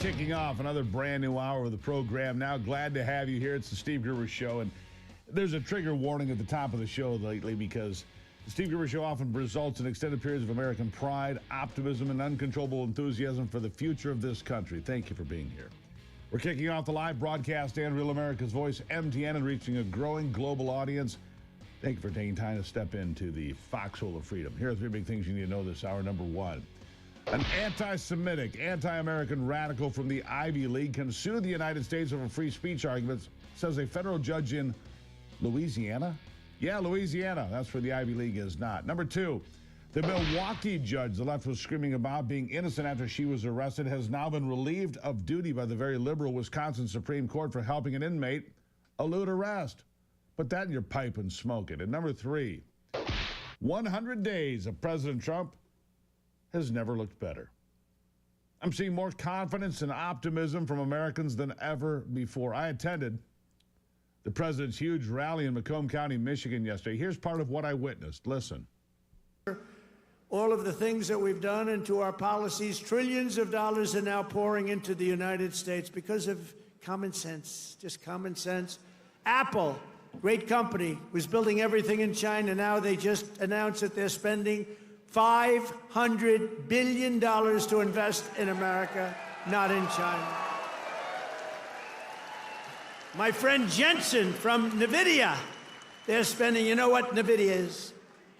kicking off another brand new hour of the program now. Glad to have you here. It's the Steve Gruber Show, and there's a trigger warning at the top of the show lately because the Steve Gruber Show often results in extended periods of American pride, optimism, and uncontrollable enthusiasm for the future of this country. Thank you for being here. We're kicking off the live broadcast and Real America's Voice, MTN, and reaching a growing global audience. Thank you for taking time to step into the foxhole of freedom. Here are three big things you need to know this hour. Number one, an anti-Semitic, anti-American radical from the Ivy League can sue the United States over free speech arguments, says a federal judge in Louisiana. Yeah, Louisiana. That's where the Ivy League is not. Number two, the Milwaukee judge the left was screaming about being innocent after she was arrested has now been relieved of duty by the very liberal Wisconsin Supreme Court for helping an inmate elude arrest. Put that in your pipe and smoke it. And number three, 100 days of President Trump has never looked better. I'm seeing more confidence and optimism from Americans than ever before. I attended the president's huge rally in Macomb County, Michigan yesterday. Here's part of what I witnessed. Listen. All of the things that we've done into our policies, trillions of dollars are now pouring into the United States because of common sense, just common sense. Apple, great company, was building everything in China. Now they just announced that they're spending $500 billion to invest in America, not in China. My friend Jensen from NVIDIA, they're spending, you know what NVIDIA is?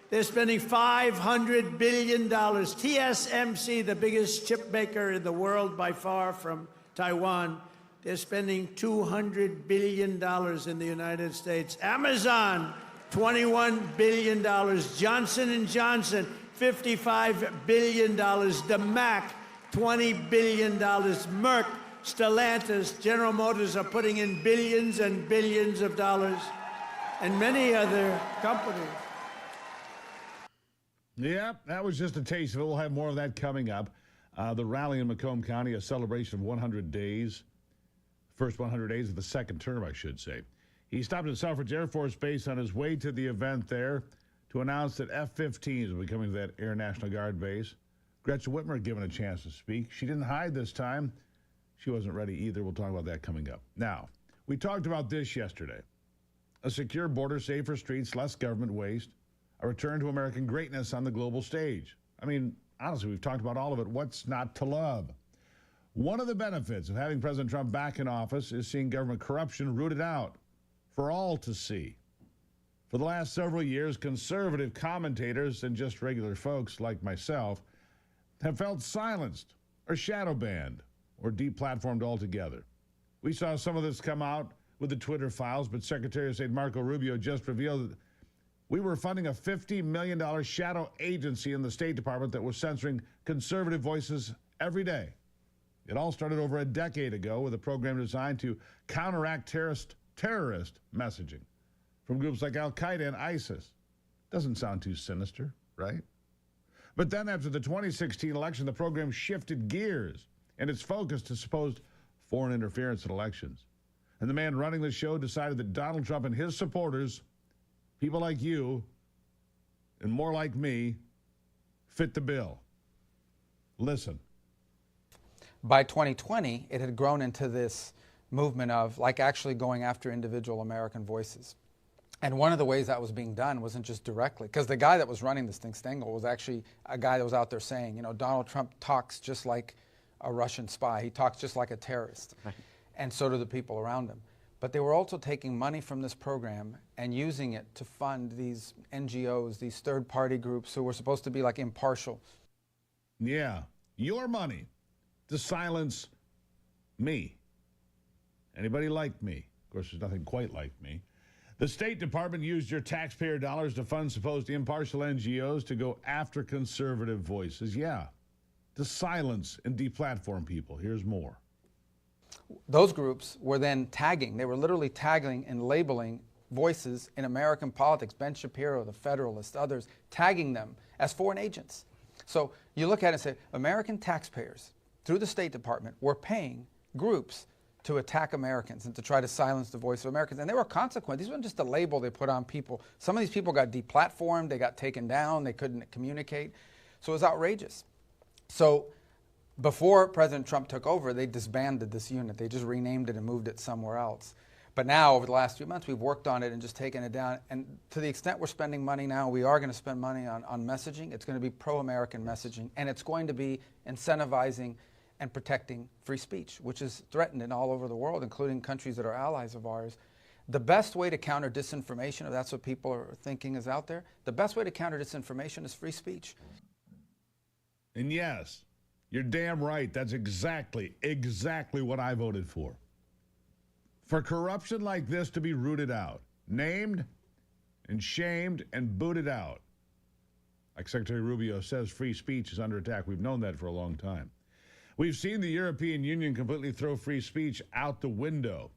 They're spending $500 billion. TSMC, the biggest chip maker in the world by far from Taiwan, they're spending $200 billion in the United States. Amazon, $21 billion. Johnson & Johnson, $55 billion. The Mac, $20 billion. Merck, Stellantis, General Motors are putting in billions and billions of dollars, and many other companies. Yeah, that was just a taste of it. We'll have more of that coming up. The rally in Macomb County, a celebration of 100 days. First 100 days of the second term, I should say. He stopped at Selfridge Air Force Base on his way to the event there to announce that F-15s will be coming to that Air National Guard base. Gretchen Whitmer given a chance to speak. She didn't hide this time. She wasn't ready either. We'll talk about that coming up. Now, we talked about this yesterday. A secure border, safer streets, less government waste, a return to American greatness on the global stage. I mean, honestly, we've talked about all of it. What's not to love? One of the benefits of having President Trump back in office is seeing government corruption rooted out for all to see. For the last several years, conservative commentators and just regular folks like myself have felt silenced or shadow banned or deplatformed altogether. We saw some of this come out with the Twitter files, but Secretary of State Marco Rubio just revealed that we were funding a $50 million shadow agency in the State Department that was censoring conservative voices every day. It all started over a decade ago with a program designed to counteract terrorist messaging from groups like Al-Qaeda and ISIS. Doesn't sound too sinister, right? But then after the 2016 election, the program shifted gears and its focus to supposed foreign interference in elections. And the man running the show decided that Donald Trump and his supporters, people like you and more like me, fit the bill. Listen. By 2020, it had grown into this movement of like actually going after individual American voices. And one of the ways that was being done wasn't just directly, because the guy that was running this thing, Stengel, was actually a guy that was out there saying, you know, Donald Trump talks just like a Russian spy. He talks just like a terrorist. Right. And so do the people around him. But they were also taking money from this program and using it to fund these NGOs, these third-party groups who were supposed to be like impartial. Yeah, your money to silence me. Anybody like me? Of course, there's nothing quite like me. The State Department used your taxpayer dollars to fund supposed impartial NGOs to go after conservative voices. Yeah, to silence and deplatform people. Here's more. Those groups were then tagging. They were literally tagging and labeling voices in American politics. Ben Shapiro, the Federalist, others, tagging them as foreign agents. So you look at it and say, American taxpayers, through the State Department, were paying groups to attack Americans and to try to silence the voice of Americans. And there were consequences. These weren't just a label they put on people. Some of these people got deplatformed, they got taken down, they couldn't communicate. So it was outrageous. So Before President Trump took over, they disbanded this unit. They just renamed it and moved it somewhere else. But now, over the last few months, we've worked on it and just taken it down. And to the extent we're spending money now, we are going to spend money on messaging. It's going to be pro-American messaging, and it's going to be incentivizing and protecting free speech, which is threatened in all over the world, including countries that are allies of ours. The best way to counter disinformation, if that's what people are thinking is out there, the best way to counter disinformation is free speech. And yes, you're damn right. That's exactly what I voted for. For corruption like this to be rooted out, named and shamed and booted out. Like Secretary Rubio says, free speech is under attack. We've known that for a long time. We've seen the European Union completely throw free speech out the window,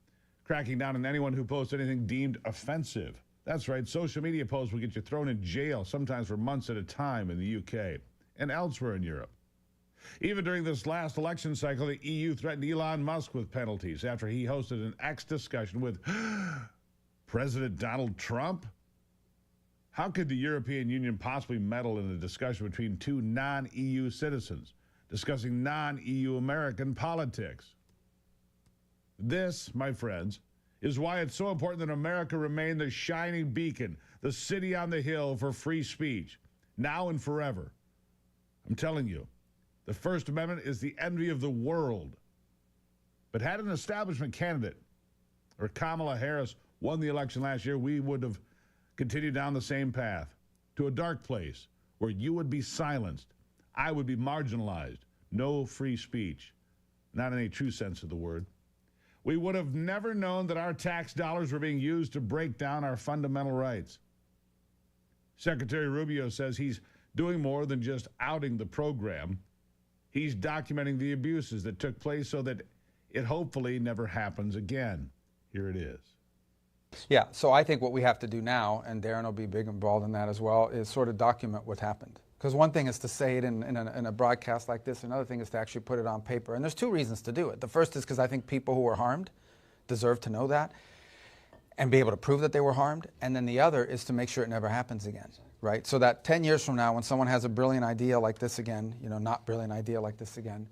cracking down on anyone who posts anything deemed offensive. That's right, social media posts will get you thrown in jail, sometimes for months at a time in the UK and elsewhere in Europe. Even during this last election cycle, the EU threatened Elon Musk with penalties after he hosted an X discussion with President Donald Trump. How could the European Union possibly meddle in a discussion between two non-EU citizens discussing non-EU American politics? This, my friends, is why it's so important that America remain the shining beacon, the city on the hill for free speech, now and forever. I'm telling you, the First Amendment is the envy of the world. But had an establishment candidate, or Kamala Harris, won the election last year, we would have continued down the same path to a dark place where you would be silenced, I would be marginalized, no free speech, not in any true sense of the word. We would have never known that our tax dollars were being used to break down our fundamental rights. Secretary Rubio says he's doing more than just outing the program. He's documenting the abuses that took place so that it hopefully never happens again. Here it is. Yeah, so I think what we have to do now, and Darren will be big involved in that as well, is sort of document what happened. Because one thing is to say it in a broadcast like this, another thing is to actually put it on paper. And there's two reasons to do it. The first is because I think people who were harmed deserve to know that and be able to prove that they were harmed. And then the other is to make sure it never happens again, right? So that 10 years from now, when someone has a brilliant idea like this again, not brilliant idea like this again,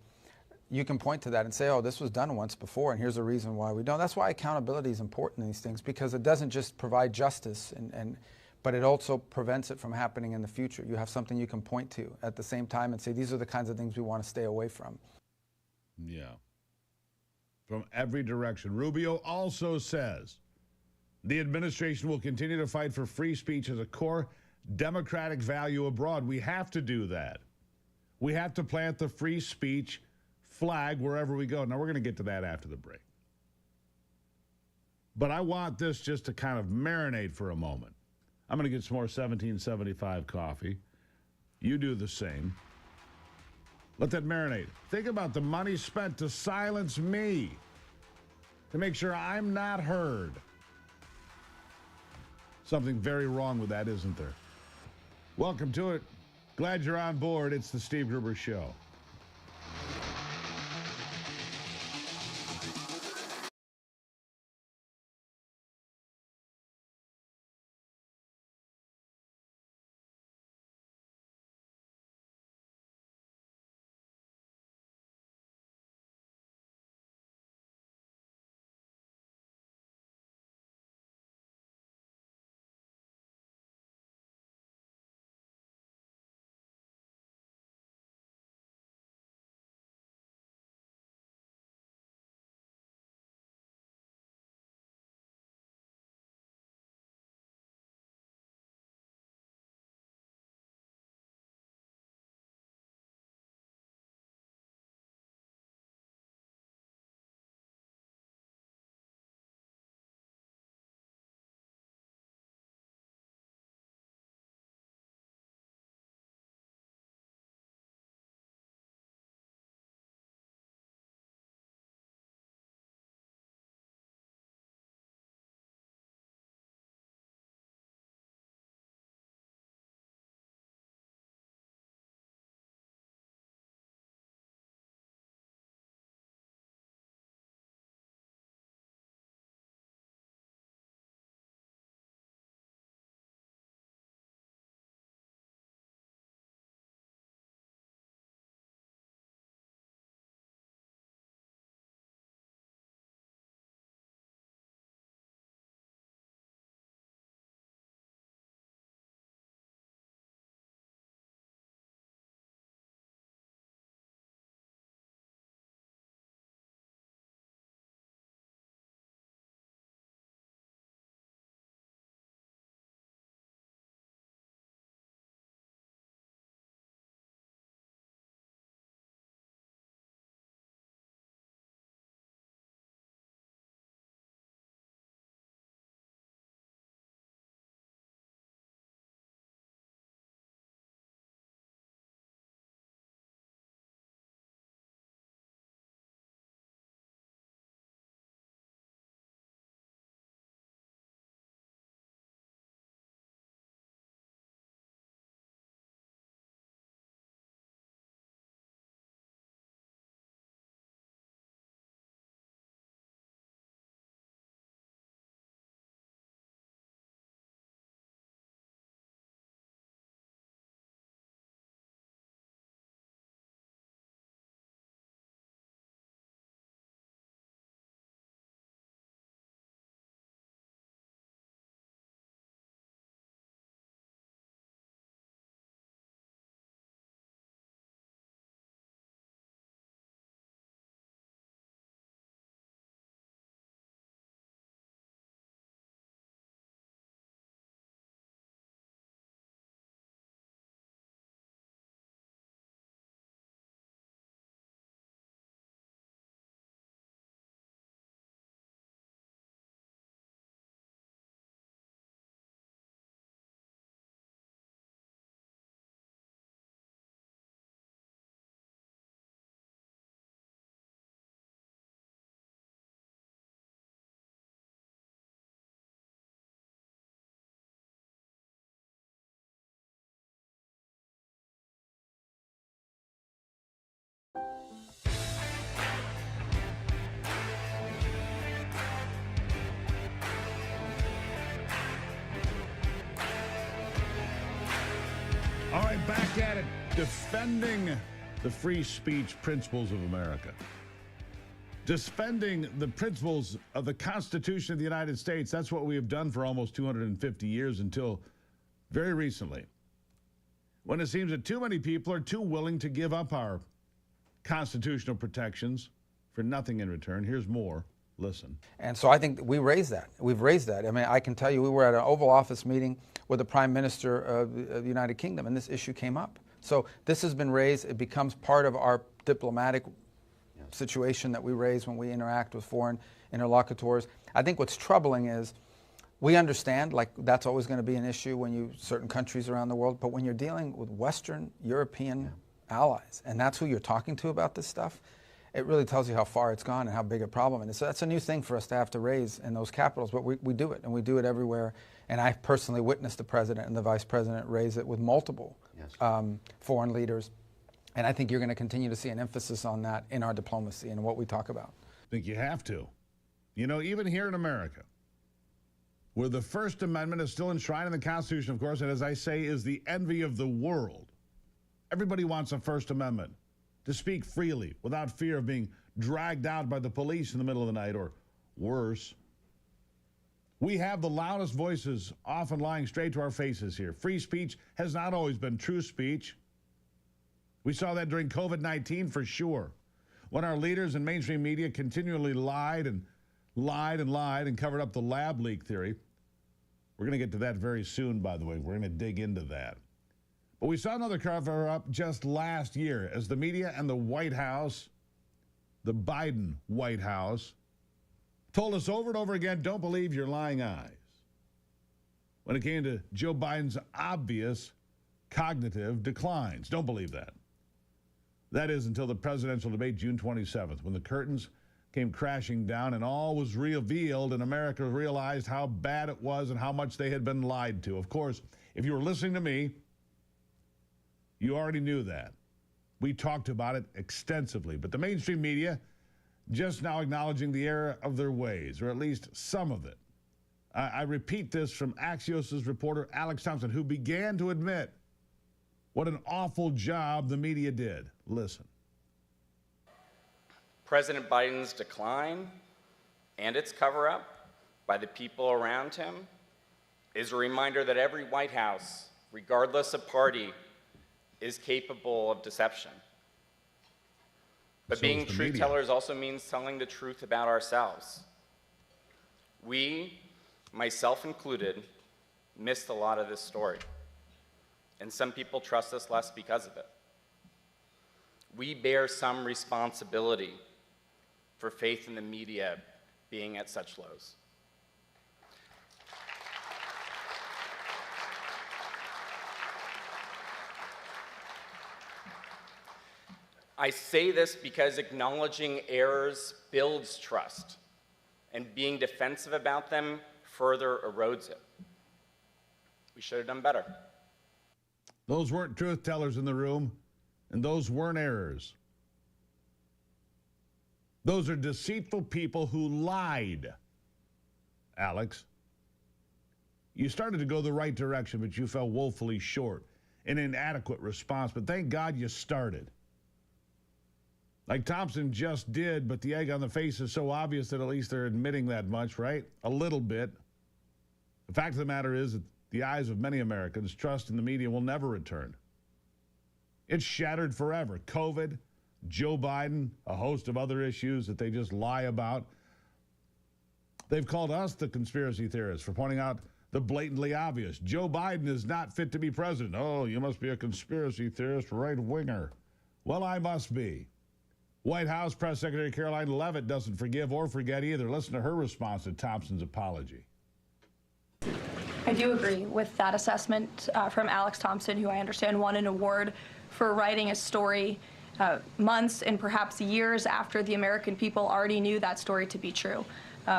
you can point to that and say, oh, this was done once before, and here's a reason why we don't. That's why accountability is important in these things, because it doesn't just provide justice, but it also prevents it from happening in the future. You have something you can point to at the same time and say, these are the kinds of things we want to stay away from. Yeah. From every direction. Rubio also says the administration will continue to fight for free speech as a core democratic value abroad. We have to do that. We have to plant the free speech flag wherever we go. Now, we're going to get to that after the break. But I want this just to kind of marinate for a moment. I'm going to get some more 1775 coffee. You do the same. Let that marinate. Think about the money spent to silence me, to make sure I'm not heard. Something very wrong with that, isn't there? Welcome to it. Glad you're on board. It's the Steve Gruber Show. All right, back at it, defending the free speech principles of America. Defending the principles of the Constitution of the United States. That's what we have done for almost 250 years until very recently, when it seems that too many people are too willing to give up our constitutional protections for nothing in return. Here's more. Listen. And so I think we raised that. We've raised that. I mean, I can tell you we were at an Oval Office meeting with the Prime Minister of the United Kingdom, and this issue came up. So this has been raised. It becomes part of our diplomatic situation that we raise when we interact with foreign interlocutors. I think what's troubling is we understand, like, that's always going to be an issue when you certain countries around the world, but when you're dealing with Western European allies, and that's who you're talking to about this stuff, it really tells you how far it's gone and how big a problem it is. So that's a new thing for us to have to raise in those capitals, but we do it, and we do it everywhere. And I personally witnessed the president and the vice president raise it with multiple foreign leaders. And I think you're going to continue to see an emphasis on that in our diplomacy and what we talk about. I think you have to. You know, even here in America, where the First Amendment is still enshrined in the Constitution, of course, and as I say, is the envy of the world. Everybody wants a First Amendment to speak freely without fear of being dragged out by the police in the middle of the night or worse. We have the loudest voices often lying straight to our faces here. Free speech has not always been true speech. We saw that during COVID-19 for sure, when our leaders and mainstream media continually lied and covered up the lab leak theory. We're going to get to that very soon, by the way. We're going to dig into that. But we saw another cover-up just last year as the media and the White House, the Biden White House, told us over and over again, don't believe your lying eyes. When it came to Joe Biden's obvious cognitive declines. Don't believe that. That is until the presidential debate June 27th, when the curtains came crashing down and all was revealed and America realized how bad it was and how much they had been lied to. Of course, if you were listening to me, you already knew that. We talked about it extensively, but the mainstream media just now acknowledging the error of their ways, or at least some of it. I repeat this from Axios' reporter Alex Thompson, who began to admit what an awful job the media did. Listen. President Biden's decline and its cover-up by the people around him is a reminder that every White House, regardless of party, is capable of deception. But being truth tellers also means telling the truth about ourselves. We, myself included, missed a lot of this story, and some people trust us less because of it. We bear some responsibility for faith in the media being at such lows. I say this because acknowledging errors builds trust, and being defensive about them further erodes it. We should have done better. Those weren't truth tellers in the room, and those weren't errors. Those are deceitful people who lied, Alex. You started to go the right direction, but you fell woefully short. An inadequate response, but thank God you started. Like Thompson just did, but the egg on the face is so obvious that at least they're admitting that much, right? A little bit. The fact of the matter is that the eyes of many Americans, trust in the media will never return. It's shattered forever. COVID, Joe Biden, a host of other issues that they just lie about. They've called us the conspiracy theorists for pointing out the blatantly obvious. Joe Biden is not fit to be president. Oh, you must be a conspiracy theorist, right-winger. Well, I must be. White House Press Secretary Caroline Leavitt doesn't forgive or forget either. Listen to her response to Thompson's apology. I do agree with that assessment from Alex Thompson, who I understand won an award for writing a story months and perhaps years after the American people already knew that story to be true.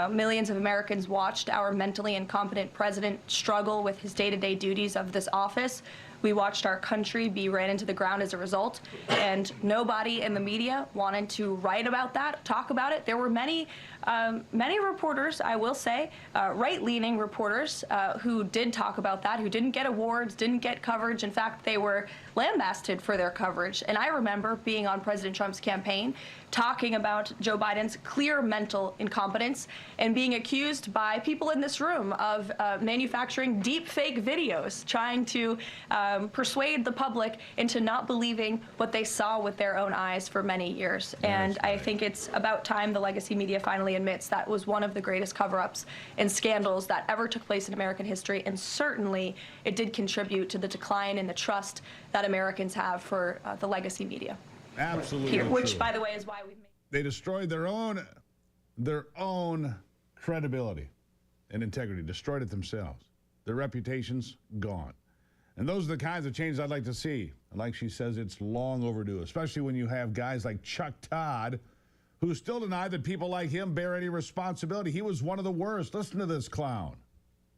Millions of Americans watched our mentally incompetent president struggle with his day-to-day duties of this office We watched our country be ran into the ground as a result, and nobody in the media wanted to write about that, talk about it. There were many reporters, I will say, right-leaning reporters who did talk about that, who didn't get awards, didn't get coverage. In fact, they were lambasted for their coverage. And I remember being on President Trump's campaign, talking about Joe Biden's clear mental incompetence and being accused by people in this room of manufacturing deep fake videos, trying to persuade the public into not believing what they saw with their own eyes for many years. And I think it's about time the legacy media finally admits that was one of the greatest cover-ups and scandals that ever took place in American history, and certainly it did contribute to the decline in the trust that Americans have for the legacy media. Absolutely Here, which, true. by the way, is why we've made... They destroyed their own credibility and integrity, destroyed it themselves. Their reputation's gone. And those are the kinds of changes I'd like to see. And like she says, it's long overdue, especially when you have guys like Chuck Todd, who still deny that people like him bear any responsibility. He was one of the worst. Listen to this clown.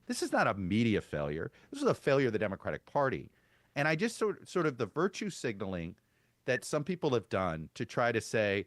This is not a media failure. This is a failure of the Democratic Party. And I just sort of the virtue signaling that some people have done to try to say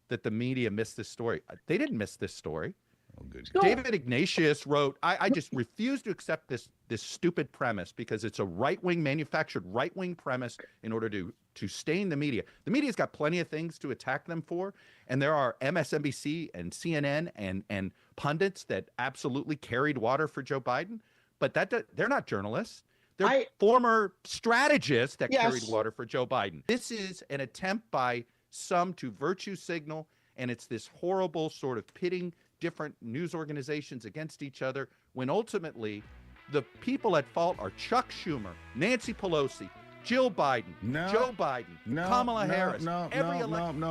that the media missed this story. They didn't miss this story. Oh, good. David Ignatius wrote, I just refuse to accept this stupid premise because it's a right-wing, manufactured right-wing premise in order to stain the media. The media's got plenty of things to attack them for, and there are MSNBC and CNN and pundits that absolutely carried water for Joe Biden, but they're not journalists. They're former strategists that carried water for Joe Biden. This is an attempt by some to virtue signal, and it's this horrible sort of pitting different news organizations against each other, when ultimately the people at fault are Chuck Schumer, Nancy Pelosi, Jill Biden, Joe Biden, Kamala Harris. No.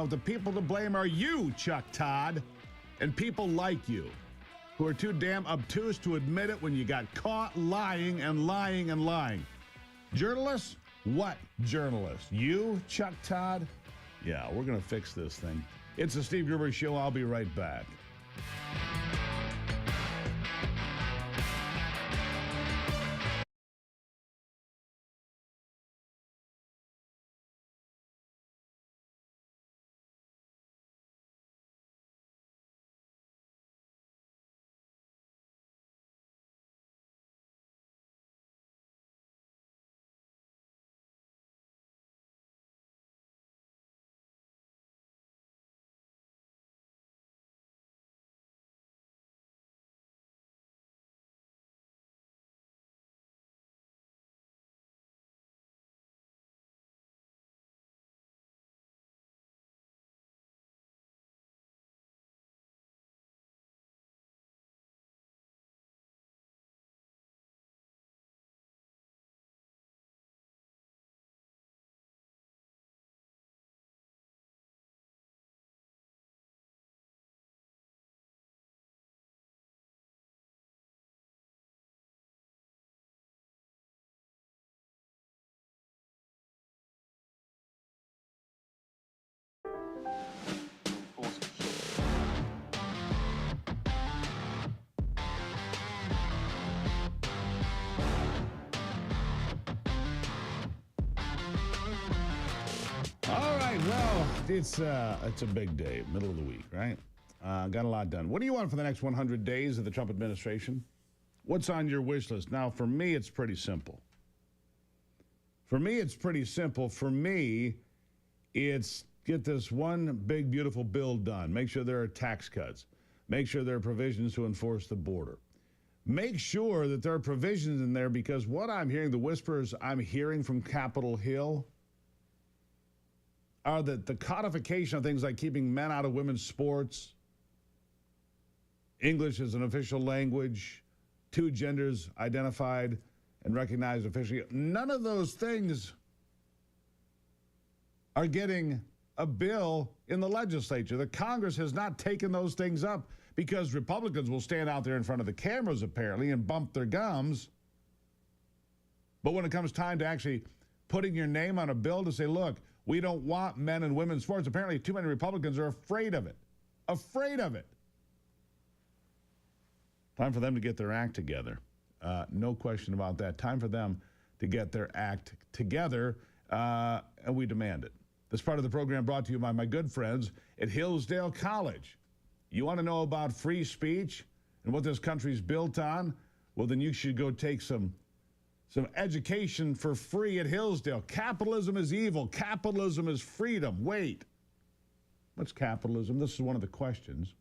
The people to blame are you, Chuck Todd, and people like you, who are too damn obtuse to admit it when you got caught lying and lying and lying. Journalists? What journalists? You, Chuck Todd? Yeah, we're going to fix this thing. It's the Steve Gruber Show. I'll be right back. All right, well, it's a big day, middle of the week, right? Got a lot done. What do you want for the next 100 days of the Trump administration? What's on your wish list? Now, for me, it's pretty simple. For me, it's get this one big, beautiful bill done. Make sure there are tax cuts. Make sure there are provisions to enforce the border. Make sure that there are provisions in there, because what I'm hearing, the whispers I'm hearing from Capitol Hill, are that the codification of things like keeping men out of women's sports, English as an official language, 2 genders identified and recognized officially, none of those things are getting a bill in the legislature. The Congress has not taken those things up because Republicans will stand out there in front of the cameras, apparently, and bump their gums. But when it comes time to actually putting your name on a bill to say, look, we don't want men and women's sports, apparently too many Republicans are afraid of it. Afraid of it. Time for them to get their act together. No question about that. Time for them to get their act together, and we demand it. This part of the program brought to you by my good friends at Hillsdale College. You want to know about free speech and what this country's built on? Well, then you should go take some education for free at Hillsdale. Capitalism is evil. Capitalism is freedom. Wait. What's capitalism? This is one of the questions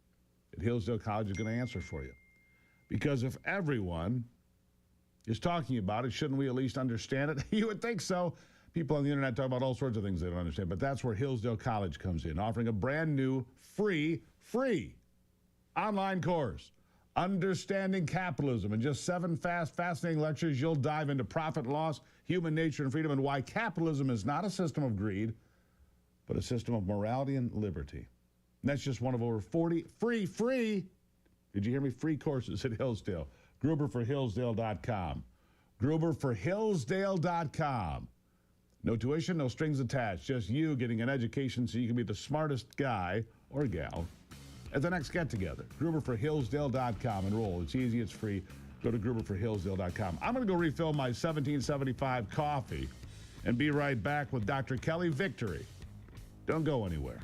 that Hillsdale College is going to answer for you. Because if everyone is talking about it, shouldn't we at least understand it? You would think so. People on the internet talk about all sorts of things they don't understand, but that's where Hillsdale College comes in, offering a brand new free online course, Understanding Capitalism. In just 7 fascinating lectures, you'll dive into profit and loss, human nature and freedom, and why capitalism is not a system of greed, but a system of morality and liberty. And that's just one of over 40 free, did you hear me, free courses at Hillsdale. Gruberforhillsdale.com. Gruberforhillsdale.com. No tuition, no strings attached, just you getting an education so you can be the smartest guy or gal at the next get-together. Gruberforhillsdale.com. Enroll. It's easy, it's free. Go to Gruberforhillsdale.com. I'm going to go refill my 1775 coffee and be right back with Dr. Kelly Victory. Don't go anywhere.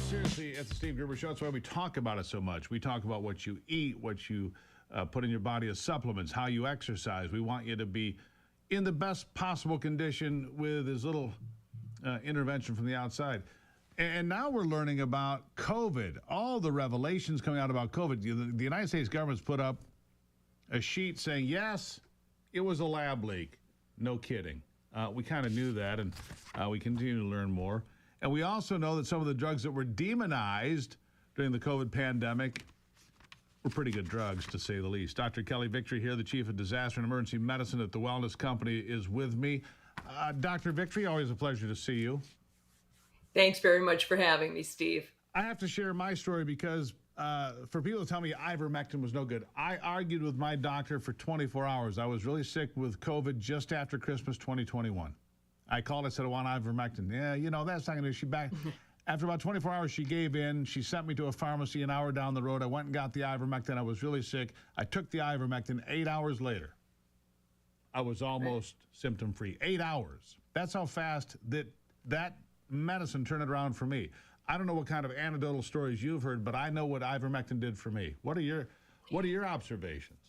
Seriously, it's the Steve Gruber Show. That's why we talk about it so much. We talk about what you eat, what you put in your body as supplements, how you exercise. We want you to be in the best possible condition with as little intervention from the outside. And now we're learning about COVID, all the revelations coming out about COVID. The United States government's put up a sheet saying, yes, it was a lab leak. No kidding. We kind of knew that, and we continue to learn more. And we also know that some of the drugs that were demonized during the COVID pandemic were pretty good drugs, to say the least. Dr. Kelly Victory here, the Chief of Disaster and Emergency Medicine at the Wellness Company, is with me. Dr. Victory, always a pleasure to see you. Thanks very much for having me, Steve. I have to share my story because for people to tell me ivermectin was no good, I argued with my doctor for 24 hours. I was really sick with COVID just after Christmas 2021. I called, I said, I want ivermectin. Yeah, you know, that's not going to do. She back. After about 24 hours, she gave in. She sent me to a pharmacy an hour down the road. I went and got the ivermectin. I was really sick. I took the ivermectin. 8 hours later, I was almost symptom-free. 8 hours. That's how fast that medicine turned it around for me. I don't know what kind of anecdotal stories you've heard, but I know what ivermectin did for me. What are your observations?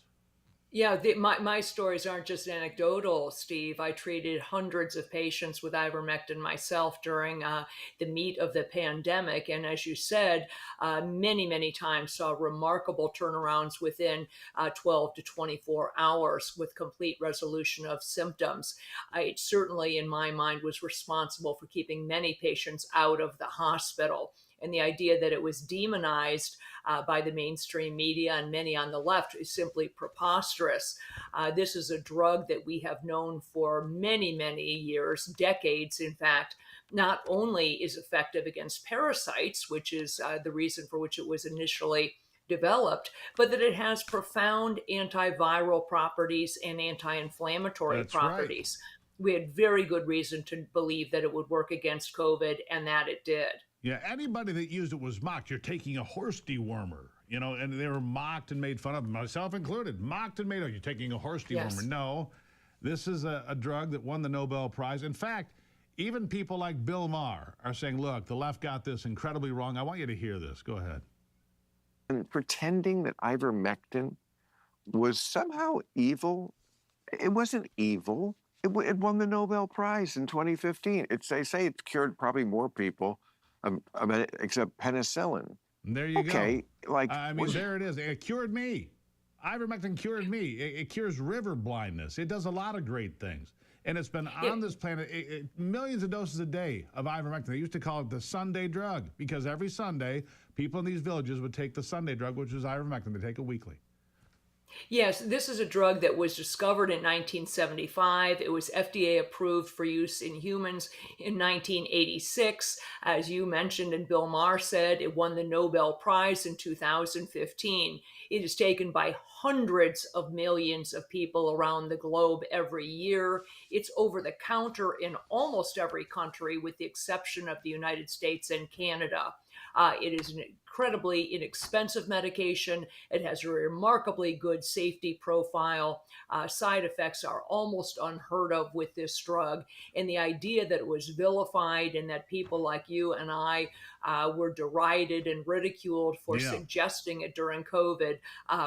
Yeah, my stories aren't just anecdotal, Steve. I treated hundreds of patients with ivermectin myself during the meat of the pandemic. And as you said, many times saw remarkable turnarounds within 12 to 24 hours with complete resolution of symptoms. It certainly, in my mind, was responsible for keeping many patients out of the hospital. And the idea that it was demonized by the mainstream media and many on the left is simply preposterous. This is a drug that we have known for many years, decades, in fact. Not only is effective against parasites, which is the reason for which it was initially developed, but that it has profound antiviral properties and anti-inflammatory properties. Right. We had very good reason to believe that it would work against COVID, and that it did. Yeah, anybody that used it was mocked. You're taking a horse dewormer, you know, and they were mocked and made fun of, myself included, mocked and made, oh, you're taking a horse dewormer. Yes. No, this is a drug that won the Nobel Prize. In fact, even people like Bill Maher are saying, look, the left got this incredibly wrong. I want you to hear this. Go ahead. And pretending that ivermectin was somehow evil, it wasn't evil. It won the Nobel Prize in 2015. They say it's cured probably more people, except penicillin. There you go. Okay, like I mean, there it is. It cured me. Ivermectin cured me. It cures river blindness. It does a lot of great things. And it's been on this planet, millions of doses a day of ivermectin. They used to call it the Sunday drug because every Sunday, people in these villages would take the Sunday drug, which is ivermectin. They take it weekly. Yes, this is a drug that was discovered in 1975. It was FDA approved for use in humans in 1986. As you mentioned and Bill Maher said, it won the Nobel Prize in 2015. It is taken by hundreds of millions of people around the globe every year. It's over the counter in almost every country with the exception of the United States and Canada. It is an incredibly inexpensive medication. It has a remarkably good safety profile. Side effects are almost unheard of with this drug. And the idea that it was vilified and that people like you and I were derided and ridiculed for suggesting it during COVID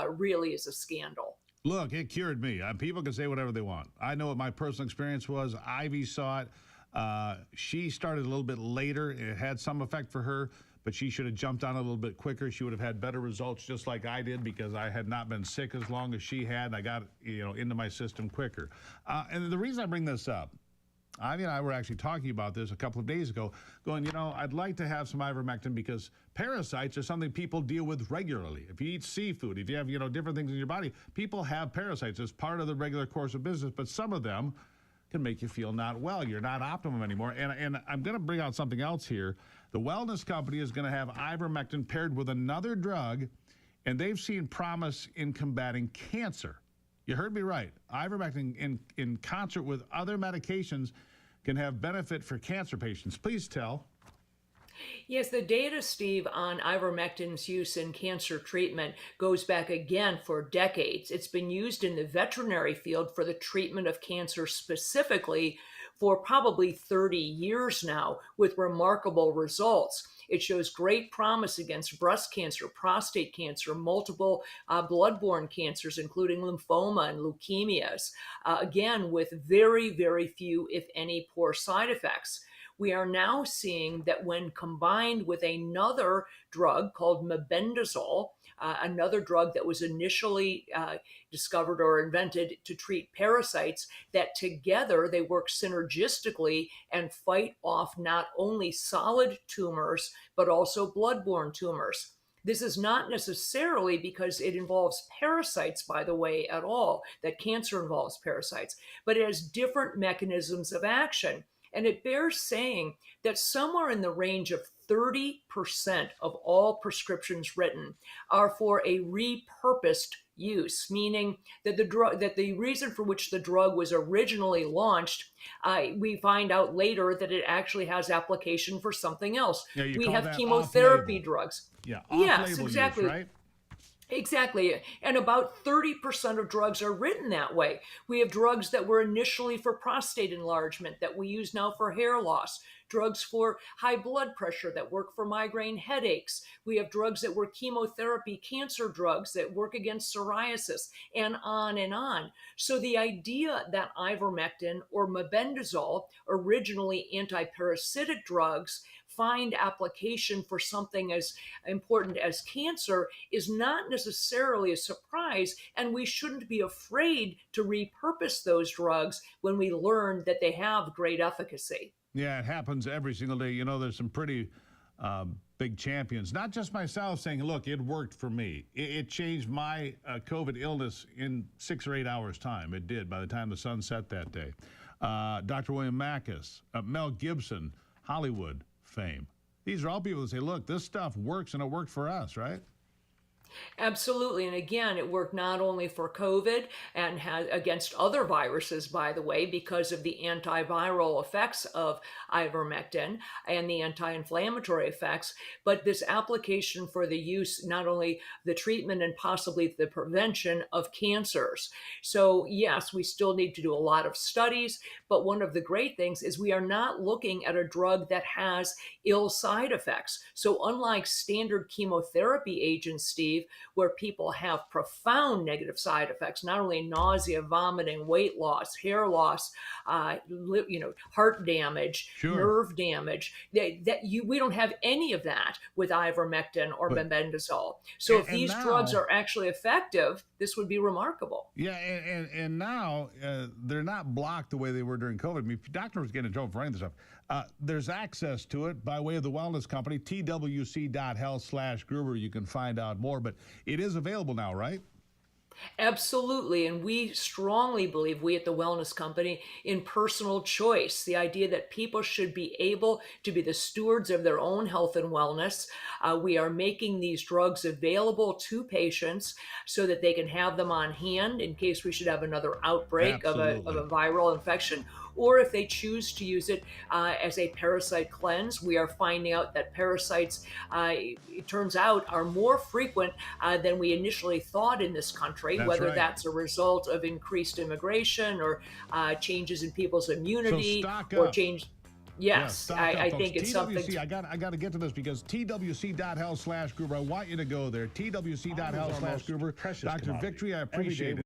really is a scandal. Look, it cured me. People can say whatever they want. I know what my personal experience was. Ivy saw it. She started a little bit later. It had some effect for her, but she should have jumped on a little bit quicker. She would have had better results just like I did because I had not been sick as long as she had. And I got, into my system quicker. And the reason I bring this up, Ivy and I were actually talking about this a couple of days ago, going, I'd like to have some ivermectin because parasites are something people deal with regularly. If you eat seafood, if you have, different things in your body, people have parasites as part of the regular course of business, but some of them can make you feel not well. You're not optimum anymore. And I'm going to bring out something else here. The Wellness Company is going to have ivermectin paired with another drug, and they've seen promise in combating cancer. You heard me right. Ivermectin in concert with other medications can have benefit for cancer patients. Please tell. Yes, the data, Steve, on ivermectin's use in cancer treatment goes back again for decades. It's been used in the veterinary field for the treatment of cancer specifically for probably 30 years now with remarkable results. It shows great promise against breast cancer, prostate cancer, multiple bloodborne cancers, including lymphoma and leukemias, again, with very few, if any, poor side effects. we are now seeing that when combined with another drug called mebendazole, another drug that was initially discovered or invented to treat parasites, that together they work synergistically and fight off not only solid tumors, but also bloodborne tumors. This is not necessarily because it involves parasites, by the way, at all, that cancer involves parasites, but it has different mechanisms of action. And it bears saying that somewhere in the range of 30% of all prescriptions written are for a repurposed use, meaning that the reason for which the drug was originally launched, we find out later that it actually has application for something else. Yeah, you We call have that chemotherapy off-label. drugs. Yeah, Yes, off-label exactly. use, right? Exactly. And about 30% of drugs are written that way. We have drugs that were initially for prostate enlargement that we use now for hair loss, drugs for high blood pressure that work for migraine headaches. We have drugs that were chemotherapy cancer drugs that work against psoriasis, and on and on. So the idea that ivermectin or mebendazole, originally antiparasitic drugs, find application for something as important as cancer is not necessarily a surprise, and we shouldn't be afraid to repurpose those drugs when we learn that they have great efficacy. Yeah, it happens every single day. You know, there's some pretty big champions, not just myself, saying, look, it worked for me. It changed my COVID illness in 6 or 8 hours' time. It did by the time the sun set that day. Dr. William Mackus, Mel Gibson, Hollywood fame. These are all people that say, look, this stuff works and it worked for us, right? Absolutely. And again, it worked not only for COVID and has against other viruses, by the way, because of the antiviral effects of ivermectin and the anti-inflammatory effects, but this application for the use, not only the treatment and possibly the prevention of cancers. So yes, we still need to do a lot of studies, but one of the great things is we are not looking at a drug that has ill side effects. So unlike standard chemotherapy agents, Steve, where people have profound negative side effects, not only nausea, vomiting, weight loss, hair loss, heart damage, Sure. nerve damage. We don't have any of that with ivermectin or mebendazole. So if these drugs are actually effective, this would be remarkable. Yeah, and now they're not blocked the way they were during COVID. I mean, doctors get in trouble for any of this stuff. There's access to it by way of the wellness company, twc.health/Gruber. You can find out more, but it is available now, right? Absolutely. And we strongly believe, we at the Wellness Company, in personal choice, the idea that people should be able to be the stewards of their own health and wellness. We are making these drugs available to patients so that they can have them on hand in case we should have another outbreak of a viral infection. Or if they choose to use it as a parasite cleanse, we are finding out that parasites, it turns out, are more frequent than we initially thought in this country, whether that's a result of increased immigration or changes in people's immunity or change. Yes, I think it's something. I got to get to this because twc.health/Gruber. I want you to go there. twc.health/Gruber. Dr. Victory, I appreciate it.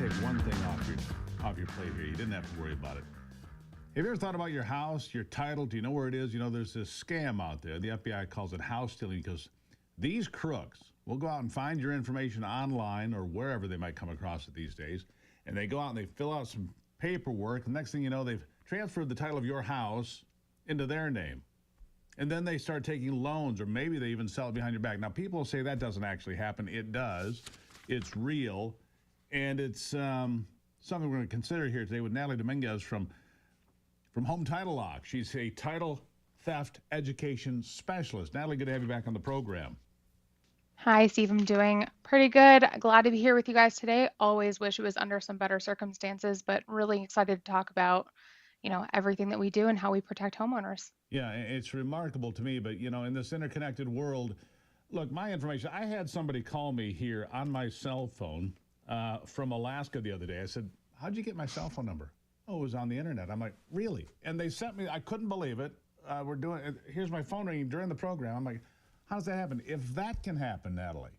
take one thing off your plate here. You didn't have to worry about it. Have you ever thought about your house, your title? Do you know where it is? You know, there's this scam out there. The FBI calls it house stealing because these crooks will go out and find your information online or wherever they might come across it these days, and they go out and they fill out some paperwork. The next thing you know, they've transferred the title of your house into their name. And then they start taking loans, or maybe they even sell it behind your back. Now, people say that doesn't actually happen. It does. It's real. And it's something we're going to consider here today with Natalie Dominguez from Home Title Lock. She's a title theft education specialist. Natalie, good to have you back on the program. Hi, Steve. I'm doing pretty good. Glad to be here with you guys today. Always wish it was under some better circumstances, but really excited to talk about, everything that we do and how we protect homeowners. Yeah, it's remarkable to me, but, in this interconnected world, look, my information, I had somebody call me here on my cell phone from Alaska the other day. I said, how'd you get my cell phone number? Oh, it was on the internet. I'm like, really? And they sent me, I couldn't believe it. Here's my phone ringing during the program. I'm like, how does that happen? If that can happen, Natalie,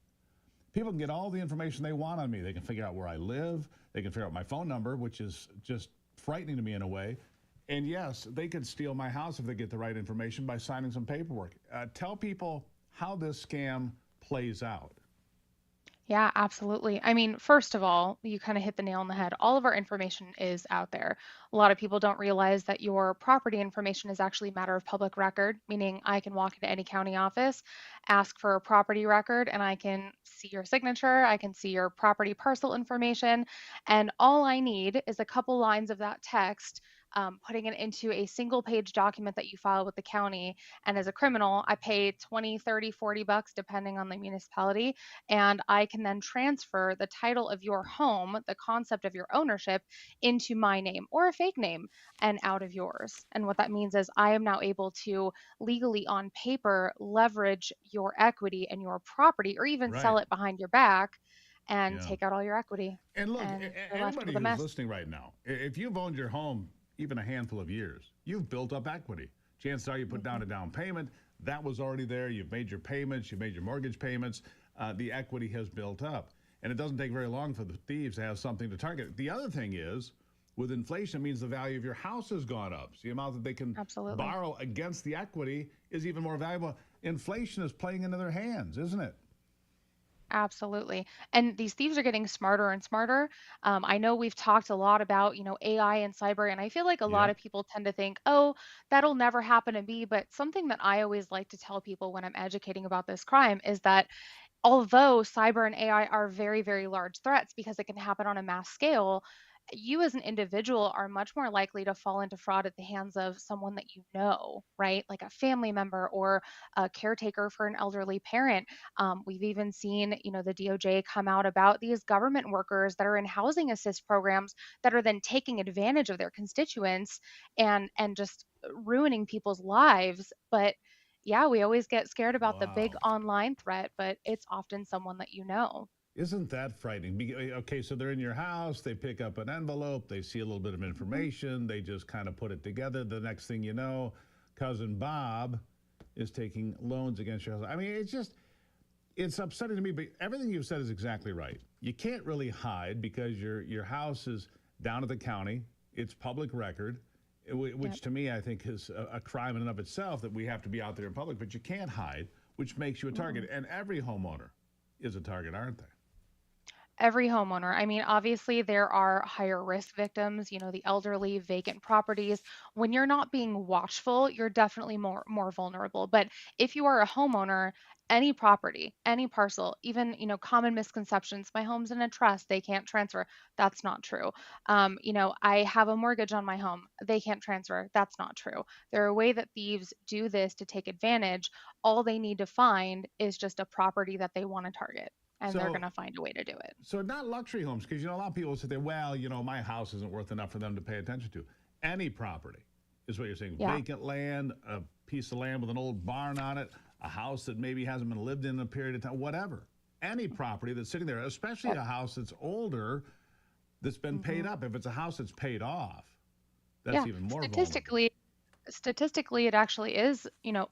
people can get all the information they want on me. They can figure out where I live. They can figure out my phone number, which is just frightening to me in a way. And yes, they could steal my house if they get the right information by signing some paperwork. Tell people how this scam plays out. Yeah, absolutely. I mean, first of all, you kind of hit the nail on the head. All of our information is out there. A lot of people don't realize that your property information is actually a matter of public record, meaning I can walk into any county office, ask for a property record, and I can see your signature, I can see your property parcel information, and all I need is a couple lines of that text. Putting it into a single page document that you file with the county. And as a criminal, I pay 20, 30, 40 bucks, depending on the municipality. And I can then transfer the title of your home, the concept of your ownership, into my name or a fake name and out of yours. And what that means is I am now able to legally on paper leverage your equity and your property, or even sell Right. it behind your back and Yeah. take out all your equity. And look, And you're left anybody with a who's mess. listening right now, if you've owned your home even a handful of years, you've built up equity. Chances are you put down a down payment. That was already there. You've made your payments. You've made your mortgage payments. The equity has built up. And it doesn't take very long for the thieves to have something to target. The other thing is, with inflation, it means the value of your house has gone up. So the amount that they can Absolutely. borrow against the equity is even more valuable. Inflation is playing into their hands, isn't it? Absolutely. And these thieves are getting smarter and smarter. I know we've talked a lot about, AI and cyber, and I feel like a lot Yep. of people tend to think, oh, that'll never happen to me. But something that I always like to tell people when I'm educating about this crime is that although cyber and AI are very, very large threats because it can happen on a mass scale, you as an individual are much more likely to fall into fraud at the hands of someone that you know, right? Like a family member or a caretaker for an elderly parent. We've even seen, the DOJ come out about these government workers that are in housing assist programs that are then taking advantage of their constituents and just ruining people's lives. But yeah, we always get scared about the big Wow. online threat, but it's often someone that you know. Isn't that frightening? Okay, so they're in your house, they pick up an envelope, they see a little bit of Mhm. information, they just kind of put it together. The next thing you know, cousin Bob is taking loans against your house. I mean, it's upsetting to me, but everything you've said is exactly right. You can't really hide because your house is down at the county. It's public record, which Yep. to me I think is a crime in and of itself that we have to be out there in public, but you can't hide, which makes you a target. And every homeowner is a target, aren't they? Every homeowner. I mean, obviously, there are higher risk victims, the elderly, vacant properties. When you're not being watchful, you're definitely more vulnerable. But if you are a homeowner, any property, any parcel, even, common misconceptions, my home's in a trust, they can't transfer. That's not true. I have a mortgage on my home, they can't transfer. That's not true. There are a way that thieves do this to take advantage. All they need to find is just a property that they want to target, and they're going So to find a way to do it. So not luxury homes, because a lot of people say, well, my house isn't worth enough for them to pay attention to. Any property is what you're saying. Yeah. Vacant land, a piece of land with an old barn on it, a house that maybe hasn't been lived in a period of time, whatever. Any property that's sitting there, especially Yep. a house that's older, that's been paid Mhm. up. If it's a house that's paid off, that's Yeah. even more vulnerable. Statistically, statistically, it actually is,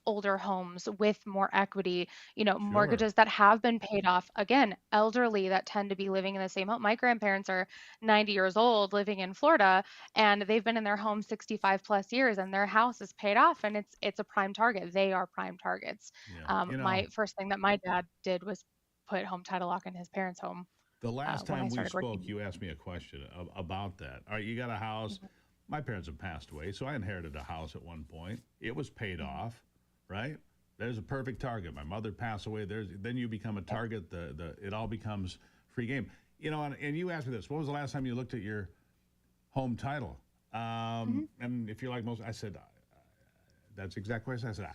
older homes with more equity, Sure. mortgages that have been paid off. Again, elderly that tend to be living in the same home. My grandparents are 90 years old living in Florida, and they've been in their home 65 plus years, and their house is paid off, and it's a prime target. They are prime targets. Yeah. My first thing that my dad did was put home title lock in his parents' home The last when I time we started spoke, working. you asked me a question about that. All right, you got a house. Mhm, My parents have passed away, so I inherited a house at one point. It was paid mhm. off, right? There's a perfect target. My mother passed away. Then you become a Yep. target. The it all becomes free game. And you asked me this. When was the last time you looked at your home title? Mhm. And if you're like most, I said that's exactly what I said.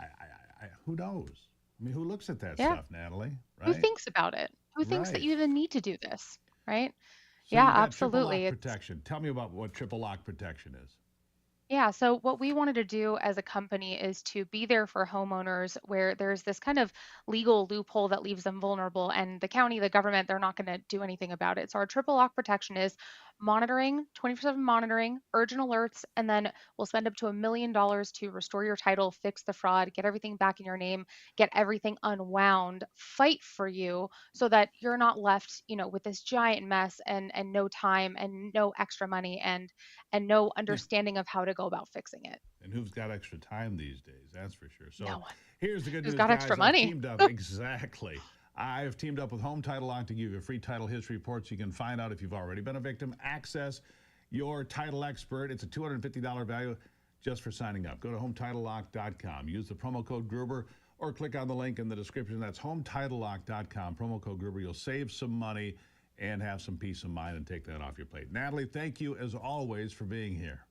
Who knows? I mean, who looks at that Yeah. stuff, Natalie? Who Right? thinks about it? Who thinks that Right. you even need to do this, right? So Yeah, you got triple absolutely. lock It's protection. Tell me about what triple lock protection is. Yeah, so what we wanted to do as a company is to be there for homeowners where there's this kind of legal loophole that leaves them vulnerable, and the county, the government, they're not going to do anything about it. So our triple lock protection is monitoring, 24/7 monitoring, urgent alerts, and then we'll spend up to $1 million to restore your title, fix the fraud, get everything back in your name, get everything unwound, fight for you so that you're not left, with this giant mess and no time and no extra money and no Yeah. understanding of how to go about fixing it. And who's got extra time these days? That's for sure. So No one here's the good who's news, got extra guys. I've money. teamed up. Exactly. I've teamed up with Home Title Lock to give you a free title history report so you can find out if you've already been a victim. Access your title expert. It's a $250 value just for signing up. Go to HometitleLock.com. Use the promo code Gruber or click on the link in the description. That's HometitleLock.com. Promo code Gruber. You'll save some money and have some peace of mind and take that off your plate. Natalie, thank you as always for being here.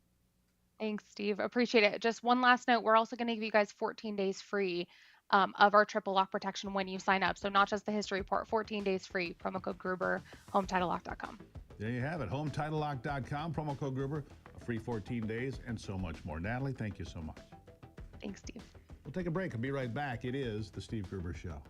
Thanks, Steve. Appreciate it. Just one last note, we're also going to give you guys 14 days free of our triple lock protection when you sign up. So not just the history report, 14 days free. Promo code Gruber, HometitleLock.com. There you have it. HometitleLock.com, promo code Gruber, a free 14 days, and so much more. Natalie, thank you so much. Thanks, Steve. We'll take a break and be right back. It is The Steve Gruber Show.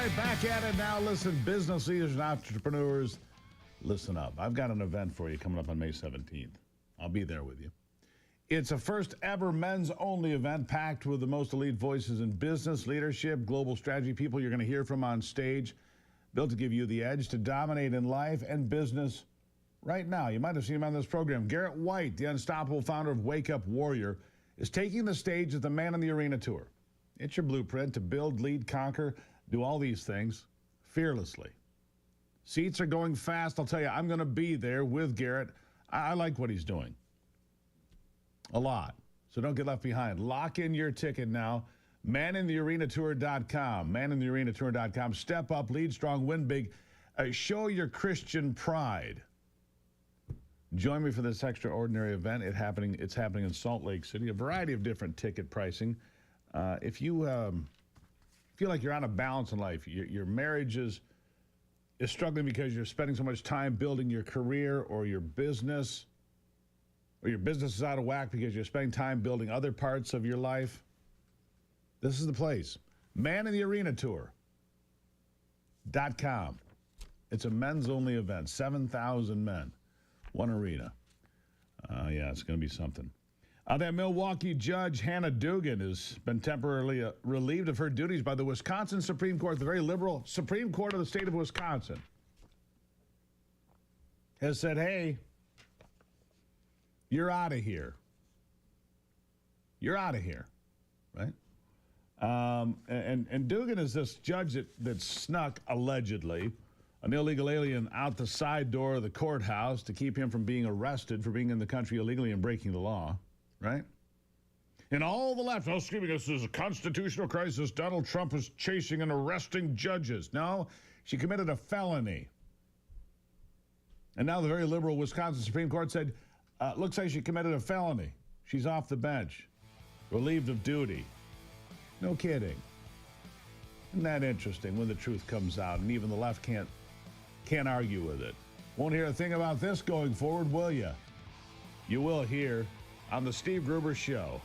right, back at it now. Listen, business leaders and entrepreneurs, listen up. I've got an event for you coming up on May 17th. I'll be there with you. It's a first ever men's only event packed with the most elite voices in business, leadership, global strategy, people you're going to hear from on stage, built to give you the edge to dominate in life and business right now. You might have seen him on this program. Garrett White, the unstoppable founder of Wake Up Warrior, is taking the stage at the Man in the Arena Tour. It's your blueprint to build, lead, conquer, do all these things fearlessly. Seats are going fast. I'll tell you, I'm going to be there with Garrett. I like what he's doing a lot, so don't get left behind. Lock in your ticket now. maninthearenatour.com. maninthearenatour.com. Step up, lead strong, win big. Show your Christian pride. Join me for this extraordinary event. It's happening in Salt Lake City. A variety of different ticket pricing. If you feel like you're out of balance in life, your marriage is struggling because you're spending so much time building your career or your business, or your business is out of whack because you're spending time building other parts of your life, this is the place. maninthearenatour.com. It's a men's only event. 7,000 men. One arena. Yeah, it's going to be something. That Milwaukee judge, Hannah Dugan, has been temporarily relieved of her duties by the Wisconsin Supreme Court. The very liberal Supreme Court of the state of Wisconsin has said, hey, you're out of here. You're out of here, right? And Dugan is this judge that snuck, allegedly, an illegal alien out the side door of the courthouse to keep him from being arrested for being in the country illegally and breaking the law, right? And all the left, screaming, this is a constitutional crisis. Donald Trump is chasing and arresting judges. No, she committed a felony. And now the very liberal Wisconsin Supreme Court said, looks like she committed a felony. She's off the bench, relieved of duty. No kidding. Isn't that interesting when the truth comes out and even the left can't argue with it? Won't hear a thing about this going forward, will you? You will hear on the Steve Gruber Show.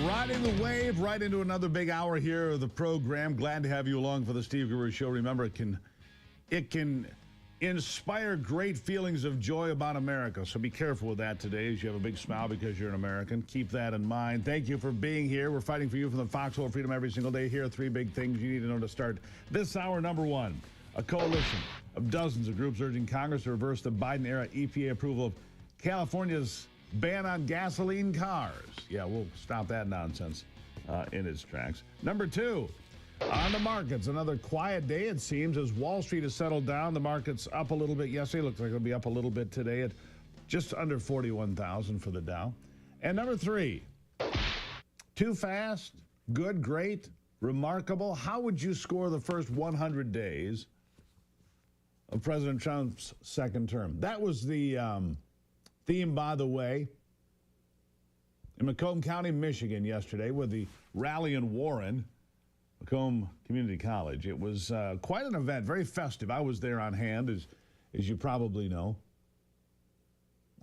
Riding the wave right into another big hour here of the program. Glad to have you along for the Steve Gruber Show. Remember, it can inspire great feelings of joy about America. So be careful with that today as you have a big smile because you're an American. Keep that in mind. Thank you for being here. We're fighting for you from the foxhole of freedom every single day. Here are three big things you need to know to start this hour. Number one, a coalition of dozens of groups urging Congress to reverse the Biden-era EPA approval of California's ban on gasoline cars. Yeah, we'll stop that nonsense in its tracks. Number two, on the markets, another quiet day, it seems, as Wall Street has settled down. The market's up a little bit yesterday. Looks like it'll be up a little bit today at just under 41,000 for the Dow. And number three, too fast, good, great, remarkable. How would you score the first 100 days of President Trump's second term? That was the theme, by the way, in Macomb County, Michigan yesterday with the rally in Warren, Macomb Community College. It was quite an event, very festive. I was there on hand, as you probably know.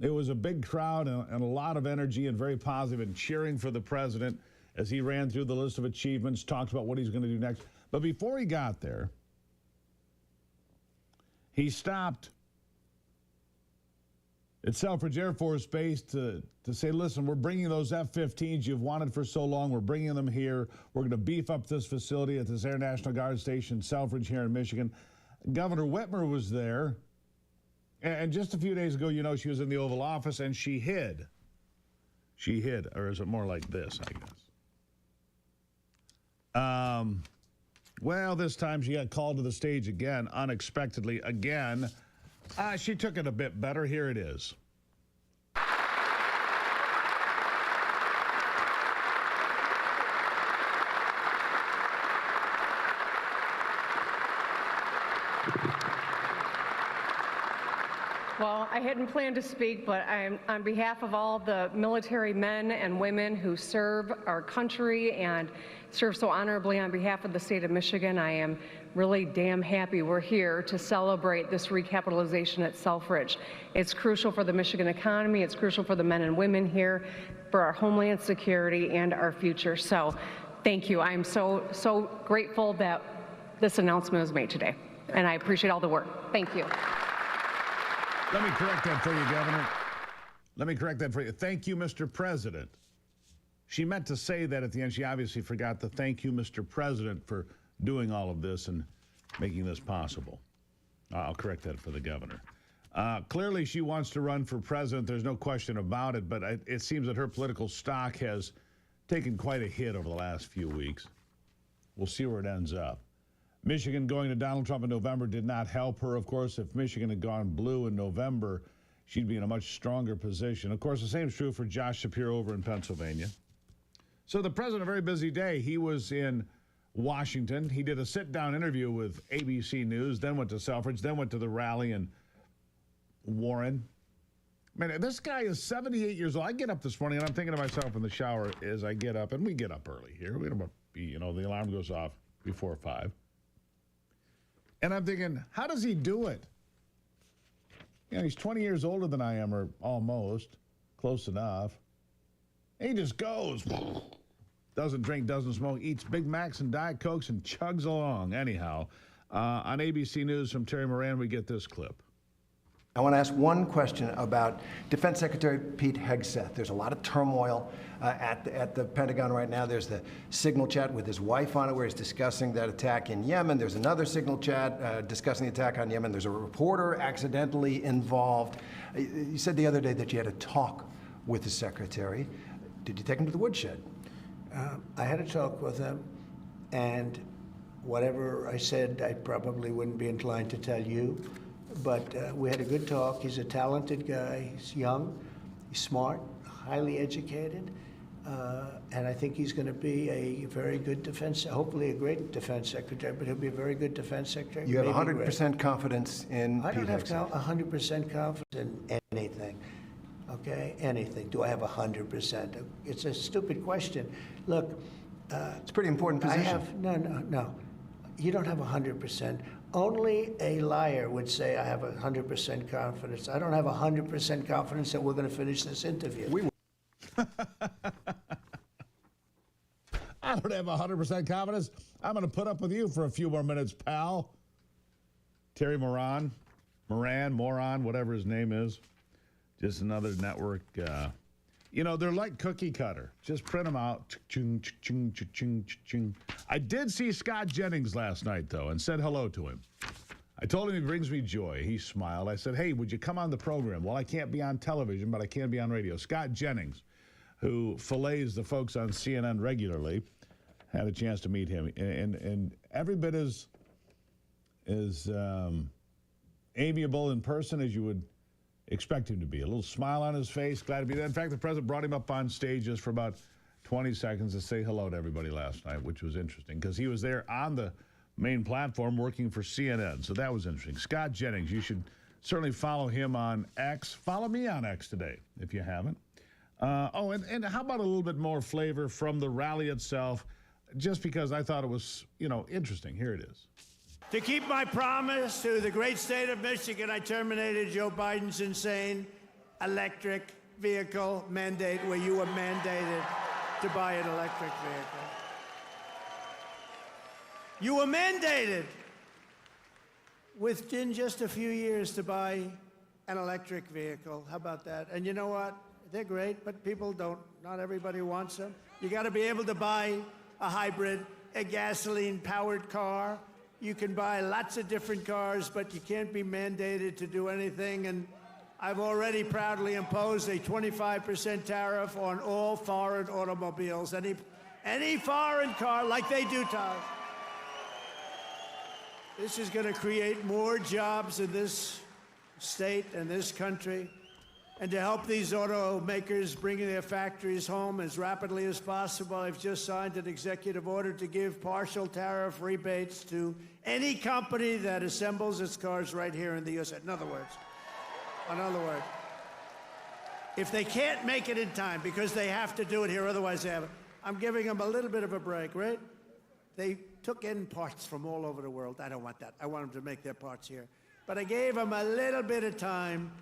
It was a big crowd and a lot of energy and very positive and cheering for the president as he ran through the list of achievements, talked about what he's going to do next. But before he got there, he stopped at Selfridge Air Force Base to say, listen, we're bringing those F-15s you've wanted for so long. We're bringing them here. We're going to beef up this facility at this Air National Guard station, Selfridge, here in Michigan. Governor Whitmer was there. And just a few days ago, you know, she was in the Oval Office and she hid. She hid, or is it more like this, I guess? Well, this time she got called to the stage again, unexpectedly again. She took it a bit better. Here it is. Well, I hadn't planned to speak, but I'm on behalf of all the military men and women who serve our country and serve so honorably on behalf of the state of Michigan. I am really damn happy we're here to celebrate this recapitalization at Selfridge. It's crucial for the Michigan economy. It's crucial for the men and women here, for our homeland security and our future. So thank you. I'm so grateful that this announcement was made today, and I appreciate all the work. Thank you. Let me correct that for you, Governor. Let me correct that for you. Thank you, Mr. President. She meant to say that at the end. She obviously forgot to thank you, Mr. President, for doing all of this and making this possible. I'll correct that for the governor. Clearly, she wants to run for president. There's no question about it, but it seems that her political stock has taken quite a hit over the last few weeks. We'll see where it ends up. Michigan going to Donald Trump in November did not help her. Of course, if Michigan had gone blue in November, she'd be in a much stronger position. Of course, the same is true for Josh Shapiro over in Pennsylvania. So the president, a very busy day. He was in Washington. He did a sit-down interview with ABC News, then went to Selfridge, then went to the rally in Warren. Man, this guy is 78 years old. I get up this morning, and I'm thinking to myself in the shower as I get up, and we get up early here. We don't be, you know, the alarm goes off before 5. And I'm thinking, how does he do it? You know, he's 20 years older than I am, or almost, close enough. He just goes, doesn't drink, doesn't smoke, eats Big Macs and Diet Cokes and chugs along. Anyhow, on ABC News from Terry Moran, we get this clip. I want to ask one question about Defense Secretary Pete Hegseth. There's a lot of turmoil at the Pentagon right now. There's the signal chat with his wife on it where he's discussing that attack in Yemen. There's another signal chat discussing the attack on Yemen. There's a reporter accidentally involved. You said the other day that you had a talk with the secretary. Did you take him to the woodshed? I had a talk with him, and whatever I said, I probably wouldn't be inclined to tell you. But we had a good talk. He's a talented guy. He's young, he's smart, highly educated, and I think he's going to be a very good defense, hopefully a great defense secretary, but he'll be a very good defense secretary. You have 100% confidence in Pete Hegseth? I don't have 100% confidence in anything. Okay, anything. Do I have 100%? It's a stupid question. Look, It's a pretty important I position. have, no. You don't have 100%. Only a liar would say I have 100% confidence. I don't have 100% confidence that we're going to finish this interview. I don't have 100% confidence. I'm going to put up with you for a few more minutes, pal. Terry Moran, whatever his name is. Just another network. You know, they're like cookie cutter. Just print them out. Chung, chung, chung, chung, chung. I did see Scott Jennings last night, though, and said hello to him. I told him he brings me joy. He smiled. I said, hey, would you come on the program? Well, I can't be on television, but I can be on radio. Scott Jennings, who fillets the folks on CNN regularly, had a chance to meet him. And every bit as amiable in person as you would expect him to be. A little smile on his face, glad to be there. In fact, the president brought him up on stage just for about 20 seconds to say hello to everybody last night, which was interesting because he was there on the main platform working for CNN. So that was interesting. Scott Jennings, you should certainly follow him on X. Follow me on X today if you haven't. And how about a little bit more flavor from the rally itself, just because I thought it was, interesting. Here it is. To keep my promise to the great state of Michigan, I terminated Joe Biden's insane electric vehicle mandate where you were mandated to buy an electric vehicle. You were mandated within just a few years to buy an electric vehicle. How about that? And you know what? They're great, but people don't. Not everybody wants them. You got to be able to buy a hybrid, a gasoline-powered car. You can buy lots of different cars, but you can't be mandated to do anything. And I've already proudly imposed a 25% tariff on all foreign automobiles. Any foreign car, like they do to us. This is going to create more jobs in this state and this country. And to help these automakers bring their factories home as rapidly as possible, I've just signed an executive order to give partial tariff rebates to any company that assembles its cars right here in the U.S. In other words, if they can't make it in time because they have to do it here, otherwise they haven't, I'm giving them a little bit of a break, right? They took in parts from all over the world. I don't want that. I want them to make their parts here. But I gave them a little bit of time.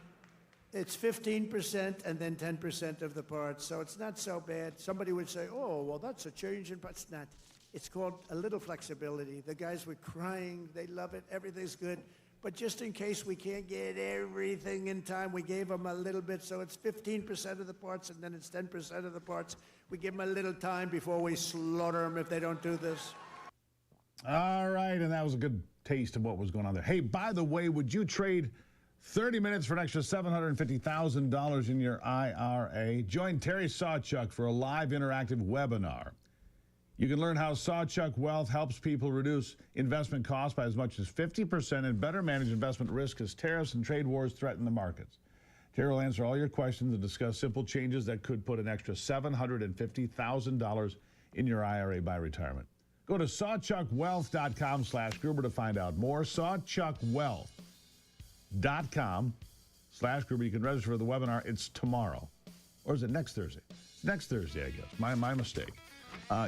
It's 15% and then 10% of the parts, so it's not so bad. Somebody would say, oh, well, that's a change in parts. It's not. It's called a little flexibility. The guys were crying. They love it. Everything's good. But just in case we can't get everything in time, we gave them a little bit. So it's 15% of the parts, and then it's 10% of the parts. We give them a little time before we slaughter them if they don't do this. All right, and that was a good taste of what was going on there. Hey, by the way, would you trade 30 minutes for an extra $750,000 in your IRA? Join Terry Sawchuk for a live interactive webinar. You can learn how Sawchuk Wealth helps people reduce investment costs by as much as 50% and better manage investment risk as tariffs and trade wars threaten the markets. Terry will answer all your questions and discuss simple changes that could put an extra $750,000 in your IRA by retirement. Go to sawchuckwealth.com/Gruber to find out more. sawchuckwealth.com/Gruber. You can register for the webinar. It's tomorrow. Or is it next Thursday? It's next Thursday, I guess. My mistake.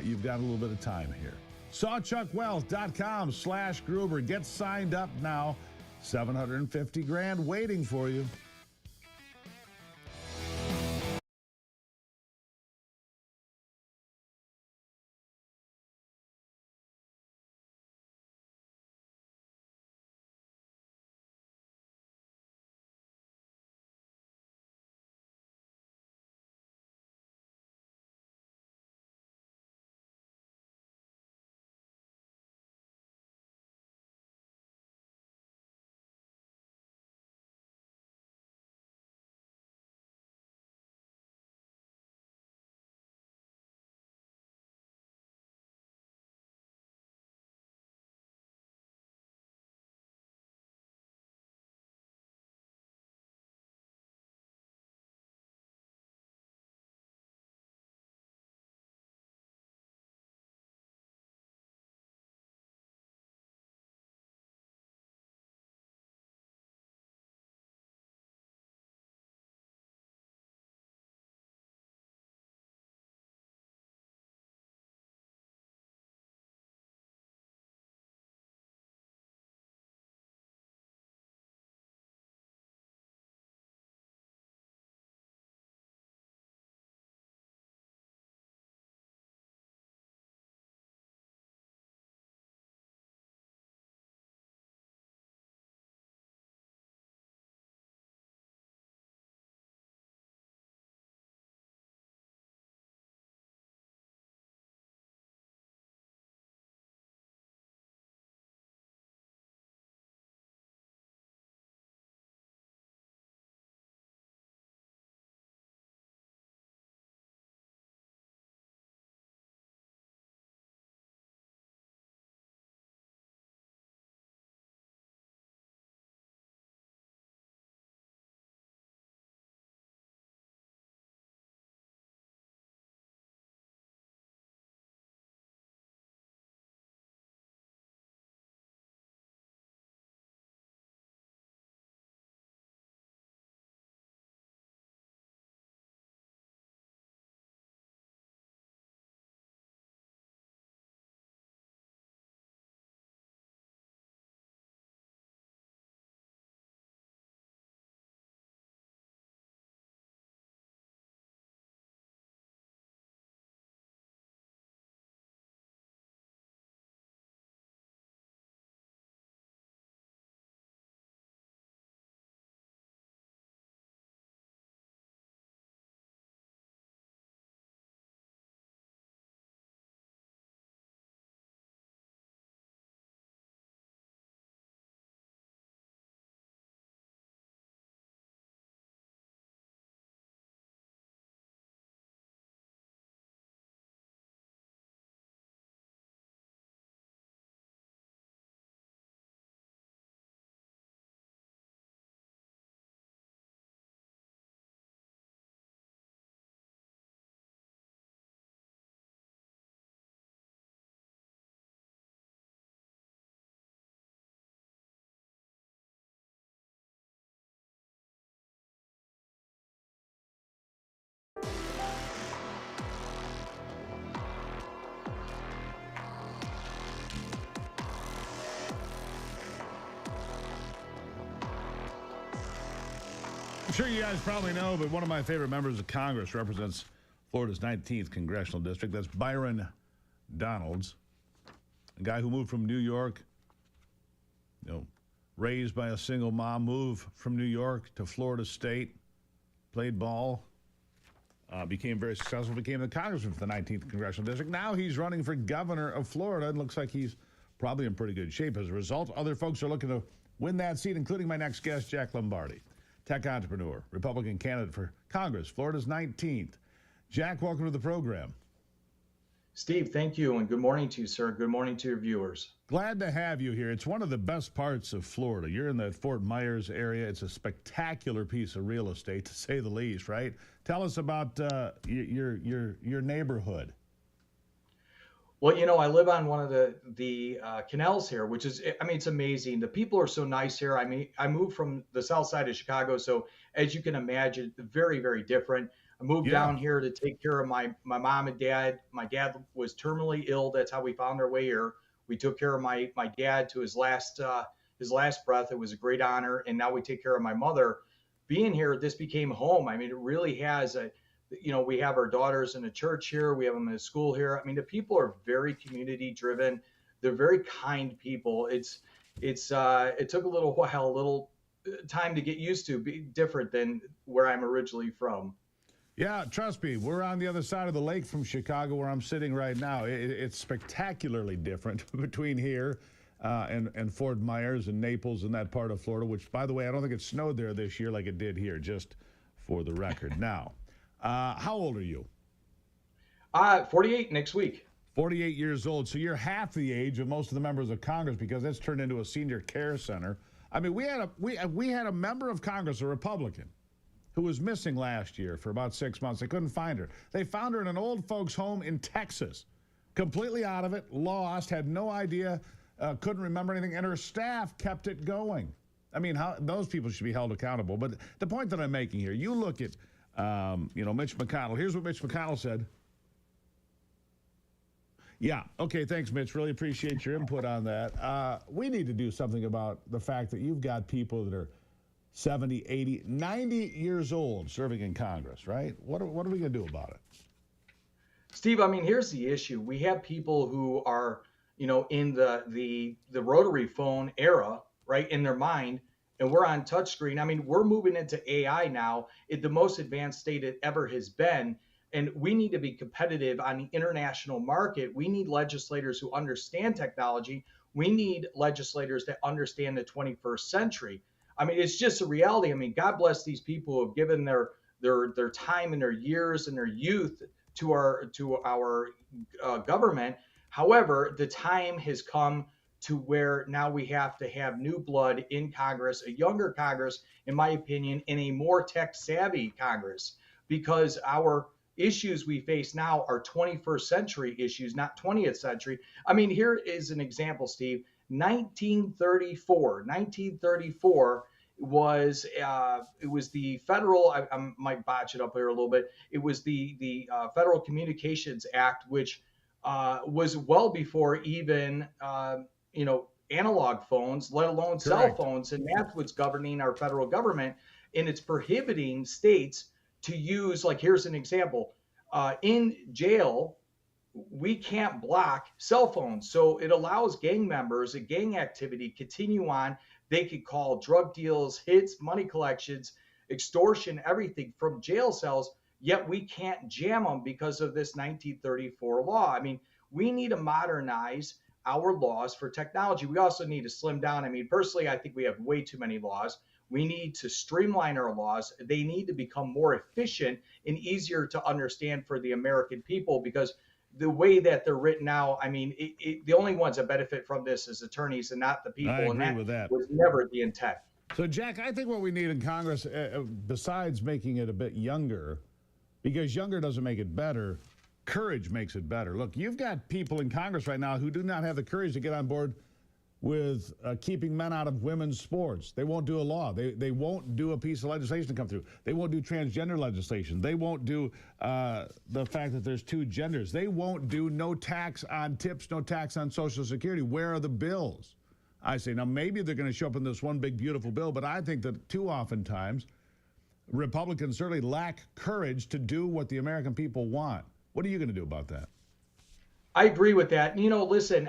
You've got a little bit of time here. sawchuckwealth.com/Gruber. Get signed up now. $750,000 waiting for you. I'm sure you guys probably know, but one of my favorite members of Congress represents Florida's 19th congressional district. That's Byron Donalds, a guy who moved from New York, raised by a single mom, moved from New York to Florida State, played ball, became very successful, became the congressman for the 19th congressional district. Now he's running for governor of Florida and looks like he's probably in pretty good shape as a result. Other folks are looking to win that seat, including my next guest, Jack Lombardi, tech entrepreneur, Republican candidate for Congress, Florida's 19th. Jack, welcome to the program. Steve, thank you, and good morning to you, sir. Good morning to your viewers. Glad to have you here. It's one of the best parts of Florida. You're in the Fort Myers area. It's a spectacular piece of real estate, to say the least, right? Tell us about your neighborhood. Well, I live on one of the canals here, which is, it's amazing. The people are so nice here. I moved from the south side of Chicago, so as you can imagine, very, very different. I moved down here to take care of my mom and dad. My dad was terminally ill. That's how we found our way here. We took care of my dad to his last breath. It was a great honor. And now we take care of my mother. Being here, this became home. It really has we have our daughters in a church here. We have them in a school here. The people are very community driven. They're very kind people. It took a little while, a little time to get used to, be different than where I'm originally from. Yeah, trust me, we're on the other side of the lake from Chicago where I'm sitting right now. It's spectacularly different between here and Fort Myers and Naples and that part of Florida, which, by the way, I don't think it snowed there this year like it did here, just for the record. Now, how old are you? 48 next week. 48 years old. So you're half the age of most of the members of Congress because that's turned into a senior care center. We had a member of Congress, a Republican, who was missing last year for about 6 months. They couldn't find her. They found her in an old folks' home in Texas, completely out of it, lost, had no idea, couldn't remember anything, and her staff kept it going. Those people should be held accountable. But the point that I'm making here, you look at, Mitch McConnell. Here's what Mitch McConnell said. Yeah, okay, thanks, Mitch. Really appreciate your input on that. We need to do something about the fact that you've got people that are 70, 80, 90 years old serving in Congress, right? What are we going to do about it? Steve, here's the issue. We have people who are, in the rotary phone era, right, in their mind, and we're on touchscreen. We're moving into AI now at the most advanced state it ever has been, and we need to be competitive on the international market. We need legislators who understand technology. We need legislators that understand the 21st century. It's just a reality. God bless these people who have given their time and their years and their youth to our government. However, the time has come to where now we have to have new blood in Congress, a younger Congress, in my opinion, and a more tech-savvy Congress, because our issues we face now are 21st century issues, not 20th century. Here is an example, Steve. 1934 was it was the federal. I might botch it up here a little bit. It was the Federal Communications Act, which was well before even analog phones, let alone cell phones, and that's what's governing our federal government. And it's prohibiting states to use. Like, here's an example. In jail, we can't block cell phones. So it allows gang members, a gang activity, continue on. They could call drug deals, hits, money collections, extortion, everything from jail cells, yet we can't jam them because of this 1934 law. We need to modernize our laws for technology. We also need to slim down. Personally, I think we have way too many laws. We need to streamline our laws. They need to become more efficient and easier to understand for the American people, because the way that they're written now, the only ones that benefit from this is attorneys and not the people. I agree with that. Was never the intent. So, Jack, I think what we need in Congress, besides making it a bit younger, because younger doesn't make it better, courage makes it better. Look, you've got people in Congress right now who do not have the courage to get on board with keeping men out of women's sports. They won't do a law. They won't do a piece of legislation to come through. They won't do transgender legislation. They won't do the fact that there's two genders. They won't do no tax on tips, no tax on Social Security. Where are the bills? I say, now maybe they're going to show up in this one big beautiful bill, but I think that too often times Republicans certainly lack courage to do what the American people want. What are you going to do about that? I agree with that. You know, listen,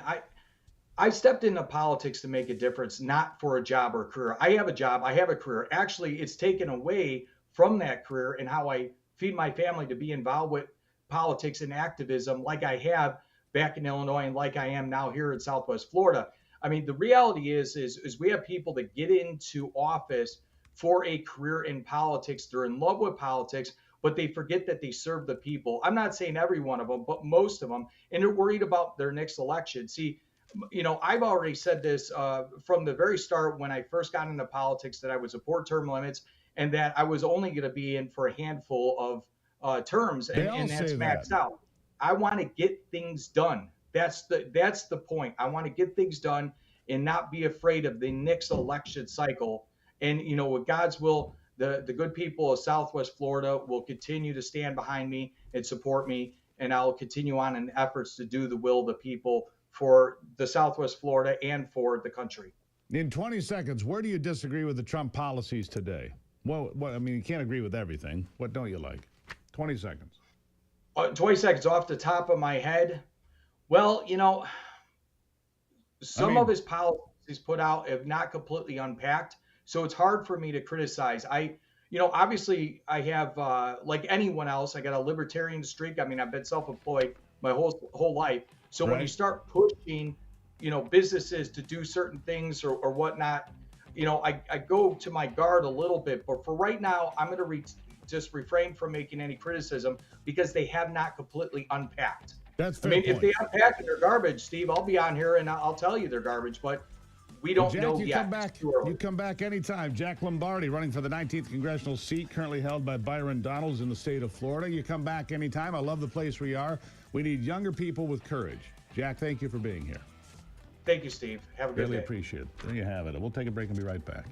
I stepped into politics to make a difference, not for a job or a career. I have a job, I have a career. Actually, it's taken away from that career and how I feed my family to be involved with politics and activism like I have back in Illinois and like I am now here in Southwest Florida. I mean, the reality is we have people that get into office for a career in politics. They're in love with politics, but they forget that they serve the people. I'm not saying every one of them, but most of them, and they're worried about their next election. See, you know, I've already said this from the very start when I first got into politics that I would support term limits and that I was only going to be in for a handful of terms, and that's maxed out. I want to get things done. That's the point. I want to get things done and not be afraid of the next election cycle. And you know, with God's will, the good people of Southwest Florida will continue to stand behind me and support me, and I'll continue on in efforts to do the will of the people for the Southwest Florida and for the country. In 20 seconds, where do you disagree with the Trump policies today? Well, I mean, you can't agree with everything. What don't you like? 20 seconds. 20 seconds off the top of my head. Well, you know, some of his policies put out have not completely unpacked, so it's hard for me to criticize. You know, obviously I have, like anyone else, I got a libertarian streak. I mean, I've been self-employed my whole life. So when you start pushing, you know, businesses to do certain things or whatnot, you know, I go to my guard a little bit. But for right now, I'm going to just refrain from making any criticism because they have not completely unpacked. That's fair. I mean, if they unpack their garbage, Steve, I'll be on here and I'll tell you they're garbage. But we don't know yet. You come back anytime. Jack Lombardi running for the 19th congressional seat, currently held by Byron Donalds in the state of Florida. You come back anytime. I love the place we are. We need younger people with courage. Jack, thank you for being here. Thank you, Steve. Have a good day. Really appreciate it. There you have it. We'll take a break and be right back.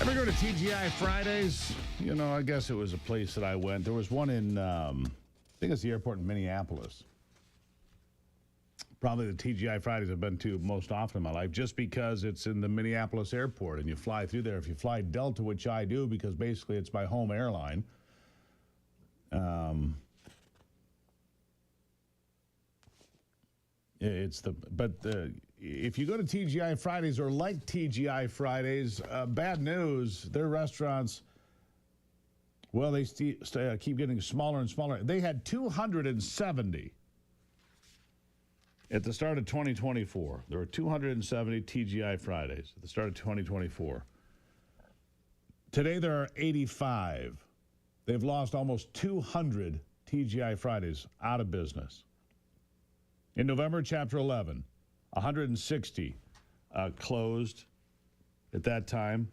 Ever go to TGI Fridays? You know, I guess it was a place that I went. There was one in, I think it's the airport in Minneapolis. Probably the TGI Fridays I've been to most often in my life, just because it's in the Minneapolis airport and you fly through there. If you fly Delta, which I do because basically it's my home airline, if you go to TGI Fridays or like TGI Fridays, bad news, their restaurants, well, they keep getting smaller and smaller. They had 270 at the start of 2024. There were 270 TGI Fridays at the start of 2024. Today there are 85. They've lost almost 200 TGI Fridays out of business. In November, Chapter 11, 160 closed at that time,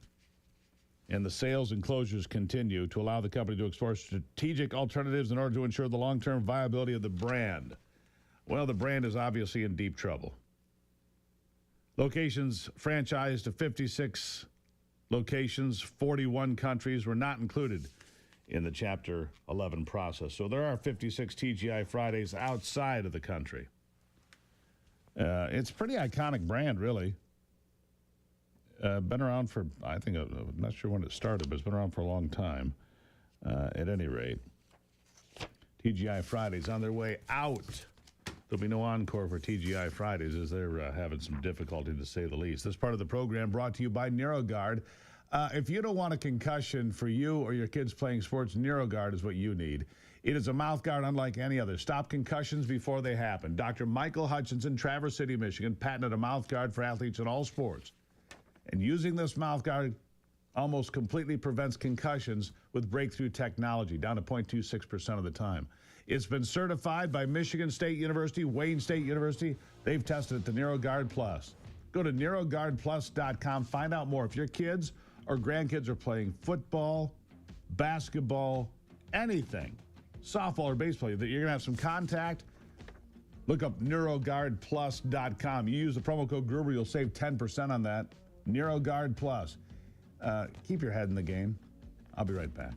and the sales and closures continue to allow the company to explore strategic alternatives in order to ensure the long-term viability of the brand. Well, the brand is obviously in deep trouble. Locations franchised to 56 locations, 41 countries were not included in the Chapter 11 process. So there are 56 TGI Fridays outside of the country. It's a pretty iconic brand, really. Been around for, I think, I'm not sure when it started, but it's been around for a long time. At any rate, TGI Fridays on their way out. There'll be no encore for TGI Fridays as they're having some difficulty, to say the least. This part of the program brought to you by NeuroGuard. If you don't want a concussion for you or your kids playing sports, NeuroGuard is what you need. It is a mouth guard unlike any other. Stop concussions before they happen. Dr. Michael Hutchinson, Traverse City, Michigan, patented a mouth guard for athletes in all sports. And using this mouth guard almost completely prevents concussions with breakthrough technology, down to 0.26% of the time. It's been certified by Michigan State University, Wayne State University. They've tested it to NeuroGuard Plus. Go to NeuroGuardPlus.com. Find out more. If your kids or grandkids are playing football, basketball, anything, softball or baseball, that you're going to have some contact, look up NeuroGuardPlus.com. You use the promo code Gruber, you'll save 10% on that. NeuroGuard Plus. Keep your head in the game. I'll be right back.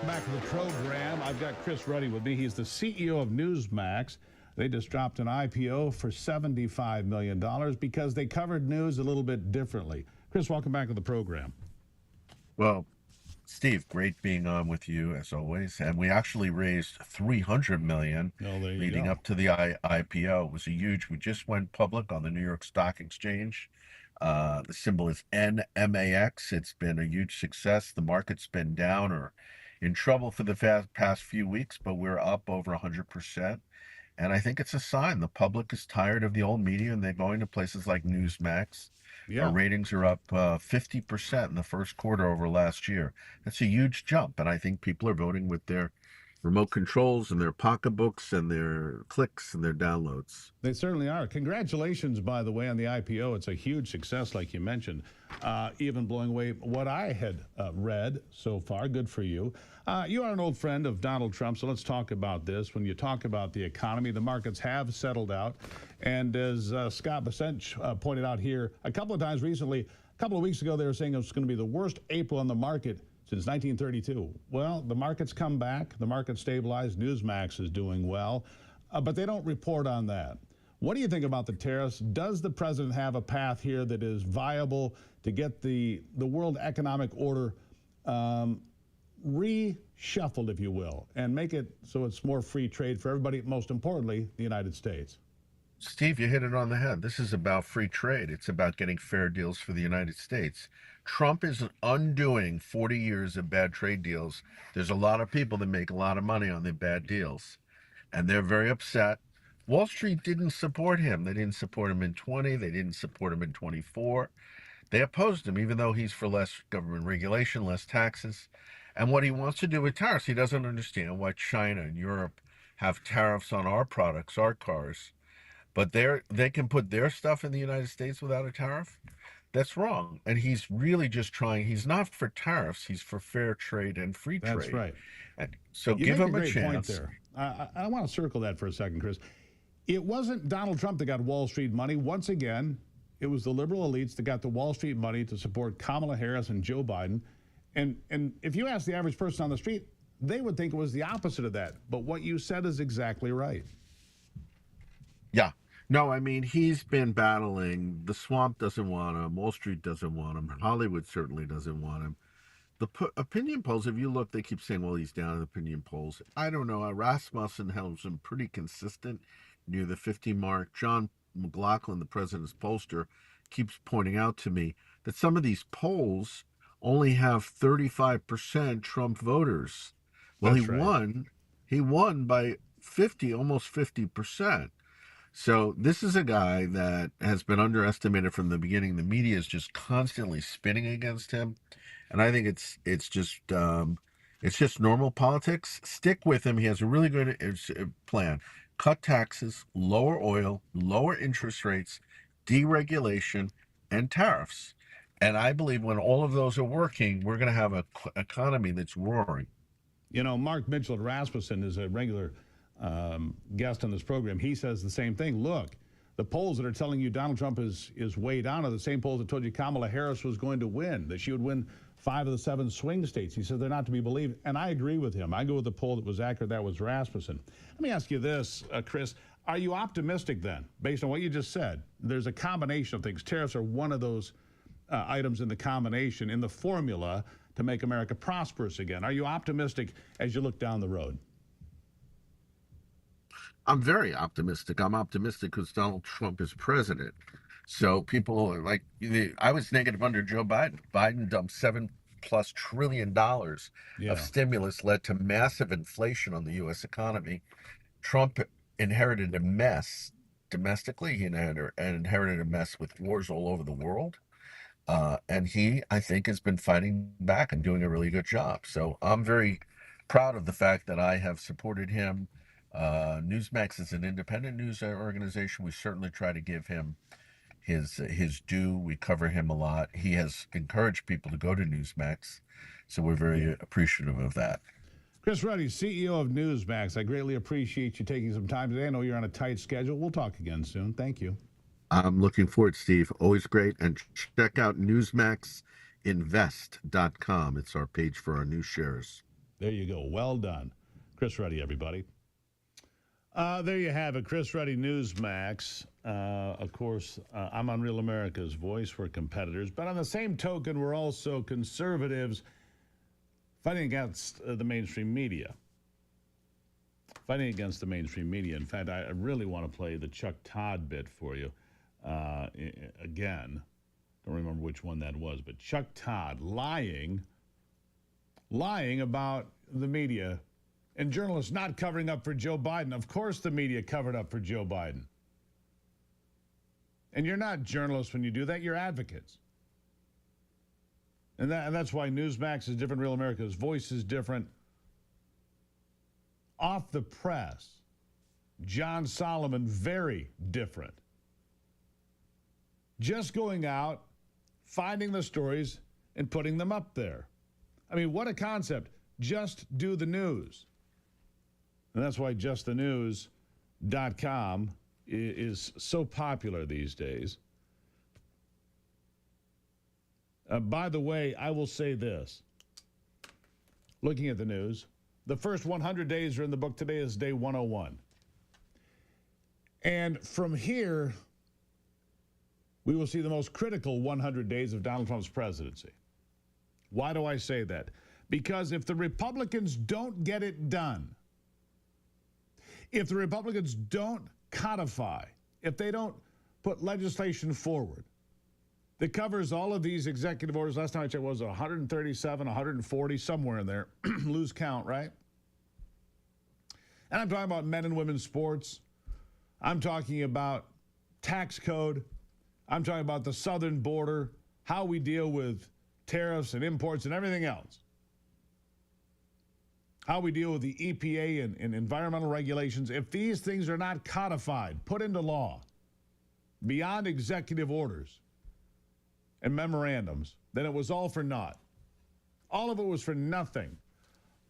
Back to the program. I've got Chris Ruddy with me. He's the CEO of Newsmax. They just dropped an IPO for $75 million because they covered news a little bit differently. Chris, welcome back to the program. Well, Steve, great being on with you as always. And we actually raised $300 million leading up to the IPO. It was a huge. We just went public on the New York Stock Exchange. The symbol is NMAX. It's been a huge success. The market's been down or in trouble for the past few weeks, but we're up over 100%. And I think it's a sign the public is tired of the old media and they're going to places like Newsmax. Our Yeah. ratings are up 50% in the first quarter over last year. That's a huge jump. And I think people are voting with their remote controls and their pocketbooks and their clicks and their downloads. They certainly are. Congratulations, by the way, on the IPO. It's a huge success, like you mentioned, even blowing away what I had read so far. Good for you. You are an old friend of Donald Trump, so let's talk about this. When you talk about the economy, the markets have settled out. And as Scott Bessent pointed out here a couple of times recently, a couple of weeks ago, they were saying it was going to be the worst April on the market since 1932. Well, the market's come back. The market stabilized. Newsmax is doing well, but they don't report on that. What do you think about the tariffs? Does the president have a path here that is viable to get the world economic order reshuffled, if you will, and make it so it's more free trade for everybody, most importantly, the United States? Steve, you hit it on the head. This is about free trade. It's about getting fair deals for the United States. Trump is undoing 40 years of bad trade deals. There's a lot of people that make a lot of money on the bad deals, and they're very upset. Wall Street didn't support him. They didn't support him in 20. They didn't support him in 24. They opposed him, even though he's for less government regulation, less taxes. And what he wants to do with tariffs, he doesn't understand why China and Europe have tariffs on our products, our cars, but they can put their stuff in the United States without a tariff. That's wrong. And he's really just trying, he's not for tariffs, he's for fair trade and free trade. That's right. And so You give make him a a great point chance. there. I want to circle that for a second, Chris. It wasn't Donald Trump that got Wall Street money. Once again, it was the liberal elites that got the Wall Street money to support Kamala Harris and Joe Biden. And if you ask the average person on the street, they would think it was the opposite of that. But what you said is exactly right. Yeah. No, I mean, he's been battling. The swamp doesn't want him. Wall Street doesn't want him. Hollywood certainly doesn't want him. The opinion polls, if you look, they keep saying, well, he's down in opinion polls. I don't know. Rasmussen has him pretty consistent near the 50 mark. John McLaughlin, the president's pollster, keeps pointing out to me that some of these polls only have 35% Trump voters. Well, That's right. He won by 50, almost 50%. So this is a guy that has been underestimated from the beginning. The media is just constantly spinning against him, and I think it's just normal politics. Stick with him. He has a really good plan: cut taxes, lower oil, lower interest rates, deregulation, and tariffs. And I believe when all of those are working, we're going to have an economy that's roaring. You know, Mark Mitchell at Rasmussen is a regular guest on this program. He says the same thing. Look, the polls that are telling you Donald Trump is way down are the same polls that told you Kamala Harris was going to win, that she would win 5 of the 7 swing states. He said they're not to be believed, and I agree with him. I go with the poll that was accurate. That was Rasmussen. Let me ask you this, Chris. Are you optimistic then, based on what you just said? There's a combination of things. Tariffs are one of those items in the combination, in the formula to make America prosperous again. Are you optimistic as you look down the road? I'm very optimistic. I'm optimistic because Donald Trump is president. So people are like, I was negative under Joe Biden. Biden dumped $7+ trillion of stimulus, led to massive inflation on the U.S. economy. Trump inherited a mess domestically. He inherited a mess with wars all over the world. And he, I think, has been fighting back and doing a really good job. So I'm very proud of the fact that I have supported him. Newsmax is an independent news organization. We certainly try to give him his due. We cover him a lot. He has encouraged people to go to Newsmax, so we're very appreciative of that. Chris Ruddy, CEO of Newsmax. I greatly appreciate you taking some time today. I know you're on a tight schedule. We'll talk again soon. Thank you. I'm looking forward, Steve. Always great. And check out newsmaxinvest.com. It's our page for our new shares. There you go. Well done. Chris Ruddy, everybody. There you have it. Chris Ruddy, Newsmax. Of course, I'm on Real America's Voice for competitors. But on the same token, we're also conservatives fighting against the mainstream media. Fighting against the mainstream media. In fact, I really want to play the Chuck Todd bit for you. Again, don't remember which one that was, but Chuck Todd lying about the media and journalists not covering up for Joe Biden. Of course the media covered up for Joe Biden. And you're not journalists when you do that, you're advocates. And that's why Newsmax is different, Real America's Voice is different. Off the press, John Solomon, very different. Just going out, finding the stories, and putting them up there. I mean, what a concept. Just do the news. And that's why justthenews.com is so popular these days. By the way, I will say this. Looking at the news, the first 100 days are in the book. Today is day 101. And from here, we will see the most critical 100 days of Donald Trump's presidency. Why do I say that? Because if the Republicans don't get it done, if the Republicans don't codify, if they don't put legislation forward that covers all of these executive orders, last time I checked was 137, 140, somewhere in there, lose count, right? And I'm talking about men and women's sports. I'm talking about tax code. I'm talking about the southern border, how we deal with tariffs and imports and everything else. How we deal with the EPA and environmental regulations. If these things are not codified, put into law, beyond executive orders and memorandums, then it was all for naught. All of it was for nothing.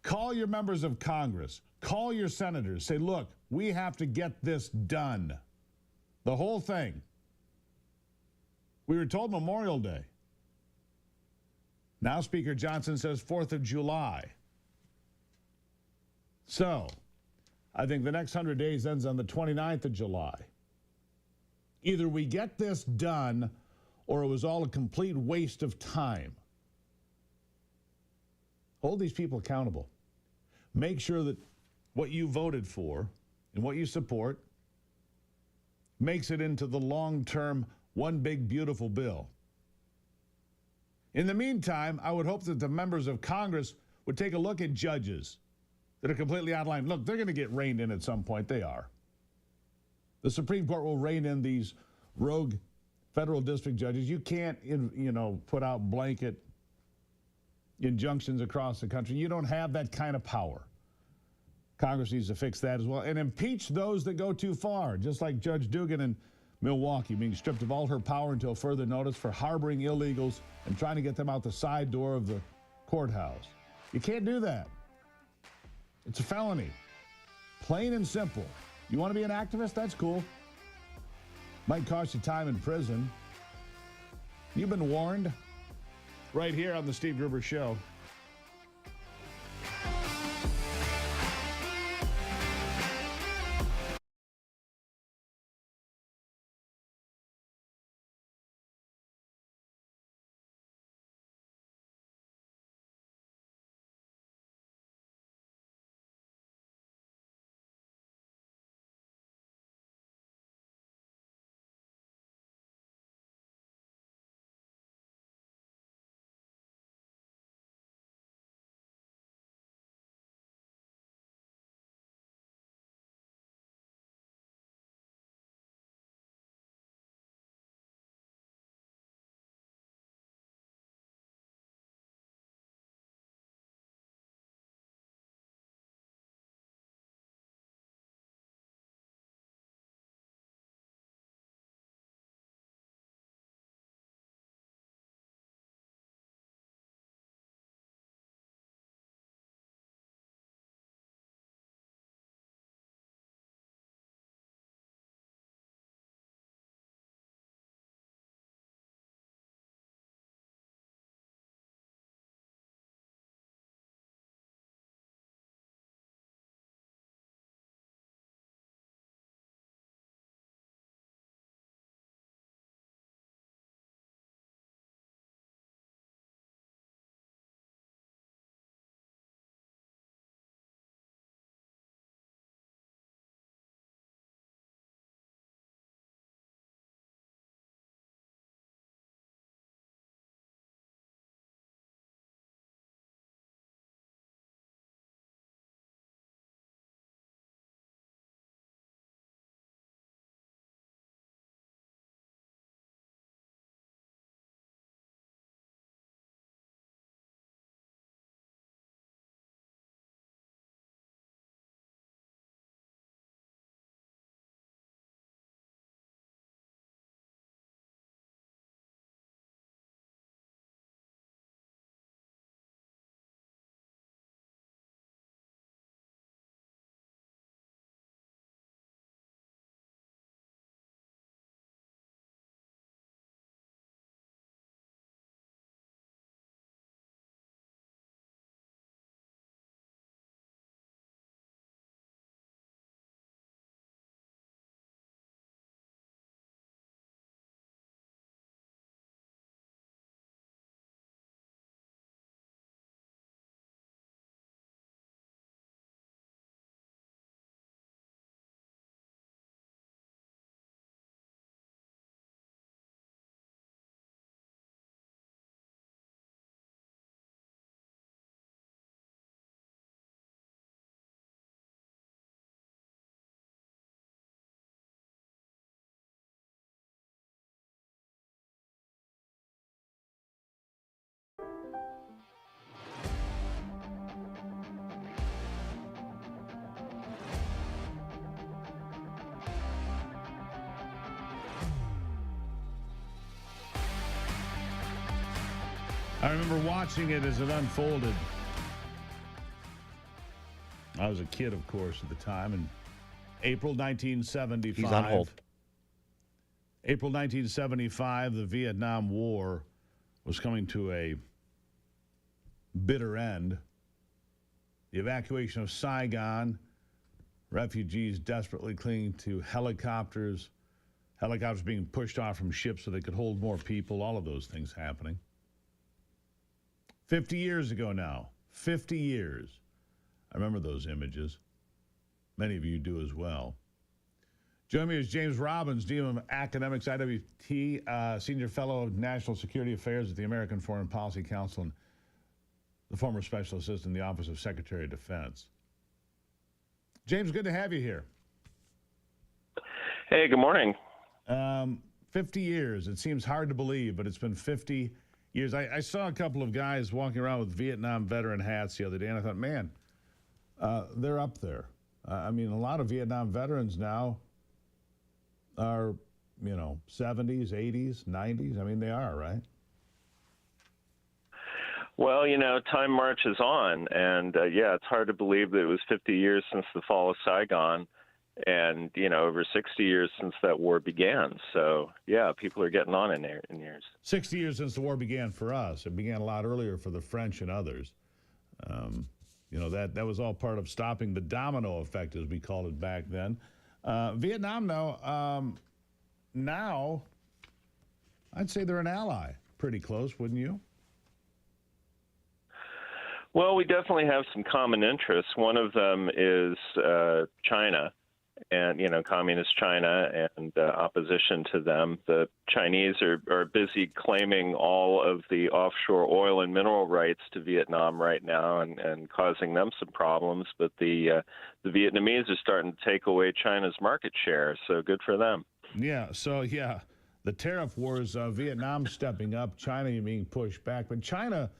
Call your members of Congress. Call your senators. Say, look, we have to get this done. The whole thing. We were told Memorial Day. Now Speaker Johnson says 4th of July. So, I think the next 100 days ends on the 29th of July. Either we get this done or it was all a complete waste of time. Hold these people accountable. Make sure that what you voted for and what you support makes it into the long-term one big beautiful bill. In the meantime, I would hope that the members of Congress would take a look at judges that are completely out of line. Look, they're going to get reined in at some point. They are. The Supreme Court will rein in these rogue federal district judges. You can't, put out blanket injunctions across the country. You don't have that kind of power. Congress needs to fix that as well and impeach those that go too far, just like Judge Dugan in Milwaukee being stripped of all her power until further notice for harboring illegals and trying to get them out the side door of the courthouse. You can't do that. It's a felony. Plain and simple. You want to be an activist? That's cool. Might cost you time in prison. You've been warned. Right here on the Steve Gruber Show. I remember watching it as it unfolded. I was a kid, of course, at the time, and April 1975. He's on hold. April 1975, the Vietnam War was coming to a bitter end. The evacuation of Saigon, refugees desperately clinging to helicopters being pushed off from ships so they could hold more people, all of those things happening. 50 years ago now, 50 years. I remember those images. Many of you do as well. Joining me is James Robbins, Dean of Academics, IWT, Senior Fellow of National Security Affairs at the American Foreign Policy Council, and the former Special Assistant in the Office of Secretary of Defense. James, good to have you here. Hey, good morning. 50 years. It seems hard to believe, but it's been 50 years. I saw a couple of guys walking around with Vietnam veteran hats the other day, and I thought, man, they're up there. I mean, a lot of Vietnam veterans now are, 70s, 80s, 90s. I mean, they are, right? Well, time marches on, and it's hard to believe that it was 50 years since the fall of Saigon, and over 60 years since that war began. So, people are getting on in years. 60 years since the war began for us. It began a lot earlier for the French and others. That was all part of stopping the domino effect, as we called it back then. Vietnam, now, I'd say they're an ally. Pretty close, wouldn't you? Well, we definitely have some common interests. One of them is China, and communist China and opposition to them. The Chinese are busy claiming all of the offshore oil and mineral rights to Vietnam right now, and causing them some problems. But the Vietnamese are starting to take away China's market share, so good for them. The tariff wars, Vietnam stepping up, China being pushed back, but China,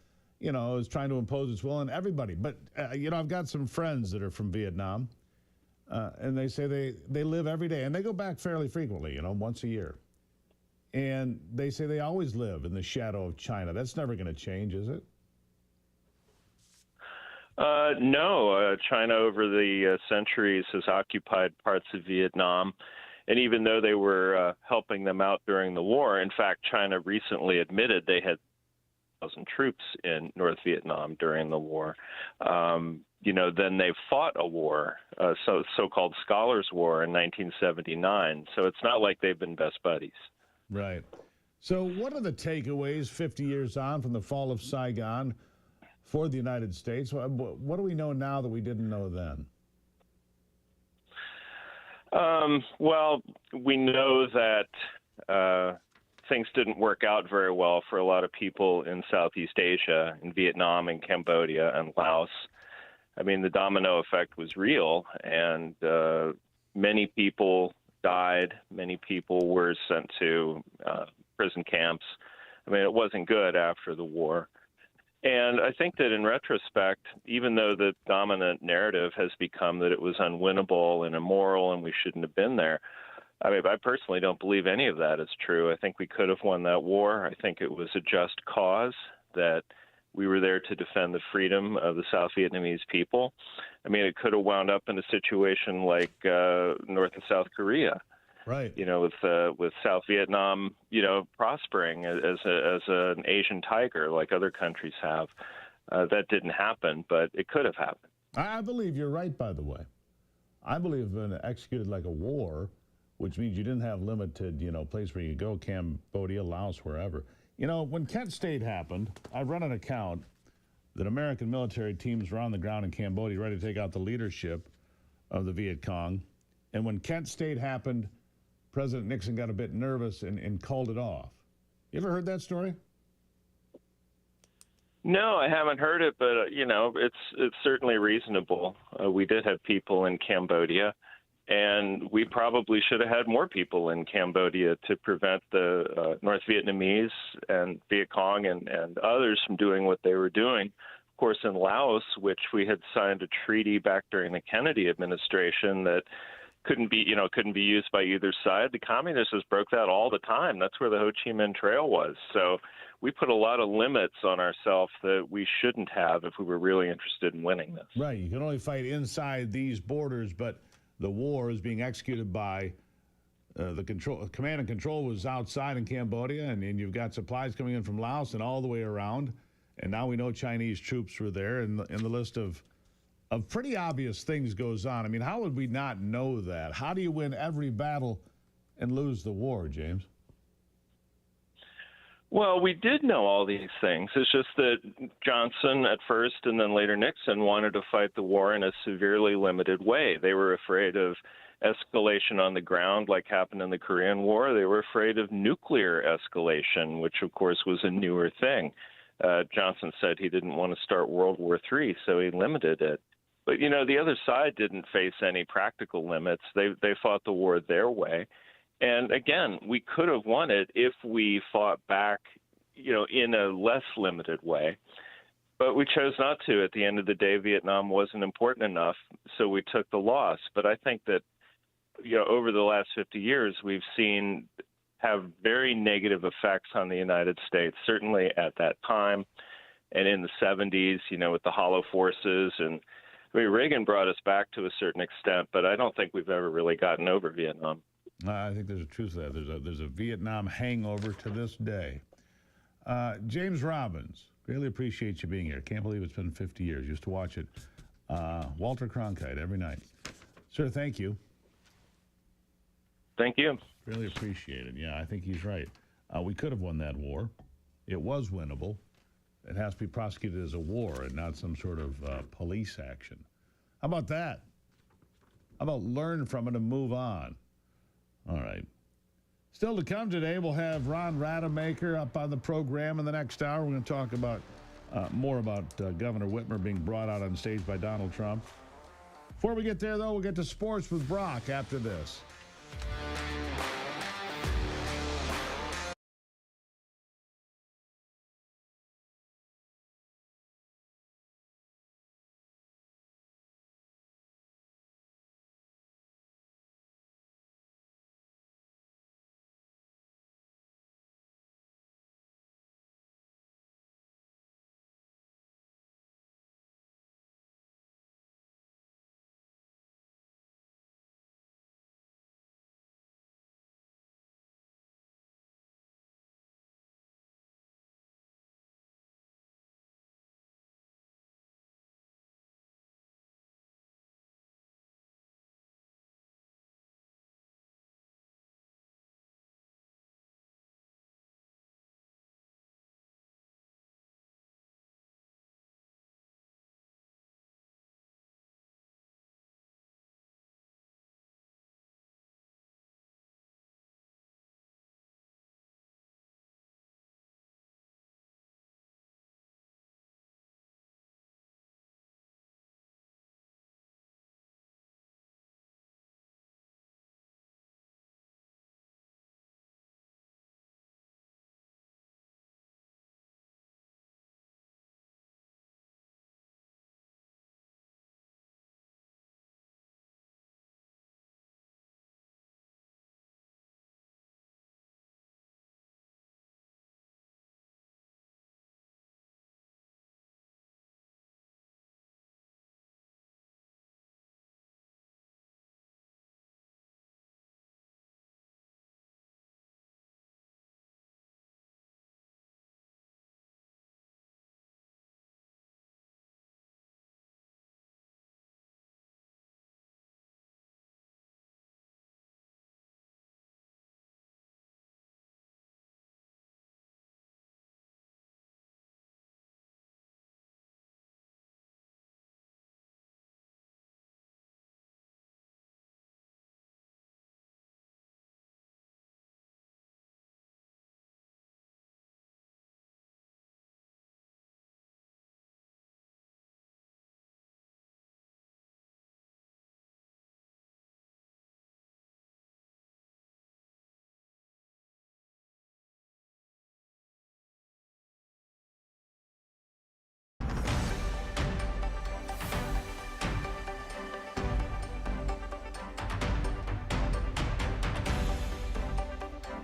is trying to impose its will on everybody. But I've got some friends that are from Vietnam. And they say they live every day, and they go back fairly frequently, once a year. And they say they always live in the shadow of China. That's never going to change, is it? No. China over the centuries has occupied parts of Vietnam. And even though they were helping them out during the war, in fact, China recently admitted they had 1,000 troops in North Vietnam during the war. Then they fought a war, so-called Scholars' War in 1979. So it's not like they've been best buddies. Right. So what are the takeaways 50 years on from the fall of Saigon for the United States? What do we know now that we didn't know then? Well, we know that things didn't work out very well for a lot of people in Southeast Asia, in Vietnam and Cambodia and Laos. I mean, the domino effect was real, and many people died. Many people were sent to prison camps. I mean, it wasn't good after the war. And I think that in retrospect, even though the dominant narrative has become that it was unwinnable and immoral and we shouldn't have been there, I mean, I personally don't believe any of that is true. I think we could have won that war. I think it was a just cause, that we were there to defend the freedom of the South Vietnamese people. I mean, it could have wound up in a situation like North and South Korea. Right. With South Vietnam, prospering as an Asian tiger like other countries have. That didn't happen, but it could have happened. I believe you're right, by the way. I believe when executed like a war, which means you didn't have limited, place where you go, Cambodia, Laos, wherever. When Kent State happened, I run an account that American military teams were on the ground in Cambodia ready to take out the leadership of the Viet Cong. And when Kent State happened, President Nixon got a bit nervous and called it off. You ever heard that story? No, I haven't heard it, but, it's certainly reasonable. We did have people in Cambodia, and we probably should have had more people in Cambodia to prevent the North Vietnamese and Viet Cong and others from doing what they were doing. Of course, in Laos, which we had signed a treaty back during the Kennedy administration that couldn't be used by either side. The communists just broke that all the time. That's where the Ho Chi Minh Trail was. So we put a lot of limits on ourselves that we shouldn't have if we were really interested in winning this. Right. You can only fight inside these borders, but the war is being executed by the command and control was outside in Cambodia, and you've got supplies coming in from Laos and all the way around. And now we know Chinese troops were there, and the list of pretty obvious things goes on. I mean, how would we not know that? How do you win every battle and lose the war, James? Well, we did know all these things. It's just that Johnson at first and then later Nixon wanted to fight the war in a severely limited way. They were afraid of escalation on the ground like happened in the Korean War. They were afraid of nuclear escalation, which, of course, was a newer thing. Johnson said he didn't want to start World War III, so he limited it. But, you know, the other side didn't face any practical limits. They fought the war their way. And again, we could have won it if we fought back, you know, in a less limited way. But we chose not to. At the end of the day, Vietnam wasn't important enough, so we took the loss. But I think that, you know, over the last 50 years, we've seen have very negative effects on the United States, certainly at that time. And in the 70s, you know, with the hollow forces. And I mean, Reagan brought us back to a certain extent, but I don't think we've ever really gotten over Vietnam. I think there's a truth to that. There's a Vietnam hangover to this day. James Robbins, really appreciate you being here. Can't believe it's been 50 years. Used to watch it. Walter Cronkite every night. Sir, thank you. Thank you. Really appreciate it. Yeah, I think he's right. We could have won that war. It was winnable. It has to be prosecuted as a war and not some sort of police action. How about that? How about learn from it and move on? All right. Still to come today, we'll have Ron Rademacher up on the program in the next hour. We're going to talk about more about Governor Whitmer being brought out on stage by Donald Trump. Before we get there, though, we'll get to sports with Brock after this.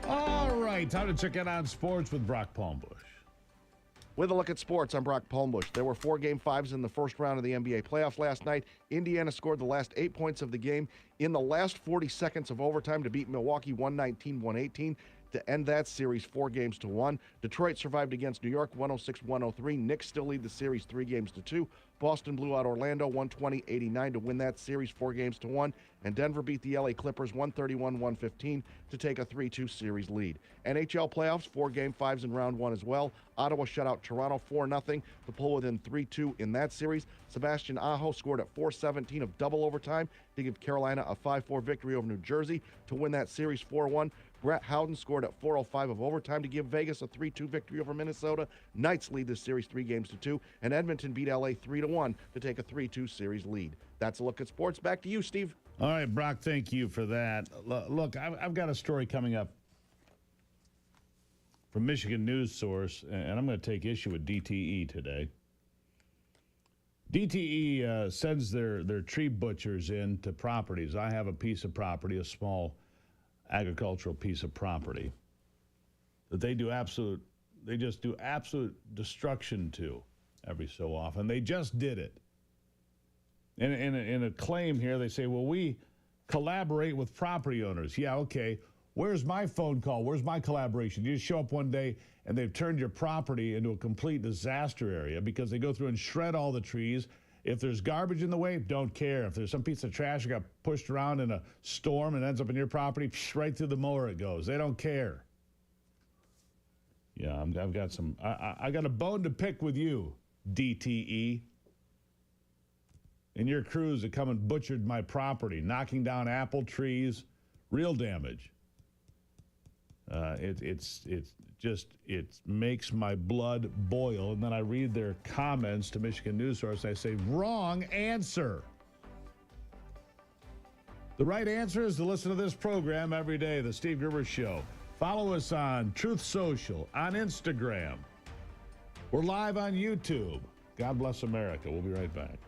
All right, time to check in on sports with Brock Palmbush. With a look at sports, I'm Brock Palmbush. There were 4 Game 5s in the first round of the NBA playoffs last night. Indiana scored the last 8 points of the game in the last 40 seconds of overtime to beat Milwaukee 119-118 to end that series 4-1. Detroit survived against New York 106-103. Knicks still lead the series 3-2. Boston blew out Orlando 120-89 to win that series 4-1. And Denver beat the LA Clippers 131-115 to take a 3-2 series lead. NHL playoffs, 4 Game 5s in round 1 as well. Ottawa shut out Toronto 4-0 to pull within 3-2 in that series. Sebastian Aho scored at 4:17 of double overtime to give Carolina a 5-4 victory over New Jersey to win that series 4-1. Brett Howden scored at 4:05 of overtime to give Vegas a 3-2 victory over Minnesota. Knights lead the series 3-2, and Edmonton beat LA 3-1 to take a 3-2 series lead. That's a look at sports. Back to you, Steve. All right, Brock, thank you for that. Look, I've got a story coming up from Michigan News Source, and I'm going to take issue with DTE today. DTE sends their tree butchers into properties. I have a piece of property, a small agricultural piece of property that they just do absolute destruction to every so often. They just did it. In a claim here, they say, well, we collaborate with property owners. Yeah, okay. Where's my phone call? Where's my collaboration? You just show up one day and they've turned your property into a complete disaster area because they go through and shred all the trees. If there's garbage in the way, don't care. If there's some piece of trash that got pushed around in a storm and ends up in your property, right through the mower it goes. They don't care. Yeah, I've got some. I got a bone to pick with you, DTE. And your crews that come and butchered my property, knocking down apple trees, real damage. It makes my blood boil. And then I read their comments to Michigan News Source. I say, wrong answer. The right answer is to listen to this program every day, The Steve Gruber Show. Follow us on Truth Social, on Instagram. We're live on YouTube. God bless America. We'll be right back.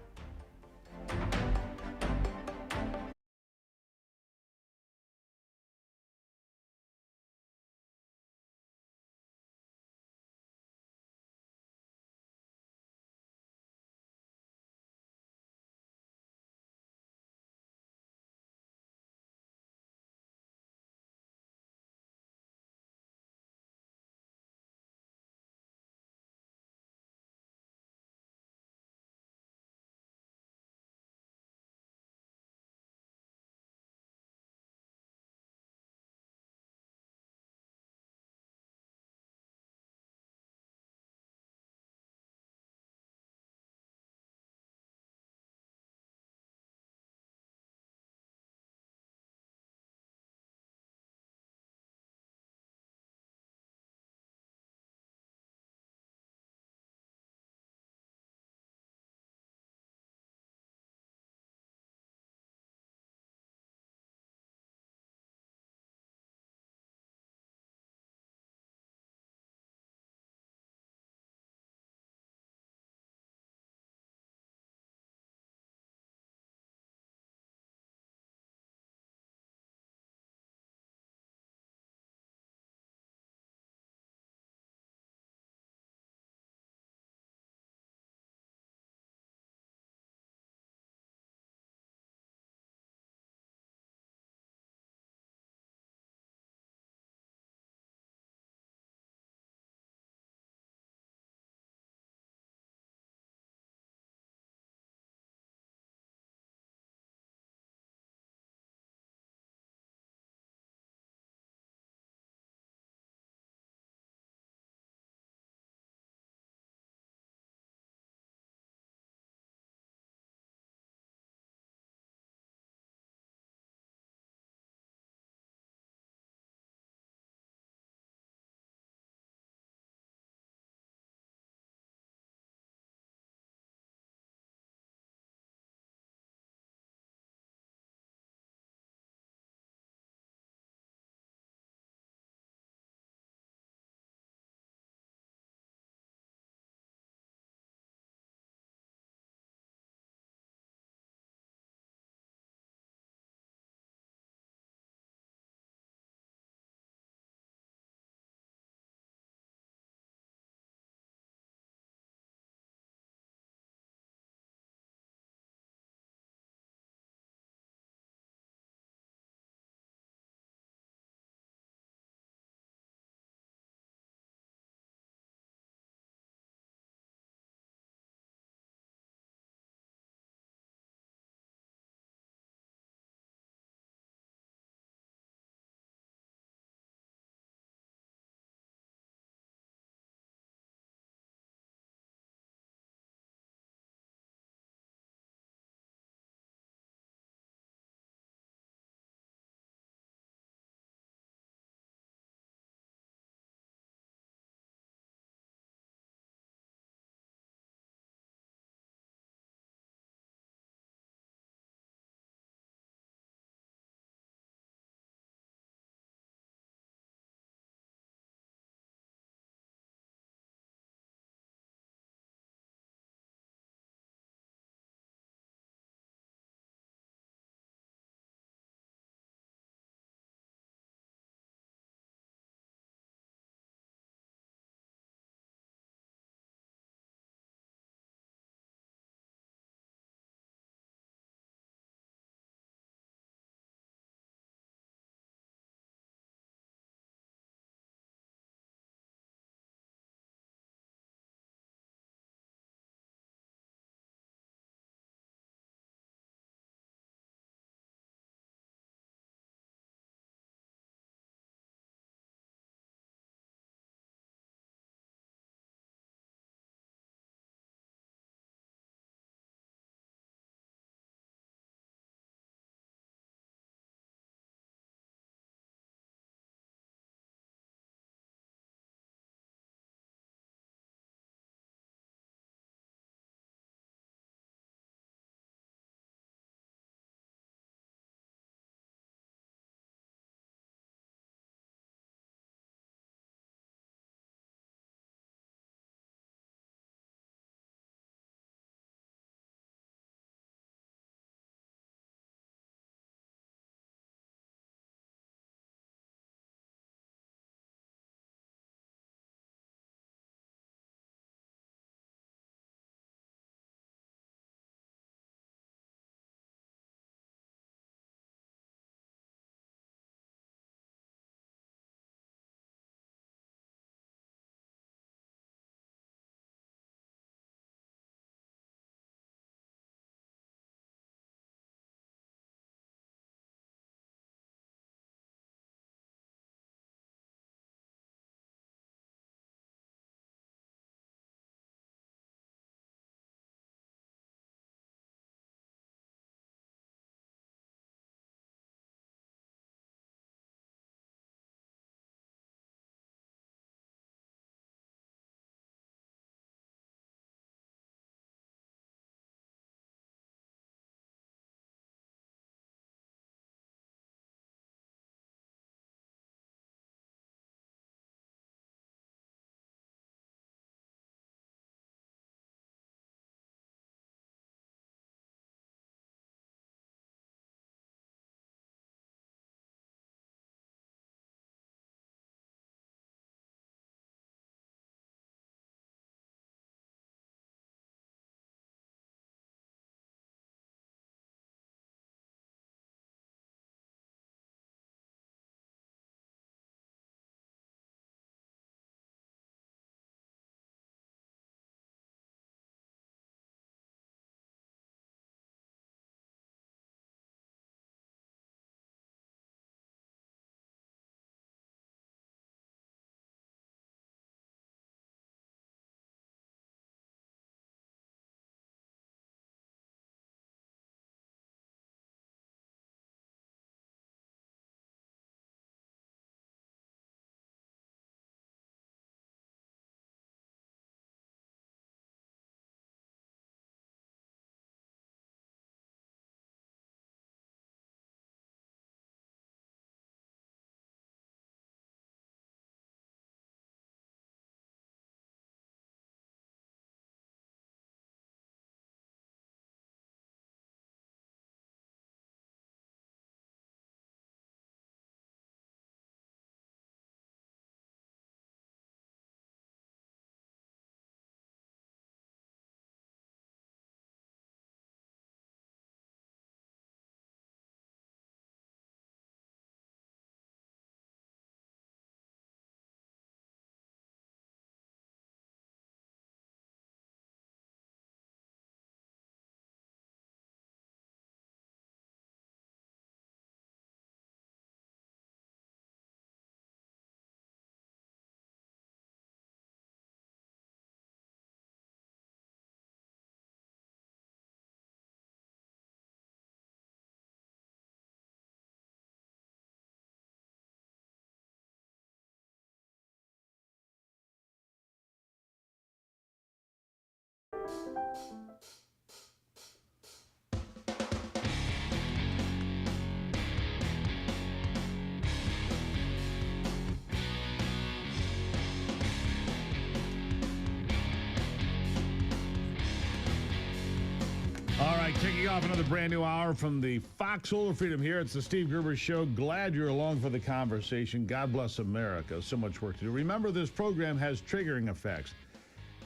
All right, kicking off another brand new hour from the Fox Solar Freedom here. It's the Steve Gruber Show. Glad you're along for the conversation. God bless America. So much work to do. Remember, this program has triggering effects.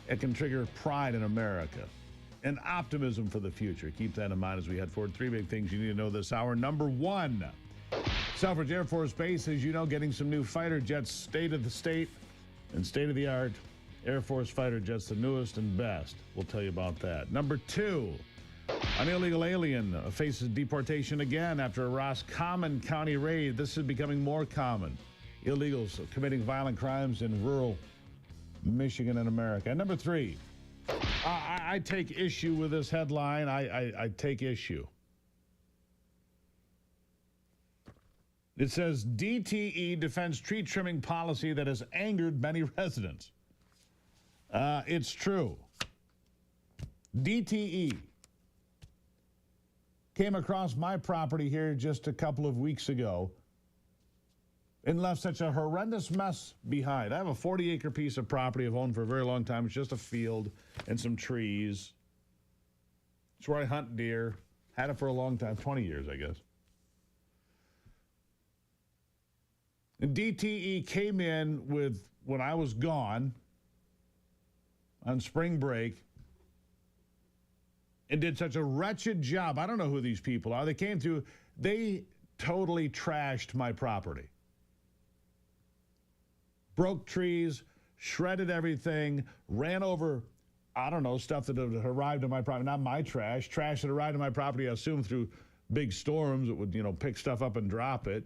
It can trigger pride in America and optimism for the future. Keep that in mind as we head forward. 3 big things you need to know this hour. Number 1, Selfridge Air Force Base, as you know, getting some new fighter jets, state of the state and state of the art. Air Force fighter jets, the newest and best. We'll tell you about that. Number 2, an illegal alien faces deportation again after a Roscommon County raid. This is becoming more common. Illegals committing violent crimes in rural Michigan and America. And number 3, I take issue with this headline. I take issue. It says DTE defends tree trimming policy that has angered many residents. It's true. DTE came across my property here just a couple of weeks ago and left such a horrendous mess behind. I have a 40-acre piece of property I've owned for a very long time. It's just a field and some trees. It's where I hunt deer. Had it for a long time, 20 years, I guess. And DTE came in with, when I was gone on spring break, and did such a wretched job. I don't know who these people are. They came through, they totally trashed my property. Broke trees, shredded everything, ran over, I don't know, stuff that had arrived on my property. Not my trash that arrived on my property, I assume through big storms. It would, pick stuff up and drop it.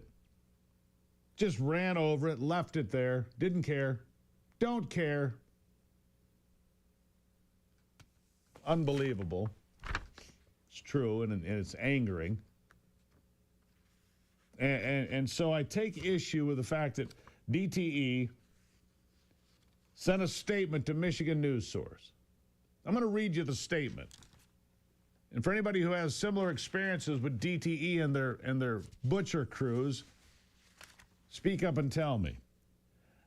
Just ran over it, left it there, didn't care, don't care. Unbelievable. It's true, and it's angering. And so I take issue with the fact that DTE sent a statement to Michigan News Source. I'm going to read you the statement. And for anybody who has similar experiences with DTE and their butcher crews, speak up and tell me.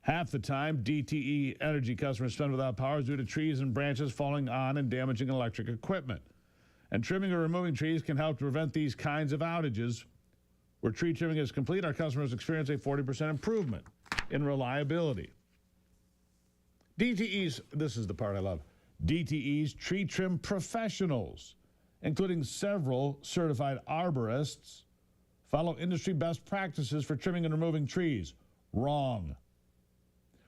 Half the time, DTE energy customers spend without power due to trees and branches falling on and damaging electric equipment. And trimming or removing trees can help to prevent these kinds of outages. Where tree trimming is complete, our customers experience a 40% improvement in reliability. DTE's, this is the part I love, DTE's tree trim professionals, including several certified arborists, follow industry best practices for trimming and removing trees. Wrong.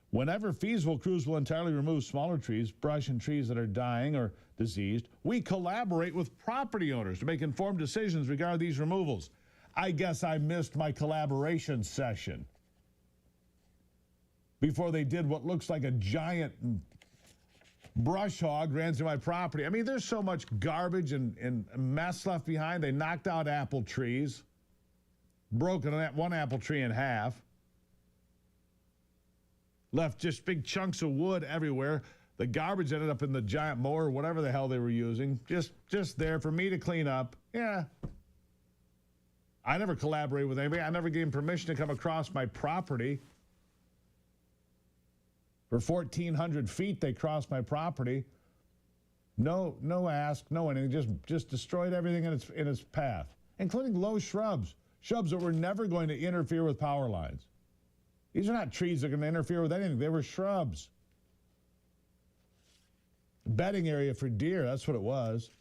Whenever feasible, crews will entirely remove smaller trees, brush, and trees that are dying or diseased. We collaborate with property owners to make informed decisions regarding these removals. I guess I missed my collaboration session before they did what looks like a giant brush hog ran through my property. I mean, there's so much garbage and mess left behind. They knocked out apple trees, broken one apple tree in half. Left just big chunks of wood everywhere. The garbage ended up in the giant mower, whatever the hell they were using. Just there for me to clean up. Yeah. I never collaborated with anybody. I never gave them permission to come across my property. For 1,400 feet, they crossed my property. No ask, no anything. Just destroyed everything in its path, including low shrubs. Shrubs that were never going to interfere with power lines. These are not trees that are going to interfere with anything. They were shrubs. Bedding area for deer, that's what it was.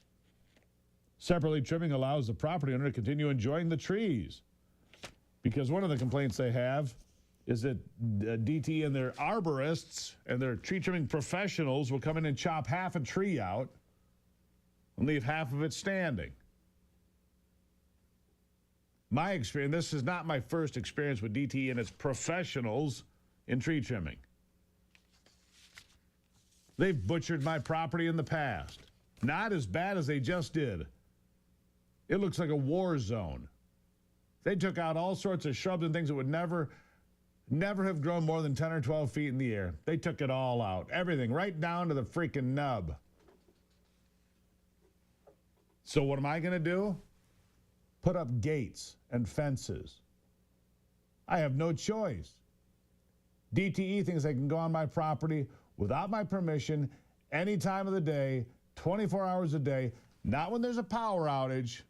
Separately, trimming allows the property owner to continue enjoying the trees. Because one of the complaints they have is that DT and their arborists and their tree trimming professionals will come in and chop half a tree out and leave half of it standing. My experience, this is not my first experience with DT and its professionals in tree trimming. They've butchered my property in the past. Not as bad as they just did. It looks like a war zone. They took out all sorts of shrubs and things that would never have grown more than 10 or 12 feet in the air. They took it all out. Everything, right down to the freaking nub. So what am I going to do? Put up gates and fences. I have no choice. DTE thinks they can go on my property without my permission any time of the day, 24 hours a day, not when there's a power outage,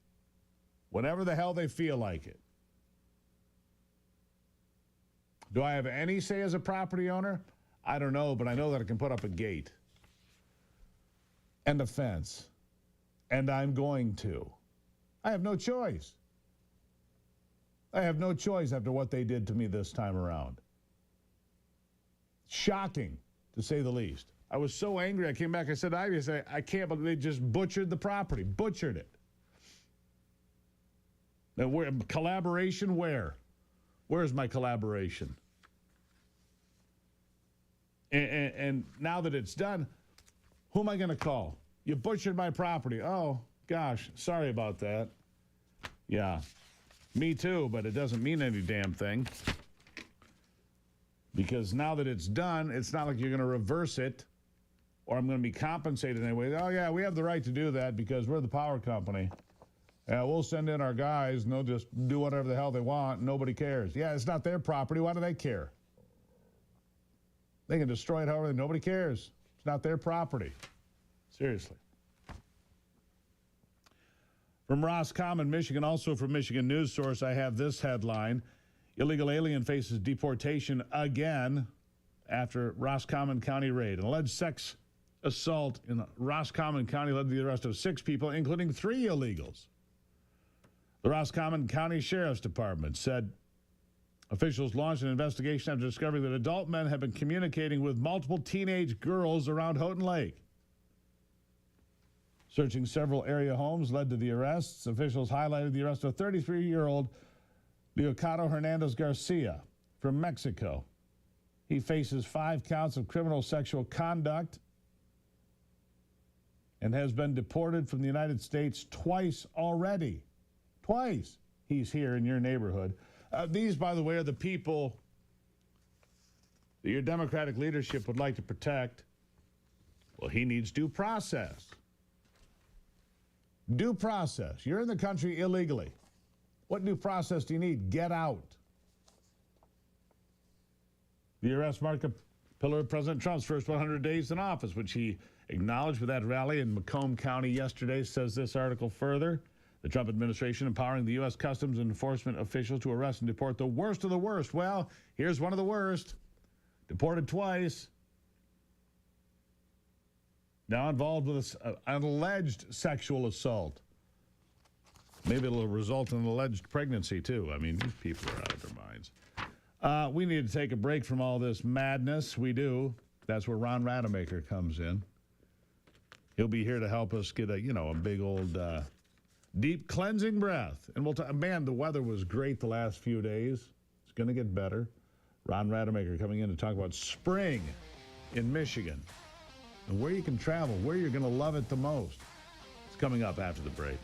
whenever the hell they feel like it. Do I have any say as a property owner? I don't know, but I know that I can put up a gate and a fence, and I'm going to. I have no choice. I have no choice after what they did to me this time around. Shocking, to say the least. I was so angry, I came back, I said, I can't believe they just butchered the property, butchered it. Now, collaboration where? Where's my collaboration? And now that it's done, who am I going to call? You butchered my property. Oh, gosh, sorry about that. Yeah, me too, but it doesn't mean any damn thing. Because now that it's done, it's not like you're going to reverse it or I'm going to be compensated anyway. Oh, yeah, we have the right to do that because we're the power company. Yeah, we'll send in our guys and they'll just do whatever the hell they want. Nobody cares. Yeah, it's not their property. Why do they care? They can destroy it however. Nobody cares. It's not their property. Seriously. From Roscommon, Michigan, also from Michigan News Source, I have this headline. Illegal alien faces deportation again after Roscommon County raid. An alleged sex assault in Roscommon County led to the arrest of 6 people, including 3 illegals. The Roscommon County Sheriff's Department said officials launched an investigation after discovering that adult men have been communicating with multiple teenage girls around Houghton Lake. Searching several area homes led to the arrests. Officials highlighted the arrest of 33-year-old Leocato Hernandez Garcia from Mexico. He faces 5 counts of criminal sexual conduct and has been deported from the United States twice already. Twice. He's here in your neighborhood. These, by the way, are the people that your Democratic leadership would like to protect. Well, he needs due process. Due process. You're in the country illegally. What due process do you need? Get out. The arrest marked a pillar of President Trump's first 100 days in office, which he acknowledged with that rally in Macomb County yesterday, says this article further. The Trump administration empowering the U.S. Customs and Enforcement officials to arrest and deport the worst of the worst. Well, here's one of the worst. Deported twice. Now involved with an alleged sexual assault. Maybe it'll result in an alleged pregnancy, too. I mean, these people are out of their minds. We need to take a break from all this madness. We do. That's where Ron Rademacher comes in. He'll be here to help us get a big old deep cleansing breath. And we'll talk. Man, the weather was great the last few days. It's going to get better. Ron Rademacher coming in to talk about spring in Michigan and where you can travel, where you're going to love it the most. It's coming up after the break.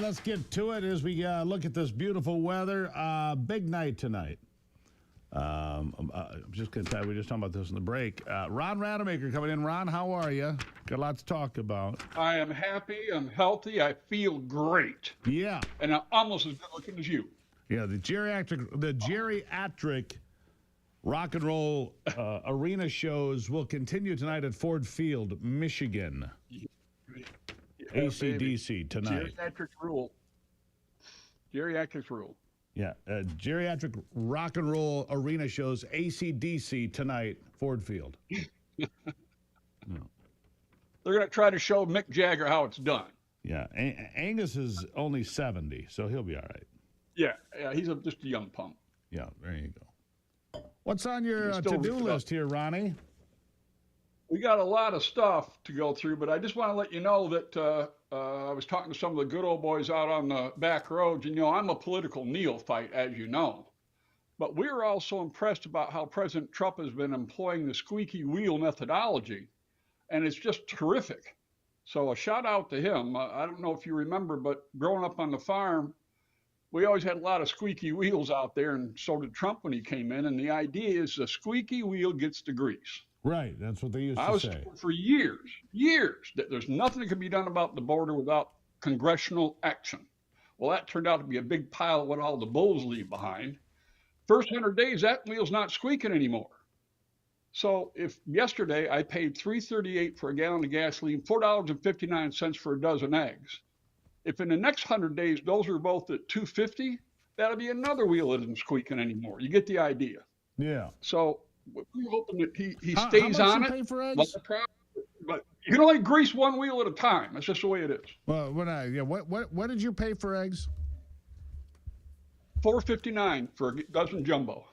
let's get to it as we look at this beautiful weather. Big night tonight. I'm just going to tell you, we were just talking about this in the break. Ron Rademacher coming in. Ron, how are you? Got a lot to talk about. I am happy. I'm healthy. I feel great. Yeah. And I'm almost as good looking as you. Yeah, the geriatric rock and roll arena shows will continue tonight at Ford Field, Michigan. Yeah, AC/DC tonight. Geriatric rule. Geriatric rule. Yeah, geriatric rock and roll arena shows, AC/DC tonight, Ford Field. They're going to try to show Mick Jagger how it's done. Yeah, Angus is only 70, so he'll be all right. Yeah, he's just a young punk. Yeah, there you go. What's on your to-do list here, Ronnie? We got a lot of stuff to go through, but I just want to let you know that I was talking to some of the good old boys out on the back roads, and, I'm a political neophyte, as you know. But we're also impressed about how President Trump has been employing the squeaky wheel methodology, and it's just terrific. So a shout out to him. I don't know if you remember, but growing up on the farm, we always had a lot of squeaky wheels out there, and so did Trump when he came in. And the idea is the squeaky wheel gets the grease. Right, that's what they used to say. I was told for years, that there's nothing that can be done about the border without congressional action. Well, that turned out to be a big pile of what all the bulls leave behind. First 100 days, that wheel's not squeaking anymore. So if yesterday I paid $3.38 for a gallon of gasoline, $4.59 for a dozen eggs, if in the next 100 days those are both at $2.50, that'll be another wheel that isn't squeaking anymore. You get the idea. Yeah. So we're hoping that he stays on it. Pay for eggs? But you can only grease one wheel at a time. That's just the way it is. Well, what did you pay for eggs? $4.59 for a dozen jumbo.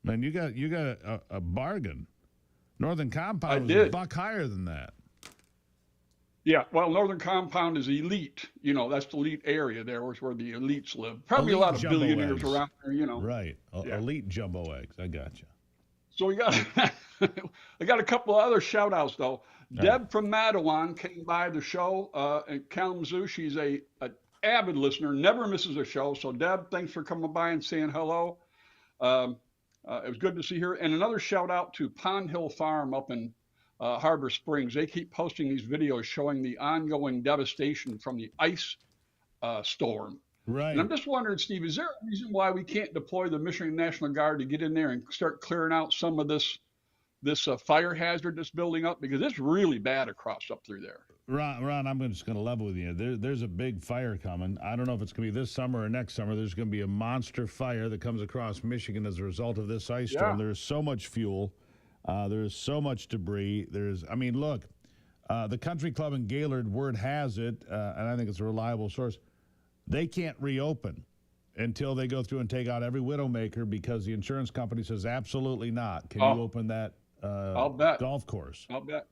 Man, you got a bargain. Northern Compound was a buck higher than that. Yeah, well, Northern Compound is elite. That's the elite area there, where the elites live. Probably elite, a lot of billionaires eggs around there. Right, elite jumbo eggs. I got you. So we got, I got a couple of other shout outs though. Right. Deb from Madawan came by the show in Kalamazoo. She's a avid listener, never misses a show. So Deb, thanks for coming by and saying hello. It was good to see her. And another shout out to Pond Hill Farm up in Harbor Springs. They keep posting these videos showing the ongoing devastation from the ice storm. Right. And I'm just wondering, Steve, is there a reason why we can't deploy the Michigan National Guard to get in there and start clearing out some of this fire hazard that's building up? Because it's really bad across up through there. Ron, I'm just going to level with you. There's a big fire coming. I don't know if it's going to be this summer or next summer. There's going to be a monster fire that comes across Michigan as a result of this ice storm. There's so much fuel. There's so much debris. Look, the country club in Gaylord, word has it, and I think it's a reliable source, they can't reopen until they go through and take out every widowmaker because the insurance company says absolutely not. Can you open that I'll bet. golf course? I'll bet.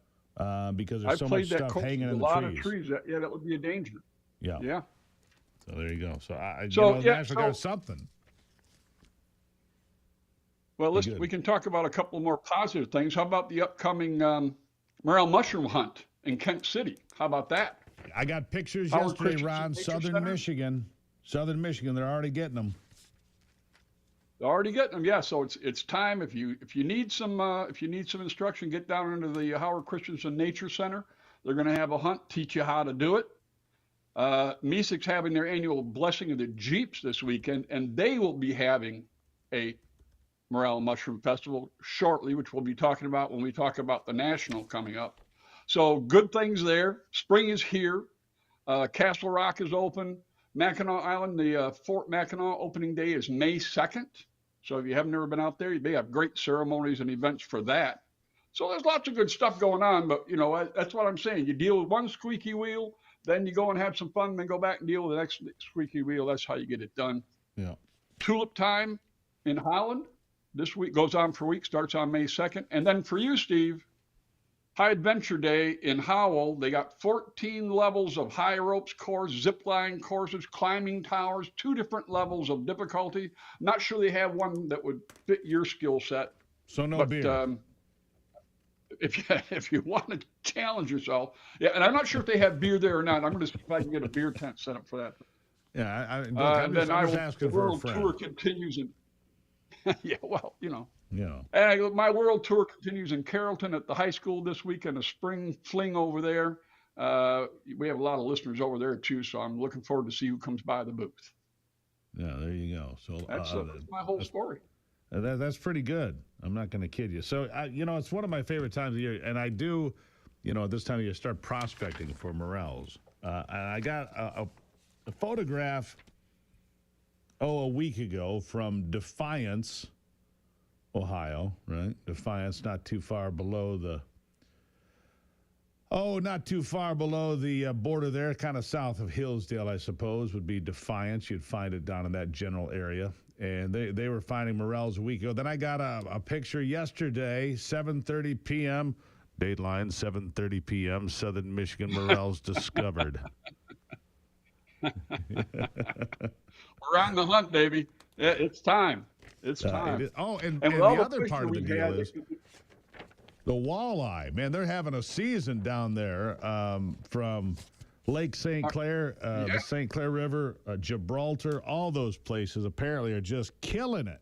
Because there's so much stuff hanging in the trees. A lot of trees. That would be a danger. Yeah. Yeah. So there you go. So National Guard something. Well, we can talk about a couple more positive things. How about the upcoming morel mushroom hunt in Kent City? How about that? I got pictures yesterday, Ron. Southern Michigan, they're already getting them. They're already getting them, yeah. So it's time. If you need some instruction, get down into the Howard Christensen Nature Center. They're going to have a hunt, teach you how to do it. MESIC's having their annual Blessing of the Jeeps this weekend, and they will be having a Morel Mushroom Festival shortly, which we'll be talking about when we talk about the National coming up. So good things there. Spring is here. Castle Rock is open. Mackinac Island, the Fort Mackinac opening day is May 2nd. So if you haven't ever been out there, they have great ceremonies and events for that. So there's lots of good stuff going on, but that's what I'm saying. You deal with one squeaky wheel, then you go and have some fun, then go back and deal with the next squeaky wheel. That's how you get it done. Yeah. Tulip time in Holland this week goes on for a week, starts on May 2nd. And then for you, Steve, High Adventure Day in Howell, they got 14 levels of high ropes course, zip line courses, climbing towers, 2 different levels of difficulty. Not sure they have one that would fit your skill set. So no beer. If you want to challenge yourself, yeah. And I'm not sure if they have beer there or not. I'm going to see if I can get a beer tent set up for that. Yeah, and I'm then just the asking for a world friend. tour continues in. Yeah, well, Yeah. And my world tour continues in Carrollton at the high school this weekend, a spring fling over there. We have a lot of listeners over there too, so I'm looking forward to see who comes by the booth. Yeah, there you go. So That's my whole story. That's pretty good. I'm not going to kid you. So, it's one of my favorite times of year, and I do, at this time of year, start prospecting for morels. And I got a photograph, a week ago from Defiance, Ohio, right? Defiance, not too far below the border there, kind of south of Hillsdale, I suppose, would be Defiance. You'd find it down in that general area. And they were finding morels a week ago. Then I got a picture yesterday, 7:30 p.m., Dateline, 7:30 p.m., Southern Michigan morels discovered. We're on the hunt, baby. It's time. It's time. And the other part of the deal is the walleye. Man, they're having a season down there from Lake St. Clair, the St. Clair River, Gibraltar, all those places apparently are just killing it.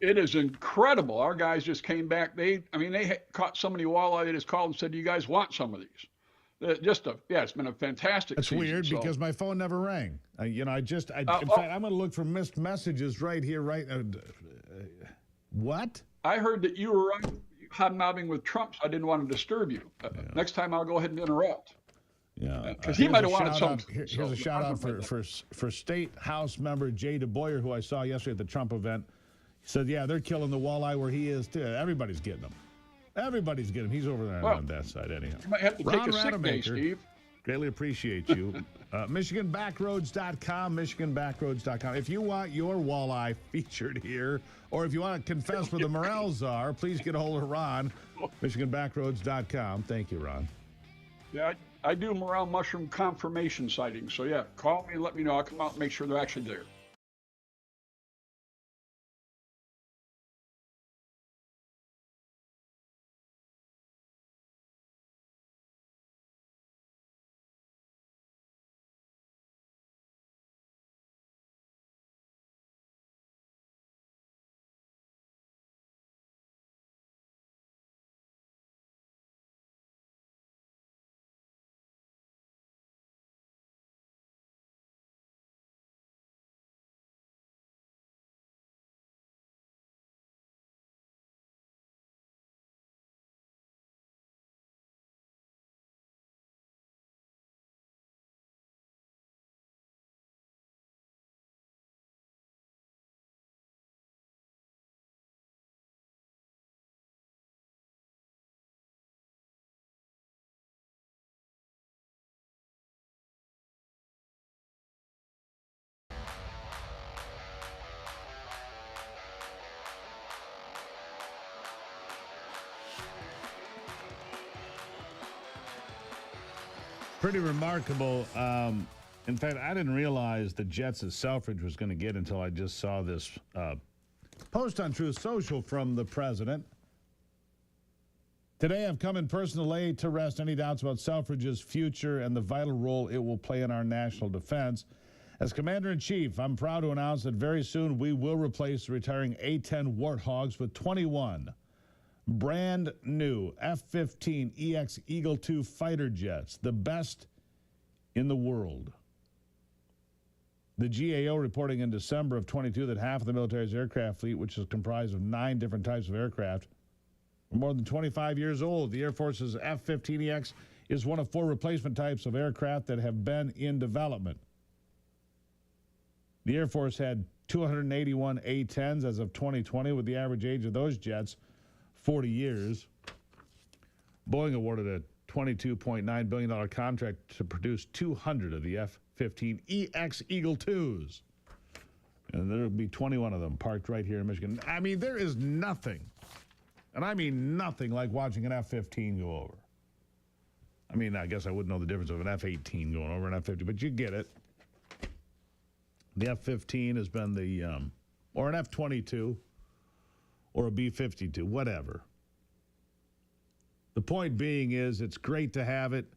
It is incredible. Our guys just came back. They caught so many walleye. They just called and said, "Do you guys want some of these?" It's been a fantastic That's season. Weird because my phone never rang. In fact, I'm going to look for missed messages right here, what? I heard that you were hobnobbing with Trump, so I didn't want to disturb you. Next time I'll go ahead and interrupt. Yeah, because he might have wanted something. Here's a shout out for State House member Jay DeBoyer, who I saw yesterday at the Trump event. He said, "Yeah, they're killing the walleye where he is too. Everybody's getting them. Everybody's getting them. He's over there on that side anyhow." You might have to take a sick day, Steve. Greatly appreciate you. MichiganBackroads.com, MichiganBackroads.com. If you want your walleye featured here, or if you want to confess where the morels are, please get a hold of Ron. MichiganBackroads.com. Thank you, Ron. Yeah, I do morel mushroom confirmation sightings. So, yeah, call me and let me know. I'll come out and make sure they're actually there. Pretty remarkable. In fact, I didn't realize the Jets at Selfridge was going to get until I just saw this post on Truth Social from the president. Today, I've come in person to lay to rest any doubts about Selfridge's future and the vital role it will play in our national defense. As Commander-in-Chief, I'm proud to announce that very soon we will replace the retiring A-10 Warthogs with 21 brand new F-15EX Eagle II fighter jets, the best in the world. The GAO reporting in December of 22 that half of the military's aircraft fleet, which is comprised of 9 different types of aircraft, are more than 25 years old. The Air Force's F-15EX is one of 4 replacement types of aircraft that have been in development. The Air Force had 281 A-10s as of 2020, with the average age of those jets 40 years. Boeing awarded a $22.9 billion contract to produce 200 of the F-15EX Eagle IIs. And there will be 21 of them parked right here in Michigan. I mean, there is nothing, and I mean nothing, like watching an F-15 go over. I mean, I guess I wouldn't know the difference of an F-18 going over an F-15, but you get it. The F-15 has been the, or an F-22, or a B-52, whatever. The point being is it's great to have it.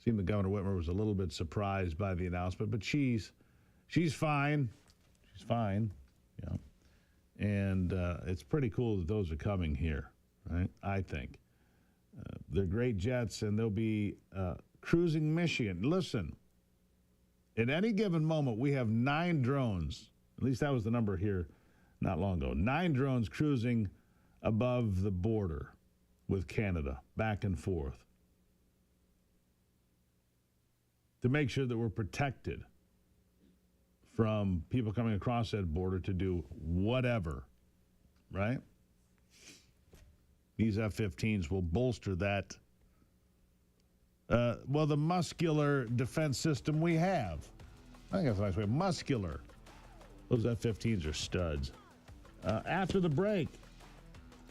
Seemed that Governor Whitmer was a little bit surprised by the announcement, but she's fine. She's fine, And it's pretty cool that those are coming here, right? I think. They're great jets, and they'll be cruising Michigan. Listen, at any given moment, we have 9 drones. At least that was the number here not long ago. 9 drones cruising above the border with Canada, back and forth, to make sure that we're protected from people coming across that border to do whatever, right? These F-15s will bolster that, the muscular defense system we have. I think that's a nice way. Muscular. Those F-15s are studs. After the break,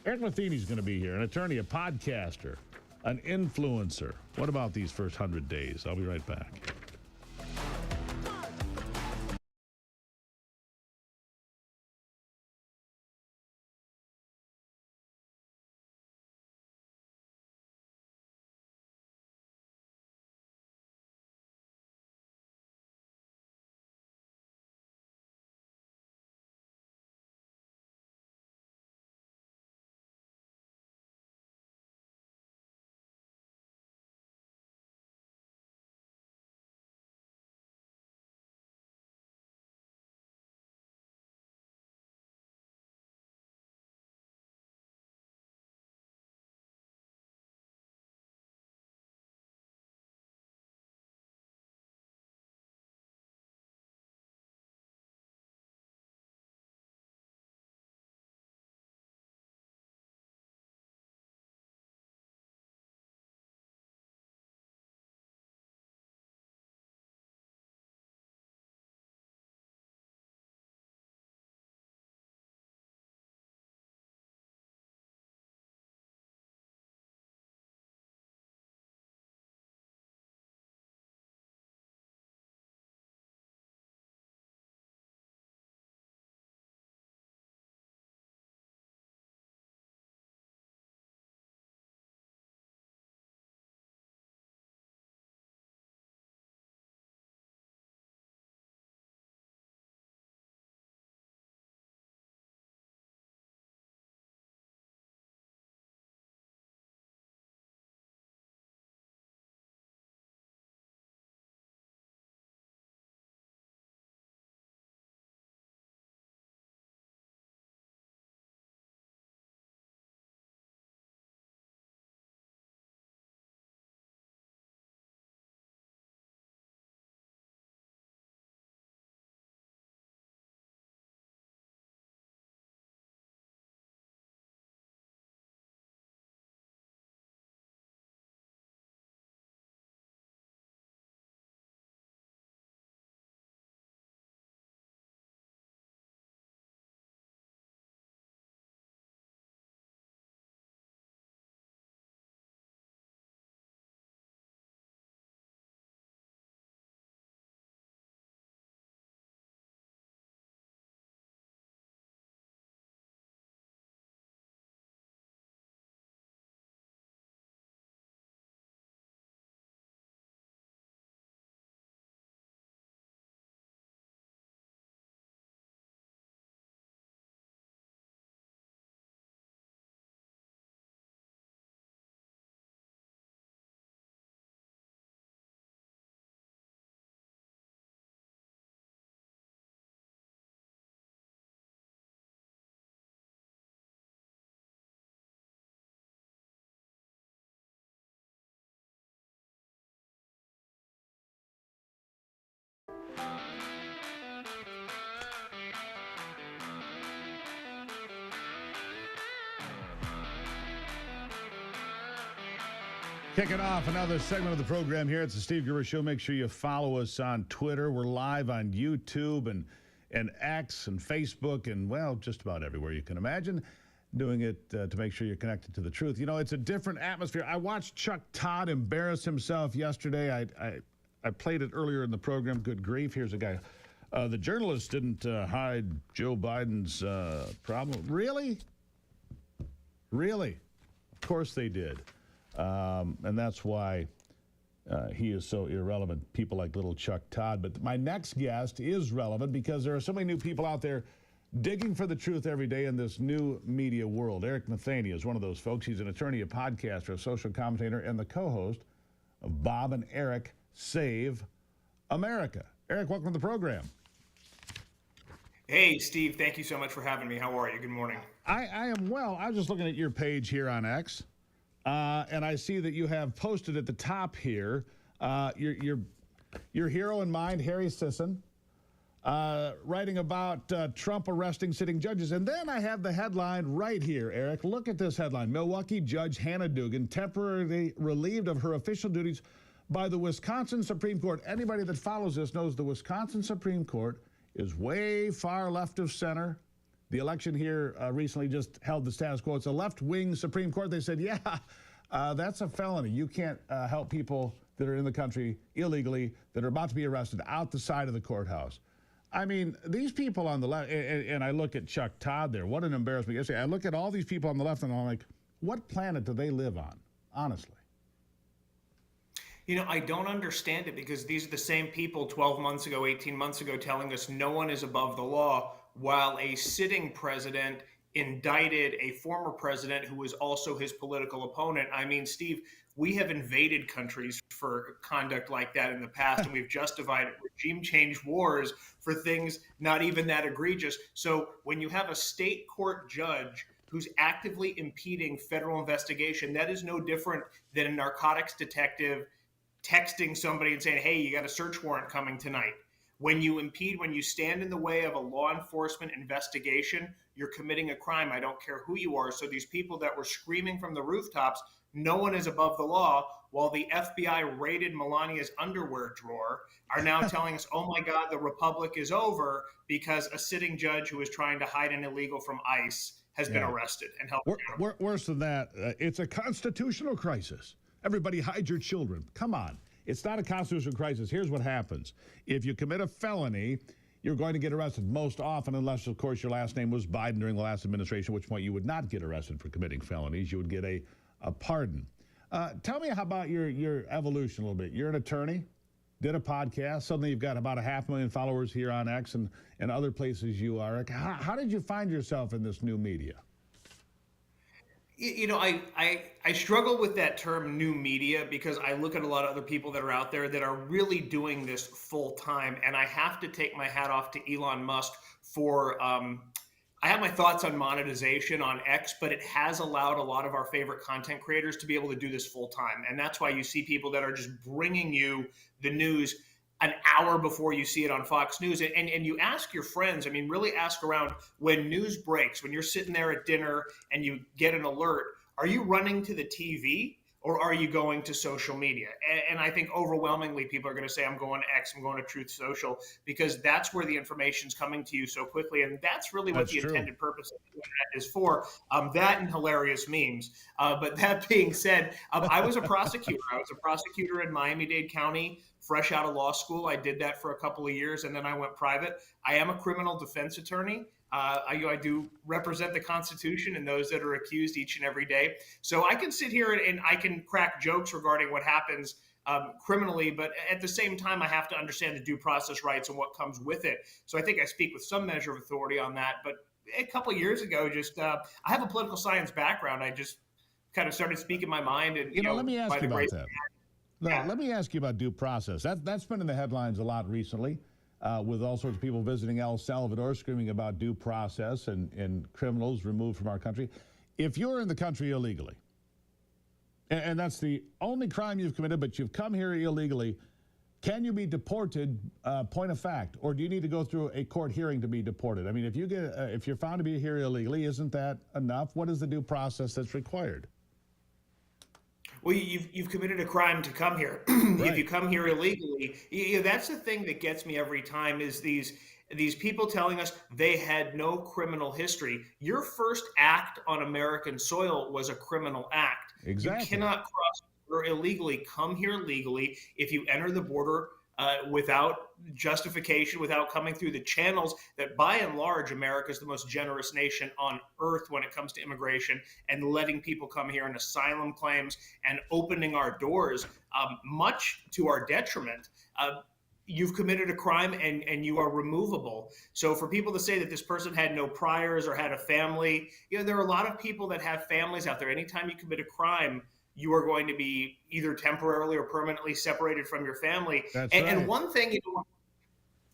Eric Matheny's going to be here, an attorney, a podcaster, an influencer. What about these first 100 days? I'll be right back. Kicking off another segment of the program here. It's the Steve Gruber Show. Make sure you follow us on Twitter. We're live on YouTube and X and Facebook and, well, just about everywhere you can imagine. Doing it to make sure you're connected to the truth. You know, it's a different atmosphere. I watched Chuck Todd embarrass himself yesterday. I played it earlier in the program. Good grief. Here's a guy. The journalists didn't hide Joe Biden's problem. Really? Really? Of course they did. And that's why He is so irrelevant, people like little Chuck Todd. But my next guest is relevant because there are so many new people out there digging for the truth every day in this new media world. Eric Matheny is one of those folks. He's an attorney, a podcaster, a social commentator, and the co-host of Bob and Eric Save America. Eric, welcome to the program. Hey, Steve, thank you so much for having me. How are you? Good morning. I am well. I was just looking at your page here on X, and I see that you have posted at the top here your hero in mind, Harry Sisson, writing about Trump arresting sitting judges. And then I have the headline right here, Eric. Look at this headline. Milwaukee Judge Hannah Dugan temporarily relieved of her official duties by the Wisconsin Supreme Court. Anybody that follows this knows the Wisconsin Supreme Court is way far left of center. The election here recently just held the status quo. It's a left-wing Supreme Court. They said, yeah, that's a felony. You can't help people that are in the country illegally that are about to be arrested out the side of the courthouse. I mean, these people on the left, and I look at Chuck Todd there. What an embarrassment. Yesterday, I look at all these people on the left, and I'm like, what planet do they live on, honestly? You know, I don't understand it because these are the same people 12 months ago, 18 months ago, telling us no one is above the law, while a sitting president indicted a former president who was also his political opponent. I mean, Steve, we have invaded countries for conduct like that in the past, and we've justified regime change wars for things not even that egregious. So when you have a state court judge who's actively impeding federal investigation, that is no different than a narcotics detective texting somebody and saying, hey, you got a search warrant coming tonight. When you impede, when you stand in the way of a law enforcement investigation, you're committing a crime. I don't care who you are. So these people that were screaming from the rooftops, no one is above the law, while the FBI raided Melania's underwear drawer, are now telling us, oh my God, the republic is over because a sitting judge who is trying to hide an illegal from ICE has been arrested and held accountable. Worse than that, it's a constitutional crisis. Everybody hide your children. Come on. It's not a constitutional crisis. Here's what happens. If you commit a felony, you're going to get arrested most often, unless, of course, your last name was Biden during the last administration, at which point you would not get arrested for committing felonies. You would get a pardon. Tell me how about your evolution a little bit. You're an attorney, did a podcast. Suddenly you've got about 500,000 followers here on X and other places you are. How did you find yourself in this new media? You know, I struggle with that term new media because I look at a lot of other people that are out there that are really doing this full time. And I have to take my hat off to Elon Musk for, I have my thoughts on monetization on X, but it has allowed a lot of our favorite content creators to be able to do this full time. And that's why you see people that are just bringing you the news an hour before you see it on Fox News. And you ask your friends, I mean, really ask around when news breaks, when you're sitting there at dinner and you get an alert, are you running to the TV or are you going to social media? And I think overwhelmingly people are going to say, I'm going to X, I'm going to Truth Social, because that's where the information's coming to you so quickly. And that's really what the intended purpose of the internet is for. That and hilarious memes. But that being said, I was a prosecutor. I was a prosecutor in Miami-Dade County, fresh out of law school. I did that for a couple of years and then I went private. I am a criminal defense attorney. I do represent the Constitution and those that are accused each and every day. So I can sit here and I can crack jokes regarding what happens criminally, but at the same time, I have to understand the due process rights and what comes with it. So I think I speak with some measure of authority on that. But a couple of years ago, I have a political science background. I just kind of started speaking my mind. And let me ask you about that. Let me ask you about due process. That's been in the headlines a lot recently. With all sorts of people visiting El Salvador, screaming about due process and criminals removed from our country. If you're in the country illegally, and that's the only crime you've committed, but you've come here illegally, can you be deported, point of fact, or do you need to go through a court hearing to be deported? I mean, if you're found to be here illegally, isn't that enough? What is the due process that's required? Well, you've committed a crime to come here. Right. If you come here illegally, that's the thing that gets me every time is these people telling us they had no criminal history. Your first act on American soil was a criminal act. Exactly. You cannot cross or illegally come here legally if you enter the border without justification, without coming through the channels that, by and large, America is the most generous nation on earth when it comes to immigration and letting people come here on asylum claims and opening our doors, much to our detriment. You've committed a crime and you are removable. So for people to say that this person had no priors or had a family, there are a lot of people that have families out there. Anytime you commit a crime, you are going to be either temporarily or permanently separated from your family. That's and, right. and one thing,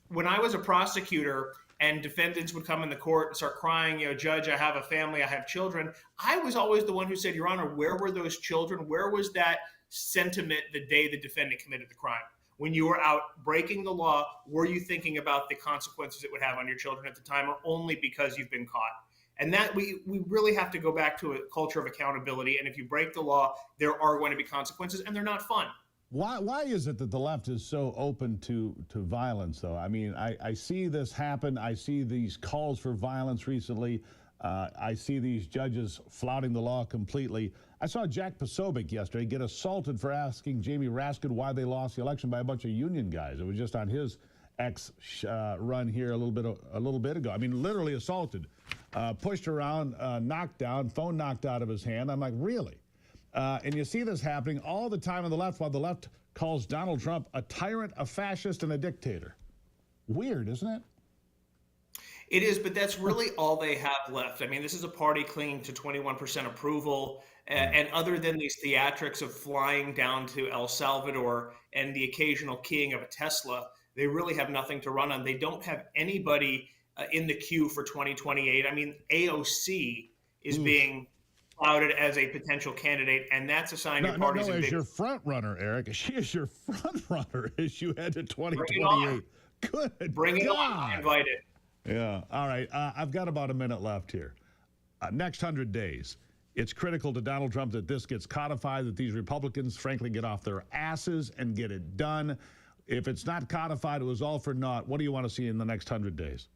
when I was a prosecutor and defendants would come in the court and start crying, Judge, I have a family, I have children, I was always the one who said, Your Honor, where were those children? Where was that sentiment the day the defendant committed the crime? When you were out breaking the law, were you thinking about the consequences it would have on your children at the time, or only because you've been caught? And that we really have to go back to a culture of accountability. And if you break the law, there are going to be consequences, and they're not fun. Why is it that the left is so open to violence, though? I mean, I see this happen. I see these calls for violence recently. I see these judges flouting the law completely. I saw Jack Posobiec yesterday get assaulted for asking Jamie Raskin why they lost the election by a bunch of union guys. It was just on his X run here a little bit ago. I mean, literally assaulted, pushed around, knocked down, phone knocked out of his hand. I'm like, really? And you see this happening all the time on the left, while the left calls Donald Trump a tyrant, a fascist, and a dictator. Weird, isn't it? It is, but that's really all they have left. I mean, this is a party clinging to 21% approval. And other than these theatrics of flying down to El Salvador and the occasional keying of a Tesla, they really have nothing to run on. They don't have anybody in the queue for 2028. I mean, AOC is being touted as a potential candidate, and that's a sign your party's in as big. your front runner, Eric. She is your front runner as you head to 2028. Good Bring it on. God. Invite it. Yeah. All right. I've got about a minute left here. Next 100 days. It's critical to Donald Trump that this gets codified, that these Republicans, frankly, get off their asses and get it done. If it's not codified, it was all for naught. What do you want to see in the next 100 days?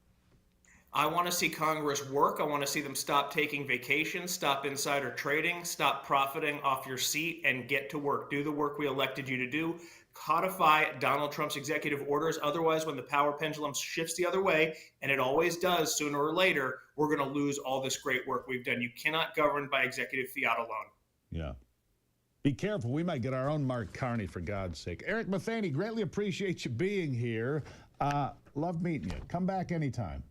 I want to see Congress work. I want to see them stop taking vacations, stop insider trading, stop profiting off your seat, and get to work. Do the work we elected you to do. Codify Donald Trump's executive orders. Otherwise, when the power pendulum shifts the other way, and it always does sooner or later, we're going to lose all this great work we've done. You cannot govern by executive fiat alone. Yeah. Be careful. We might get our own Mark Carney, for God's sake. Eric Matheny, greatly appreciate you being here. Love meeting you. Come back anytime.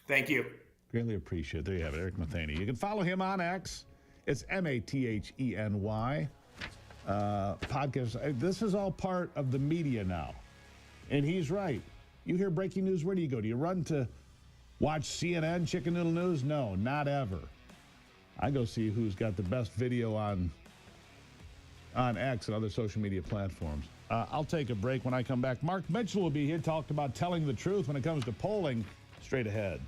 Thank you. Greatly appreciate it. There you have it, Eric Matheny. You can follow him on X. It's Matheny. Podcast. This is all part of the media now. And he's right. You hear breaking news, where do you go? Do you run to watch CNN, Chicken Noodle News? No, not ever. I go see who's got the best video on X and other social media platforms. I'll take a break. When I come back, Mark Mitchell will be here, talked about telling the truth when it comes to polling. Straight ahead.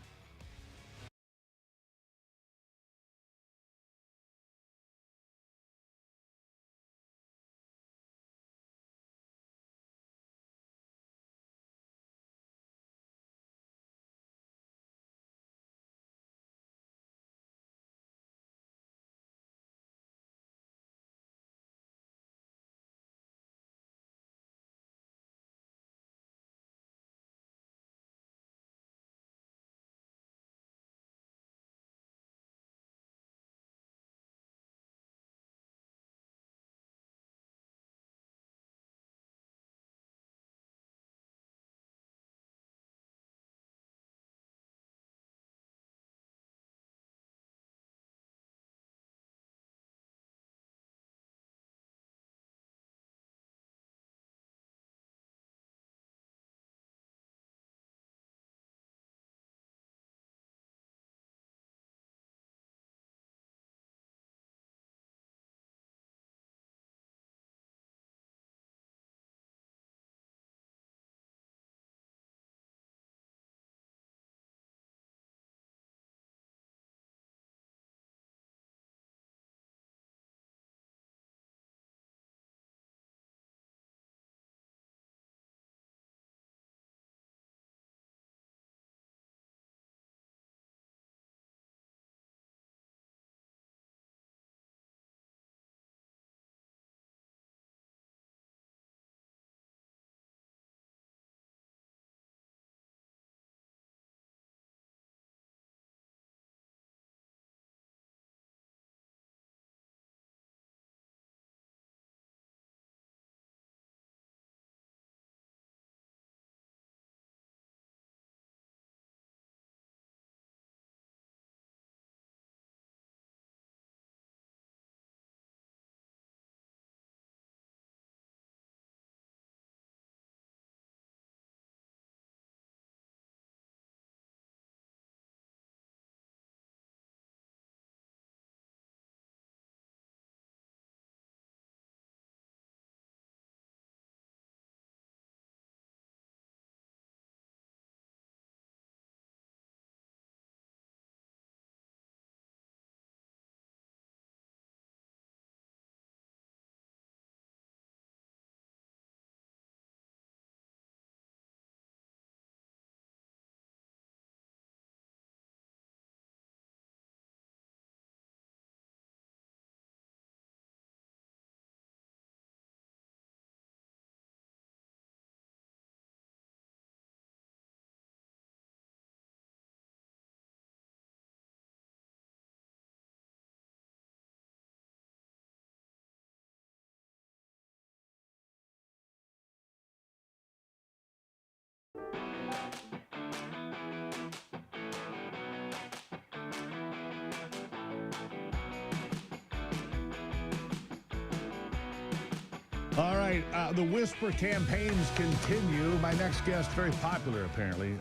All right, the whisper campaigns continue. My next guest, very popular apparently.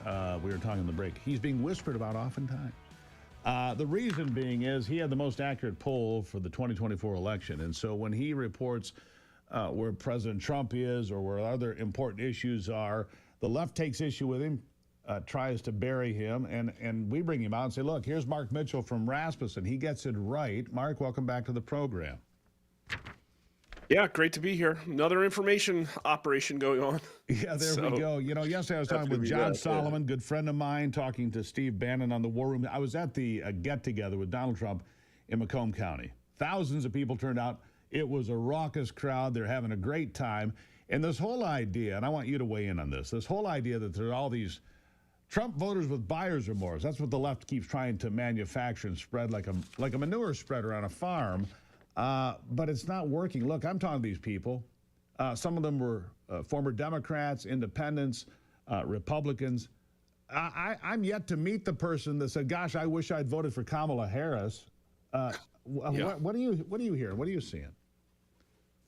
We were talking in the break. He's being whispered about oftentimes. The reason being is he had the most accurate poll for the 2024 election. And so when he reports where President Trump is or where other important issues are, the left takes issue with him, tries to bury him, and we bring him out and say, look, here's Mark Mitchell from Rasmussen. He gets it right. Mark, welcome back to the program. Yeah, great to be here. Another information operation going on. Yeah, there we go. You know, yesterday I was talking with John Solomon, good friend of mine, talking to Steve Bannon on the War Room. I was at the get-together with Donald Trump in Macomb County. Thousands of people turned out. It was a raucous crowd. They're having a great time. And this whole idea, and I want you to weigh in on this whole idea that there's all these Trump voters with buyer's remorse. That's what the left keeps trying to manufacture and spread like a manure spreader on a farm. But it's not working. Look, I'm talking to these people. Some of them were former Democrats, independents, Republicans. I'm yet to meet the person that said, gosh, I wish I'd voted for Kamala Harris. What do you hear? What are you seeing?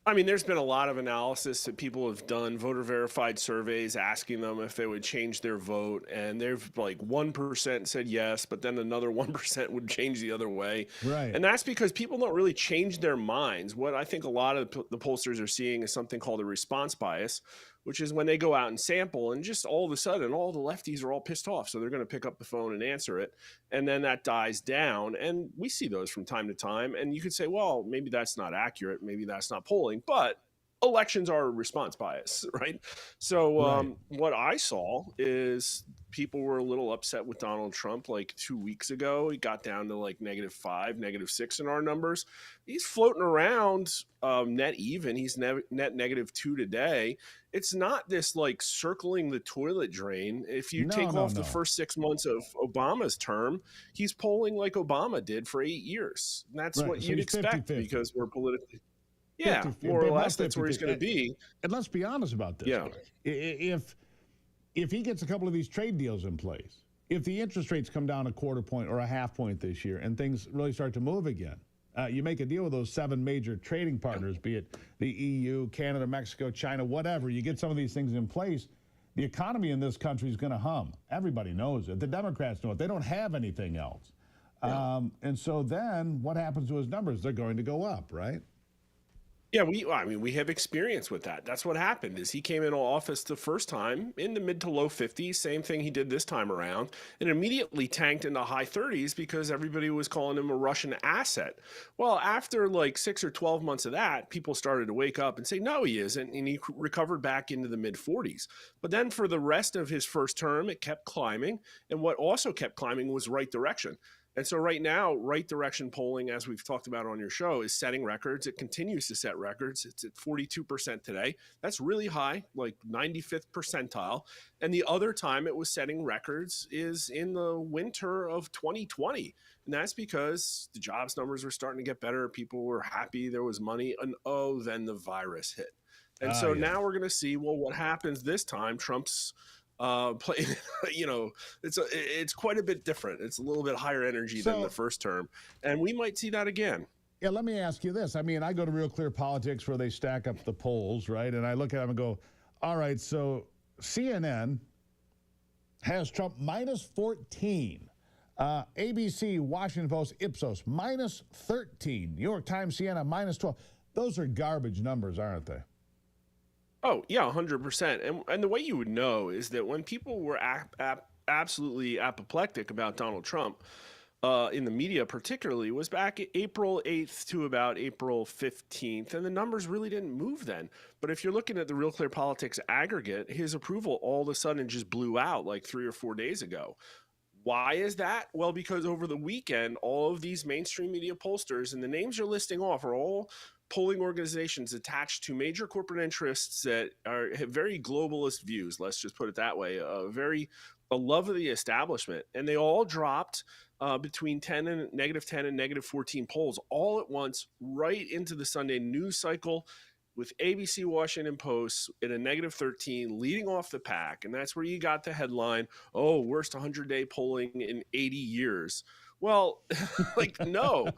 I mean, there's been a lot of analysis that people have done, voter verified surveys asking them if they would change their vote. And they've like 1% said yes, but then another 1% would change the other way. Right. And that's because people don't really change their minds. What I think a lot of the pollsters are seeing is something called a response bias, which is when they go out and sample and just all of a sudden all the lefties are all pissed off. So they're going to pick up the phone and answer it. And then that dies down. And we see those from time to time. And you could say, well, maybe that's not accurate. Maybe that's not polling. But elections are a response bias, right? So what I saw is people were a little upset with Donald Trump like 2 weeks ago. He got down to like -5, -6 in our numbers. He's floating around net even. He's net -2 today. It's not this like circling the toilet drain. If you take off the first 6 months of Obama's term, he's polling like Obama did for 8 years. And that's what you'd expect because we're politically. Yeah, 50, more or less, that's where he's going to be. And let's be honest about this. Yeah. If he gets a couple of these trade deals in place, if the interest rates come down a quarter point or a half point this year and things really start to move again, you make a deal with those 7 major trading partners, be it the EU, Canada, Mexico, China, whatever. You get some of these things in place, the economy in this country is going to hum. Everybody knows it. The Democrats know it. They don't have anything else. Yeah. And so then what happens to his numbers? They're going to go up, right? Yeah, we have experience with that. That's what happened is he came into office the first time in the mid to low 50s, same thing he did this time around, and immediately tanked into high 30s because everybody was calling him a Russian asset. Well, after like 6 or 12 months of that, people started to wake up and say, no, he isn't, and he recovered back into the mid 40s. But then for the rest of his first term, it kept climbing, and what also kept climbing was right direction. And so right now, right direction polling, as we've talked about on your show, is setting records. It continues to set records. It's at 42% today. That's really high, like 95th percentile. And the other time it was setting records is in the winter of 2020. And that's because the jobs numbers were starting to get better. People were happy. There was money. And then the virus hit. And now we're going to see, well, what happens this time? Trump's play, it's quite a bit different. It's a little bit higher energy than the first term, and we might see that again. Yeah, let me ask you this. I mean, I go to Real Clear Politics where they stack up the polls, right? And I look at them and go, all right, so CNN has Trump -14. ABC, Washington Post, Ipsos, -13. New York Times, CNN, -12. Those are garbage numbers, aren't they? Oh, yeah, 100%. And the way you would know is that when people were absolutely apoplectic about Donald Trump, in the media particularly, was back April 8th to about April 15th, and the numbers really didn't move then. But if you're looking at the Real Clear Politics aggregate, his approval all of a sudden just blew out like 3 or 4 days ago. Why is that? Well, because over the weekend, all of these mainstream media pollsters, and the names you're listing off are all polling organizations attached to major corporate interests that have very globalist views, let's just put it that way, a love of the establishment. And they all dropped between -10 and -14 polls all at once right into the Sunday news cycle, with ABC, Washington Post at a -13 leading off the pack. And that's where you got the headline, worst 100-day polling in 80 years. Well, like, no.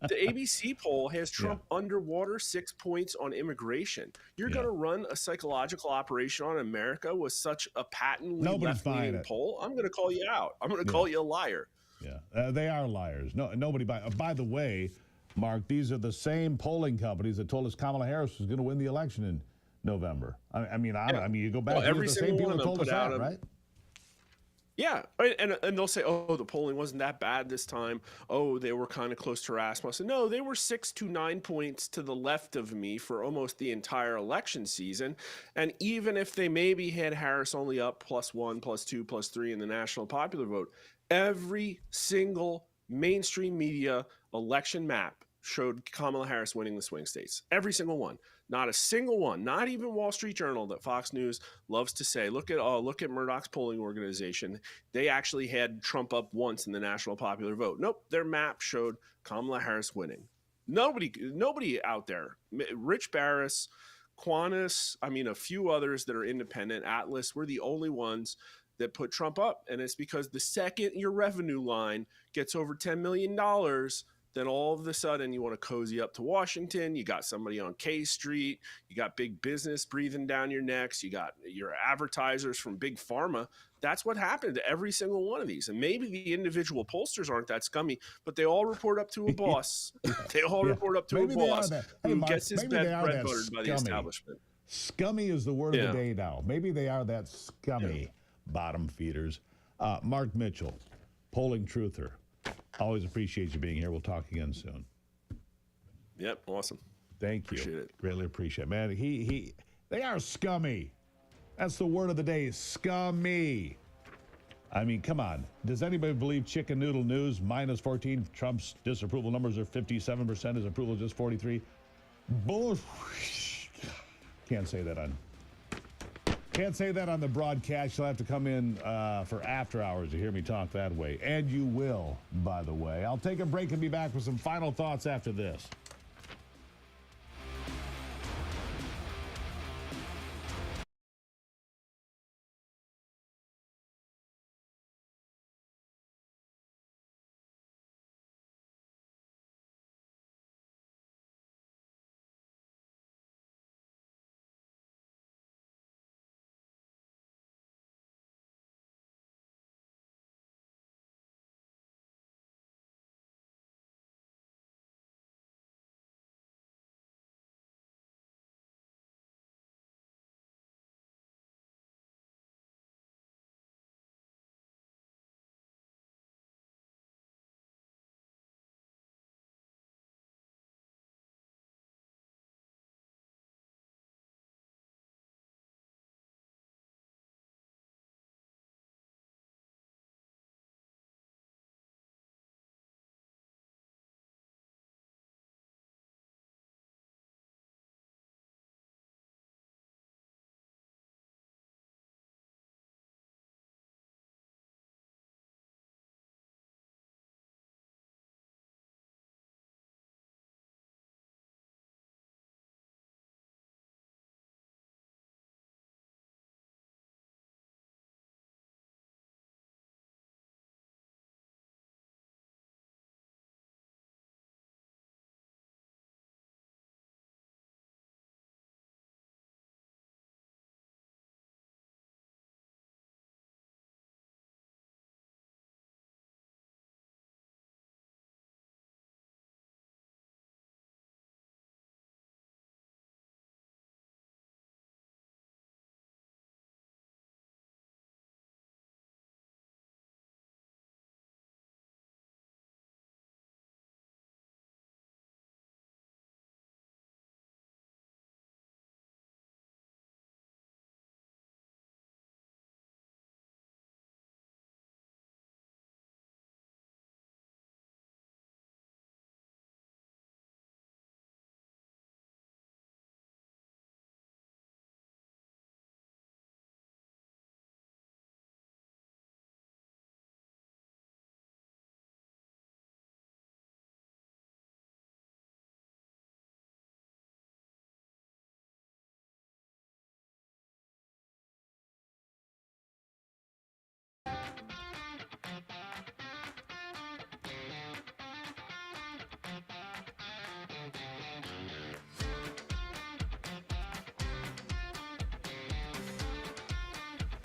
The ABC poll has Trump underwater 6 points on immigration. You're going to run a psychological operation on America with such a patently Nobody's buying left-leaning it. poll? I'm going to call you out. I'm going to call you a liar. Yeah, they are liars. No, nobody by the way, Mark, these are the same polling companies that told us Kamala Harris was going to win the election in November. I mean, you go back. Well, every these are the same single people one that of them told us put out that, right? Yeah, and they'll say, oh, the polling wasn't that bad this time. Oh, they were kind of close to Rasmussen. No, they were 6 to 9 points to the left of me for almost the entire election season. And even if they maybe had Harris only up +1, +2, +3 in the national popular vote, every single mainstream media election map showed Kamala Harris winning the swing states. Every single one. Not a single one, not even Wall Street Journal that Fox News loves to say, look at Murdoch's polling organization. They actually had Trump up once in the national popular vote. Nope, their map showed Kamala Harris winning. Nobody out there. Rich Barris, Qantas, a few others that are independent, Atlas, we're the only ones that put Trump up. And it's because the second your revenue line gets over $10 million, then all of a sudden you want to cozy up to Washington. You got somebody on K Street. You got big business breathing down your necks. You got your advertisers from big pharma. That's what happened to every single one of these. And maybe the individual pollsters aren't that scummy, but they all report up to a boss. They all report up to Maybe a they are boss that. who Mark, gets his maybe bread they are that buttered by the establishment. Scummy is the word of the day now. Maybe they are that scummy bottom feeders. Mark Mitchell, polling truther. Always appreciate you being here. We'll talk again soon. Yep, awesome. Thank you. Appreciate it. Really appreciate it. Man, they are scummy. That's the word of the day, scummy. I mean, come on. Does anybody believe Chicken Noodle News -14? Trump's disapproval numbers are 57%. His approval is just 43. Bull. Can't say that on the broadcast. You'll have to come in for after hours to hear me talk that way. And you will, by the way. I'll take a break and be back with some final thoughts after this.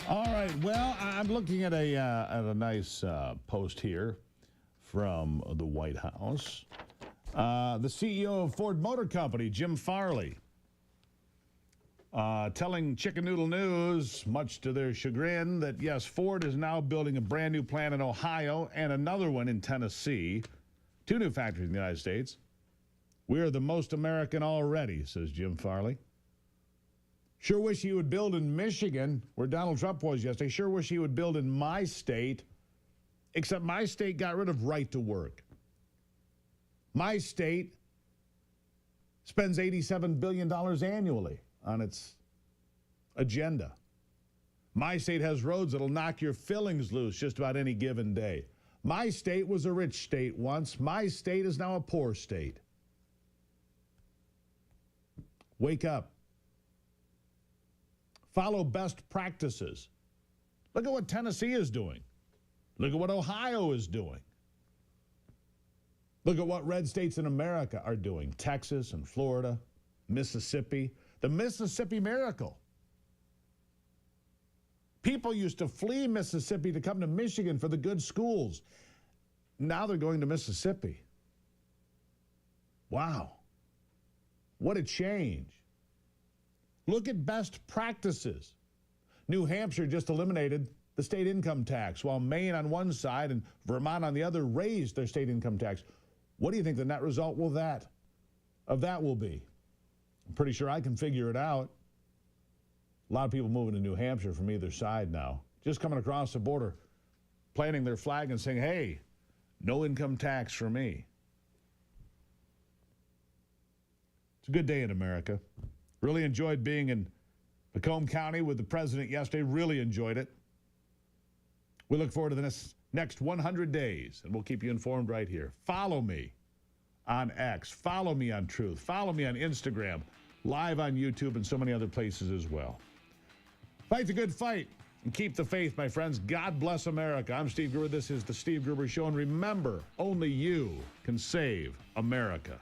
All right. Well, I'm looking at a nice post here from the White House. The CEO of Ford Motor Company, Jim Farley, telling Chicken Noodle News, much to their chagrin, that yes, Ford is now building a brand new plant in Ohio and another one in Tennessee. 2 new factories in the United States. We are the most American already, says Jim Farley. Sure wish he would build in Michigan, where Donald Trump was yesterday. Sure wish he would build in my state, except my state got rid of right to work. My state spends $87 billion annually on its agenda. My state has roads that'll knock your fillings loose just about any given day. My state was a rich state once. My state is now a poor state. Wake up. Follow best practices. Look at what Tennessee is doing. Look at what Ohio is doing. Look at what red states in America are doing. Texas and Florida, Mississippi. The Mississippi Miracle. People used to flee Mississippi to come to Michigan for the good schools. Now they're going to Mississippi. Wow. What a change. Look at best practices. New Hampshire just eliminated the state income tax, while Maine on one side and Vermont on the other raised their state income tax. What do you think the net result will be? I'm pretty sure I can figure it out. A lot of people moving to New Hampshire from either side now, just coming across the border, planting their flag and saying, hey, no income tax for me. It's a good day in America. Really enjoyed being in Macomb County with the president yesterday. Really enjoyed it. We look forward to the next 100 days, and we'll keep you informed right here. Follow me on X. Follow me on Truth. Follow me on Instagram, live on YouTube, and so many other places as well. Fight the good fight and keep the faith, my friends. God bless America. I'm Steve Gruber. This is the Steve Gruber Show. And remember, only you can save America.